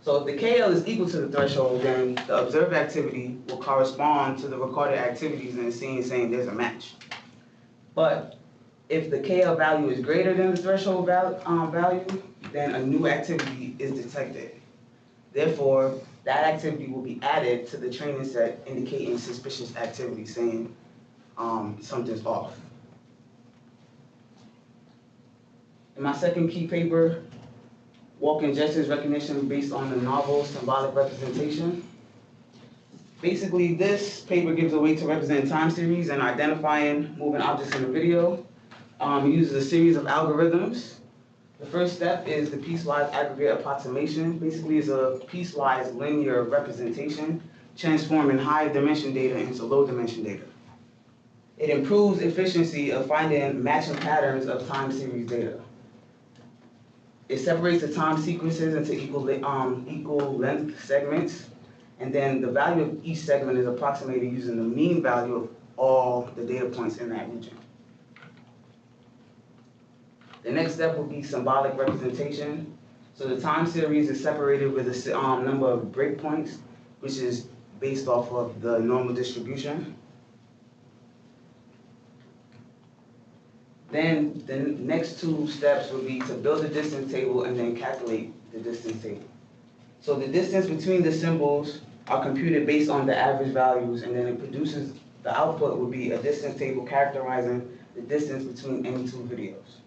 So if the KL is equal to the threshold, then the observed activity will correspond to the recorded activities in the scene, saying there's a match. But if the KL value is greater than the threshold value, then a new activity is detected. Therefore, that activity will be added to the training set indicating suspicious activity, saying something's off. In my second key paper, Walking Gestures Recognition Based on the Novel Symbolic Representation. Basically, this paper gives a way to represent time series and identifying moving objects in a video. It uses a series of algorithms The first step is the piecewise aggregate approximation. Basically, it's a piecewise linear representation, transforming high dimension data into low dimension data. It improves efficiency of finding matching patterns of time series data. It separates the time sequences into equal length segments, and then the value of each segment is approximated using the mean value of all the data points in that region. The next step will be symbolic representation. So the time series is separated with a number of breakpoints, which is based off of the normal distribution. Then the next two steps will be to build a distance table and then calculate the distance table. So the distance between the symbols are computed based on the average values, and then it produces, the output will be a distance table characterizing the distance between any two videos.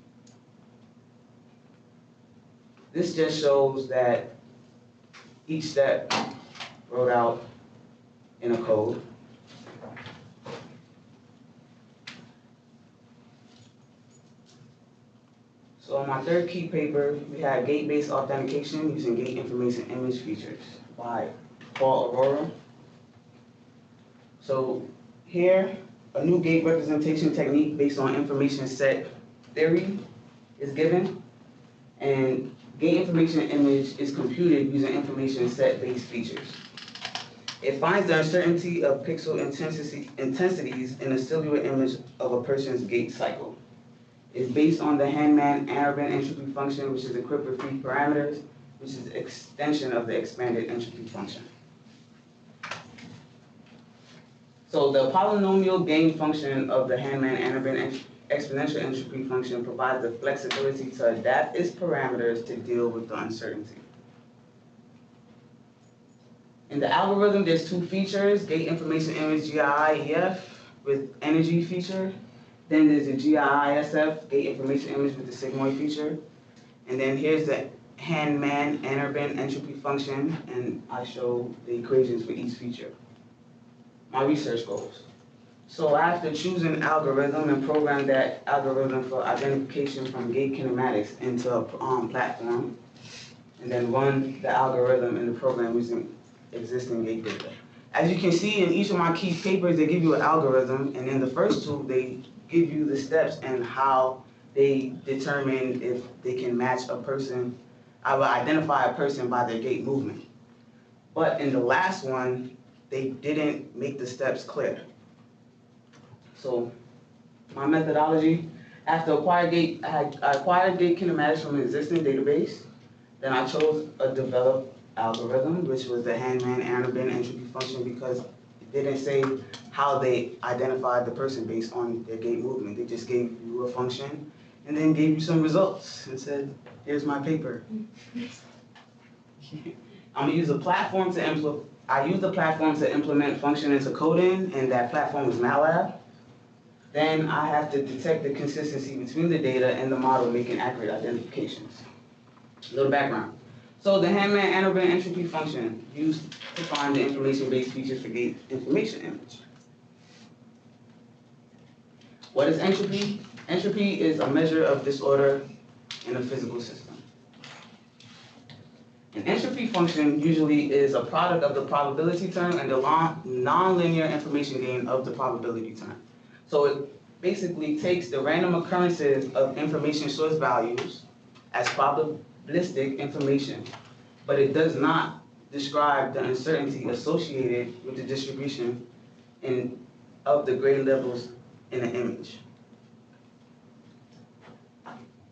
This just shows that each step wrote out in a code. So on my third key paper, we had gait-based authentication using gait information image features by Paul Aurora. So here, a new gait representation technique based on information set theory is given, and gait information image is computed using information set-based features. It finds the uncertainty of pixel intensities in a silhouette image of a person's gait cycle. It's based on the Handman-Arabin entropy function, which is equipped with 3 parameters, which is the extension of the expanded entropy function. So the polynomial gain function of the Handman-Arabin exponential entropy function provides the flexibility to adapt its parameters to deal with the uncertainty. In the algorithm, there's 2 features, gait information image GIIEF with energy feature. Then there's the GIISF, gait information image with the sigmoid feature. And then here's the Handman-Arabin entropy function, and I show the equations for each feature. My research goals. So after choosing algorithm and program that algorithm for identification from gait kinematics into a platform, and then run the algorithm in the program using existing gait data. As you can see in each of my key papers, they give you an algorithm, and in the first 2, they give you the steps and how they determine if they can match a person. I will identify a person by their gait movement. But in the last one, they didn't make the steps clear. So my methodology, after I acquired gait kinematics from an existing database. Then I chose a developed algorithm, which was the Handman-Arabin entropy function, because it didn't say how they identified the person based on their gait movement. They just gave you a function and then gave you some results and said, here's my paper. I'm gonna use a platform to implement function into coding, and that platform is MATLAB. Then I have to detect the consistency between the data and the model, making accurate identifications. A little background. So the Handman-Arabin entropy function used to find the information-based features for gait information image. What is entropy? Entropy is a measure of disorder in a physical system. An entropy function usually is a product of the probability term and the nonlinear information gain of the probability term. So it basically takes the random occurrences of information source values as probabilistic information, but it does not describe the uncertainty associated with the distribution of the grade levels in an image.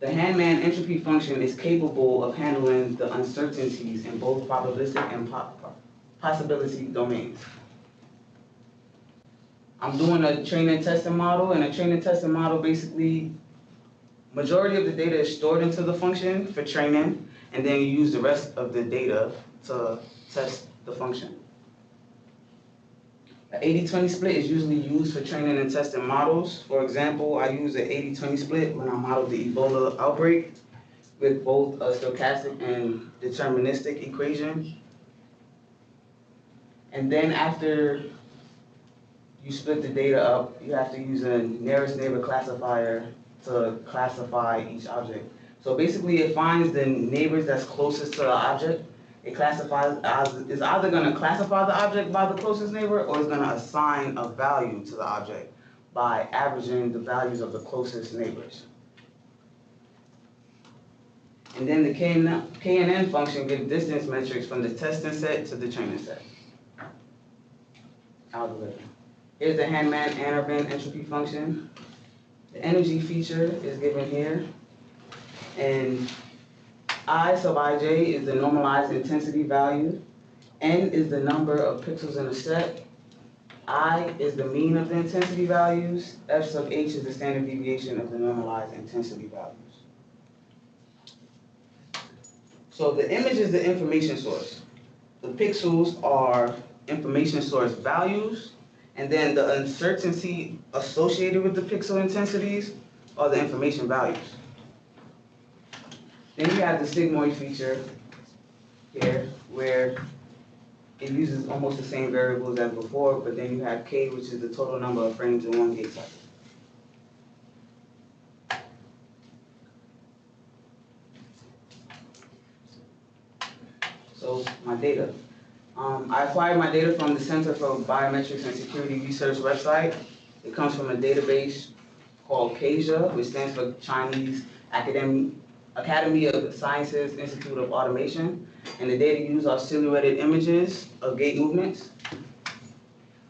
The Handman entropy function is capable of handling the uncertainties in both probabilistic and possibility domains. I'm doing a training testing model, and a training testing model basically, majority of the data is stored into the function for training, and then you use the rest of the data to test the function. An 80-20 split is usually used for training and testing models. For example, I use an 80-20 split when I modeled the Ebola outbreak with both a stochastic and deterministic equation. And then after you split the data up, you have to use a nearest neighbor classifier to classify each object. So basically, it finds the neighbors that's closest to the object. It classifies, it's either gonna classify the object by the closest neighbor, or it's gonna assign a value to the object by averaging the values of the closest neighbors. And then the K&N function gives distance metrics from the testing set to the training set. Algorithm. Here's the Handman-Andervan entropy function. The energy feature is given here. And I sub ij is the normalized intensity value. N is the number of pixels in a set. I is the mean of the intensity values. F sub h is the standard deviation of the normalized intensity values. So the image is the information source. The pixels are information source values, and then the uncertainty associated with the pixel intensities are the information values. Then you have the sigmoid feature here, where it uses almost the same variables as before, but then you have k, which is the total number of frames in one gate cycle. So my data. I acquired my data from the Center for Biometrics and Security Research website. It comes from a database called CASIA, which stands for Chinese Academy of Sciences Institute of Automation. And the data used are silhouetted images of gait movements.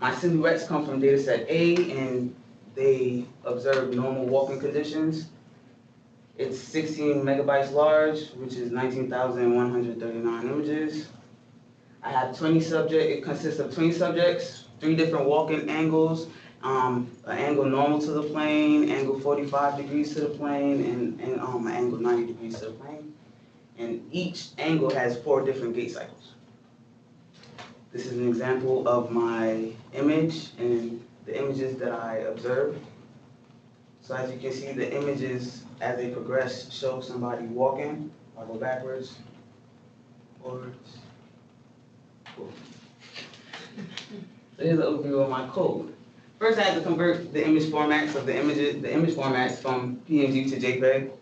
My silhouettes come from dataset A, and they observe normal walking conditions. It's 16 megabytes large, which is 19,139 images. I have 20 subjects. It consists of 20 subjects, 3 different walking angles, an angle normal to the plane, angle 45 degrees to the plane, and an angle 90 degrees to the plane. And each angle has 4 different gait cycles. This is an example of my image and the images that I observed. So as you can see, the images, as they progress, show somebody walking. I'll go backwards, forwards. Cool. So here's an overview of my code. First, I had to convert the image formats of the image formats from PNG to JPEG.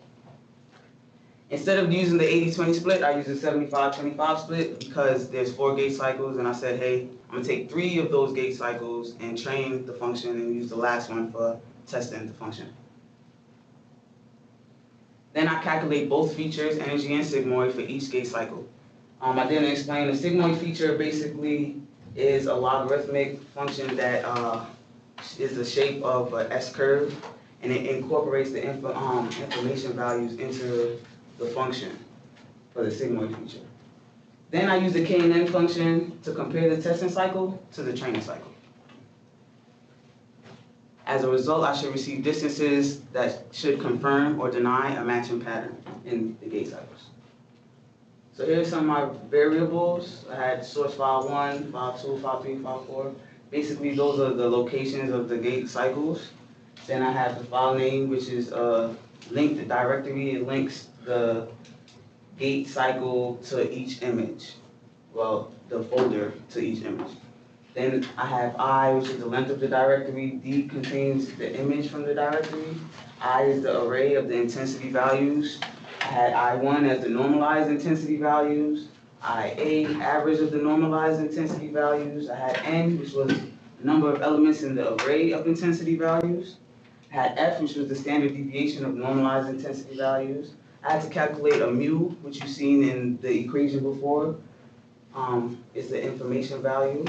Instead of using the 80-20 split, I use a 75-25 split because there's 4 gate cycles, and I said, hey, I'm gonna take 3 of those gate cycles and train the function and use the last one for testing the function. Then I calculate both features, energy and sigmoid, for each gate cycle. I didn't explain the sigmoid feature. Basically is a logarithmic function that is the shape of an S-curve, and it incorporates the information values into the function for the sigmoid feature. Then I use the K&N function to compare the testing cycle to the training cycle. As a result, I should receive distances that should confirm or deny a matching pattern in the gate cycles. So here's some of my variables. I had source file 1, file 2, file 3, file 4. Basically, those are the locations of the gate cycles. Then I have the file name, which is linked to directory. It links the gate cycle to each image. Well, the folder to each image. Then I have I, which is the length of the directory. D contains the image from the directory. I is the array of the intensity values. I had I1 as the normalized intensity values. IA, average of the normalized intensity values. I had N, which was the number of elements in the array of intensity values. I had F, which was the standard deviation of normalized intensity values. I had to calculate a mu, which you've seen in the equation before. It's the information value.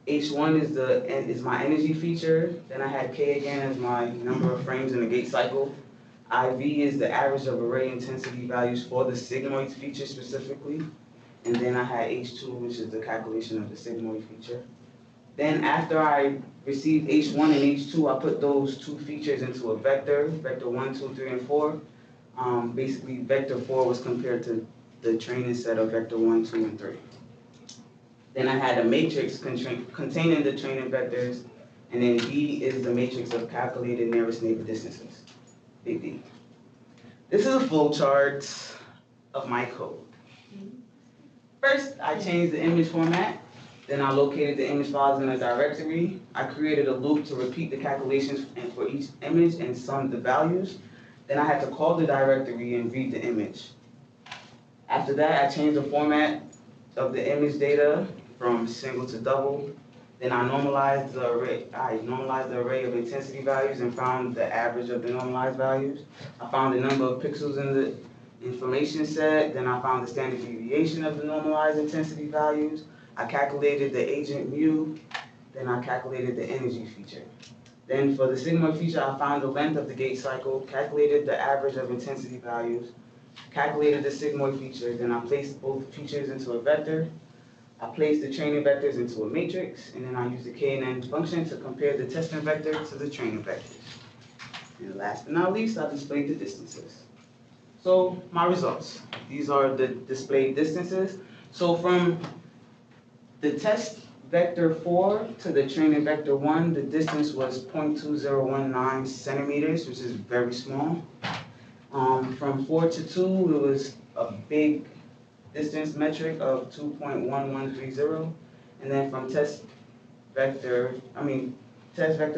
H1 is my energy feature. Then I had K again as my number of frames in the gate cycle. IV is the average of array intensity values for the sigmoid feature specifically. And then I had H2, which is the calculation of the sigmoid feature. Then after I received H1 and H2, I put those 2 features into a vector 1, 2, 3, and 4. Basically, vector 4 was compared to the training set of vector 1, 2, and 3. Then I had a matrix containing the training vectors, and then D is the matrix of calculated nearest neighbor distances, big D. This is a flow chart of my code. First, I changed the image format. Then I located the image files in a directory. I created a loop to repeat the calculations for each image and summed the values. Then I had to call the directory and read the image. After that, I changed the format of the image data from single to double. Then I normalized the array. Of intensity values and found the average of the normalized values. I found the number of pixels in the information set. Then I found the standard deviation of the normalized intensity values. I calculated the agent mu. Then I calculated the energy feature. Then for the sigmoid feature, I found the length of the gait cycle, calculated the average of intensity values, calculated the sigmoid feature. Then I placed both features into a vector. I placed the training vectors into a matrix, and then I used the K&N function to compare the testing vector to the training vectors. And last but not least, I displayed the distances. So my results. These are the displayed distances. So from the test vector 4 to the training vector 1, the distance was 0.2019 centimeters, which is very small. From 4 to 2, it was a big distance metric of 2.1130, and then from test vector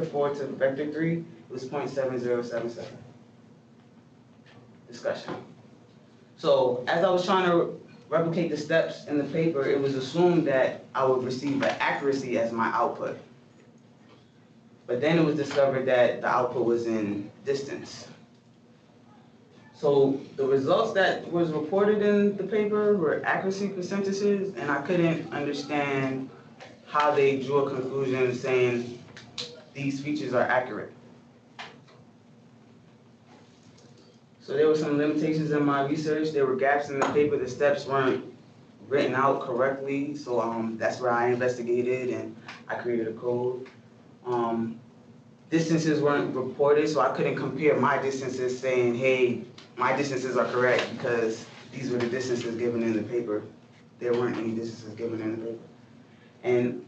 4 to vector 3, it was 0.7077. Discussion. So as I was trying to replicate the steps in the paper, it was assumed that I would receive an accuracy as my output. But then it was discovered that the output was in distance. So the results that was reported in the paper were accuracy percentages, and I couldn't understand how they drew a conclusion saying these features are accurate. So there were some limitations in my research. There were gaps in the paper. The steps weren't written out correctly. So that's where I investigated and I created a code. Distances weren't reported, so I couldn't compare my distances saying, hey, my distances are correct because these were the distances given in the paper. There weren't any distances given in the paper. And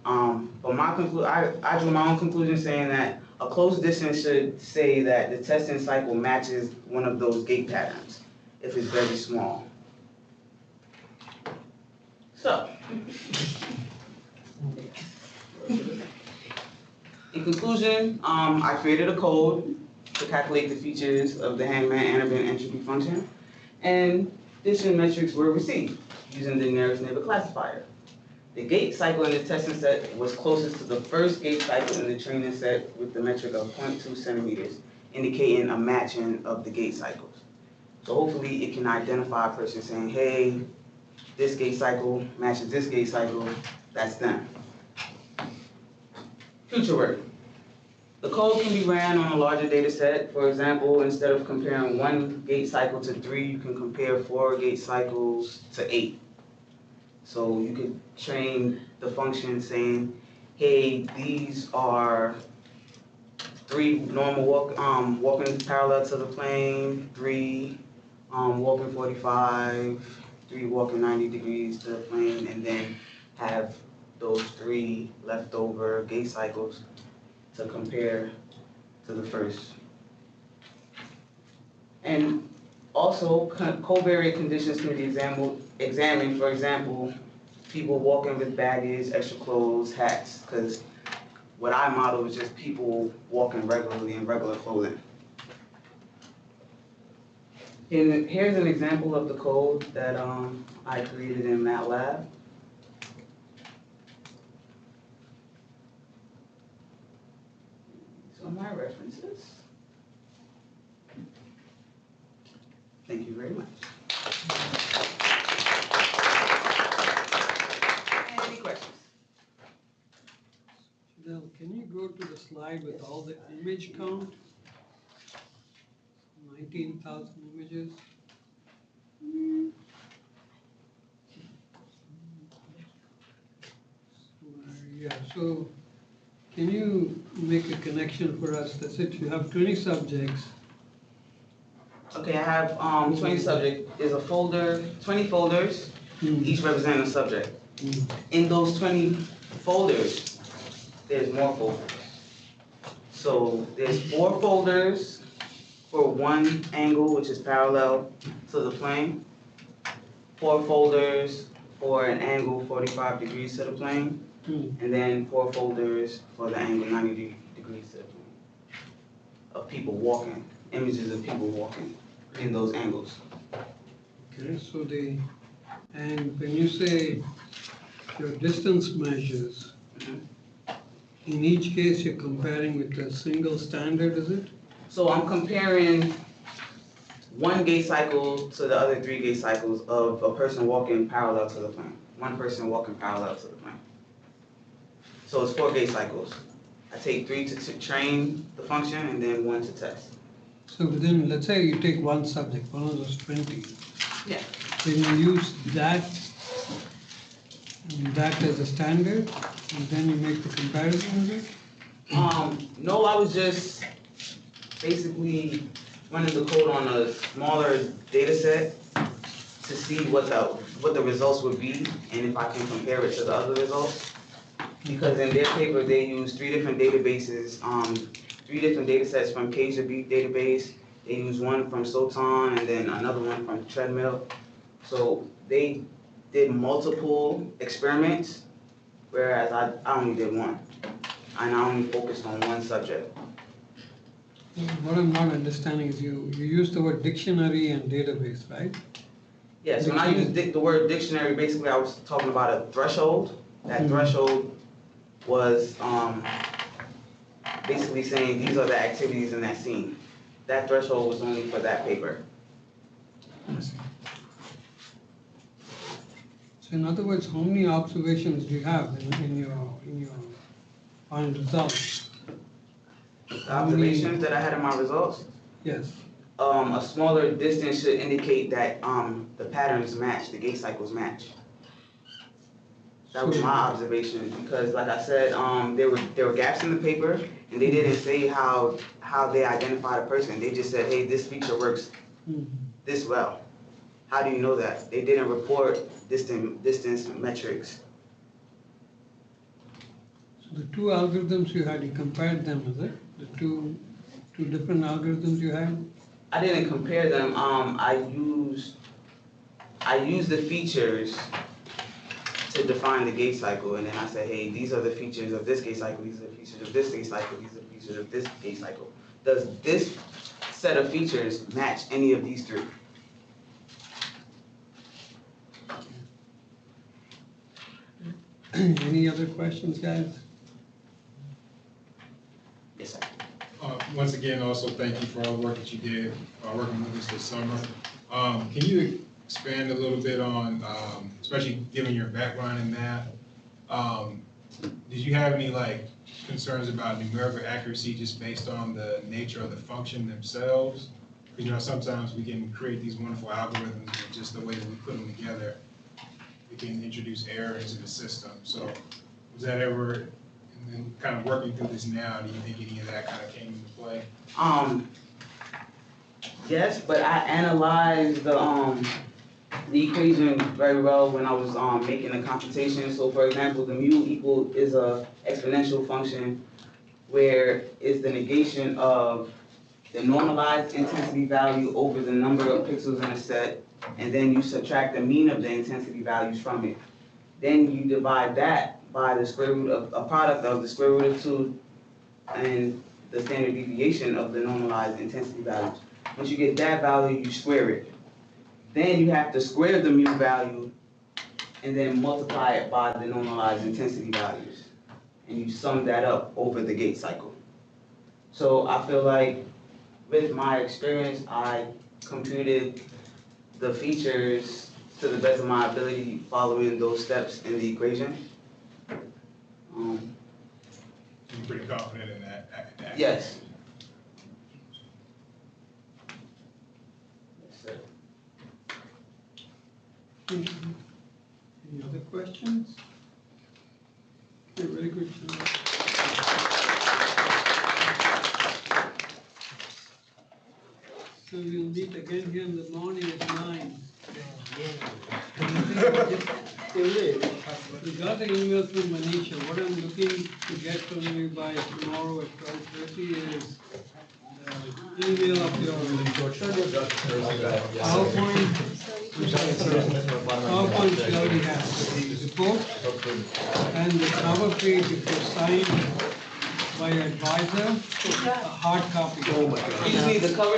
for my I drew my own conclusion saying that a close distance should say that the testing cycle matches one of those gait patterns if it's very small. So, in conclusion, I created a code to calculate the features of the Hangman-Anabin entropy function, and distance metrics were received using the nearest neighbor classifier. The gait cycle in the testing set was closest to the first gait cycle in the training set with the metric of 0.2 centimeters, indicating a matching of the gait cycles. So hopefully it can identify a person saying, hey, this gait cycle matches this gait cycle, that's them. Future work. The code can be ran on a larger data set. For example, instead of comparing 1 gait cycle to 3, you can compare 4 gait cycles to 8. So you could train the function saying, hey, these are 3 normal walking parallel to the plane, 3 walking 45, 3 walking 90 degrees to the plane, and then have those 3 leftover gait cycles to compare to the first. And also, covariate conditions can be examined, for example, people walking with baggage, extra clothes, hats, because what I model is just people walking regularly in regular clothing. And here's an example of the code that I created in MATLAB. So my references. Thank you very much. Any questions? Now, can you go to the slide with all the image count? 19,000 images. Yeah, so can you make a connection for us that if you have 20 subjects? Okay, I have 20 subjects. There's a folder, 20 folders, each representing a subject. In those 20 folders, there's more folders. So there's 4 folders for 1 angle, which is parallel to the plane. 4 folders for an angle 45 degrees to the plane. And then 4 folders for the angle 90 degrees to the plane of people walking images of people walking in those angles. Okay, so and when you say your distance measures, in each case you're comparing with a single standard, is it? So I'm comparing one gait cycle to the other 3 gait cycles of a person walking parallel to the plane. One person walking parallel to the plane. So it's 4 gait cycles. I take 3 to train the function and then 1 to test. So within, let's say you take one subject, one of those 20. Yeah. Then you use that as a standard, and then you make the comparison with it? No, I was just basically running the code on a smaller data set to see what the results would be and if I can compare it to the other results. Because in their paper, they use 3 different databases, 3 different data sets from KJB database. They use one from Soton and then another one from Treadmill. So they did multiple experiments, whereas I only did one. And I only focused on one subject. What I'm not understanding is you use the word dictionary and database, right? Yes, when I use the word dictionary, basically I was talking about a threshold. That threshold was basically saying these are the activities in that scene. That threshold was only for that paper. So in other words, how many observations do you have in your final results? The observations that I had in my results? Yes. A smaller distance should indicate that the patterns match, the gait cycles match. That was my observation because, like I said, there were gaps in the paper, and they didn't say how they identified a person. They just said, hey, this feature works this well. How do you know that? They didn't report distance metrics. So the 2 algorithms you had, you compared them, is it? The two different algorithms you had? I didn't compare them. I used the features to define the gait cycle, and then I said, hey, these are the features of this gait cycle, these are the features of this gait cycle, these are the features of this gait cycle. Does this set of features match any of these 3? Any other questions, guys? Yes, sir. Once again, also thank you for all the work that you did working with us this summer. Can you expand a little bit on, especially given your background in math, did you have any concerns about numerical accuracy just based on the nature of the function themselves? Because sometimes we can create these wonderful algorithms, but just the way that we put them together, we can introduce error into the system. So was that ever, and kind of working through this now, do you think any of that kind of came into play? Yes, but I analyzed the equation very well when I was making the computation. So for example, the mu equal is a exponential function where it's the negation of the normalized intensity value over the number of pixels in a set, and then you subtract the mean of the intensity values from it. Then you divide that by the square root of a product of the square root of 2 and the standard deviation of the normalized intensity values. Once you get that value, you square it. Then you have to square the mu value and then multiply it by the normalized intensity values. And you sum that up over the gait cycle. So I feel like with my experience, I computed the features to the best of my ability following those steps in the equation. You're pretty confident in that? Yes. Any other questions? Okay, very good. So we'll meet again here in the morning at 9. We got an email from Manisha. What I'm looking to get from you by tomorrow at 12:30 is email of your PowerPoint you already have, the report, and the cover page if you're signed by your advisor, a hard copy. Excuse me, the cover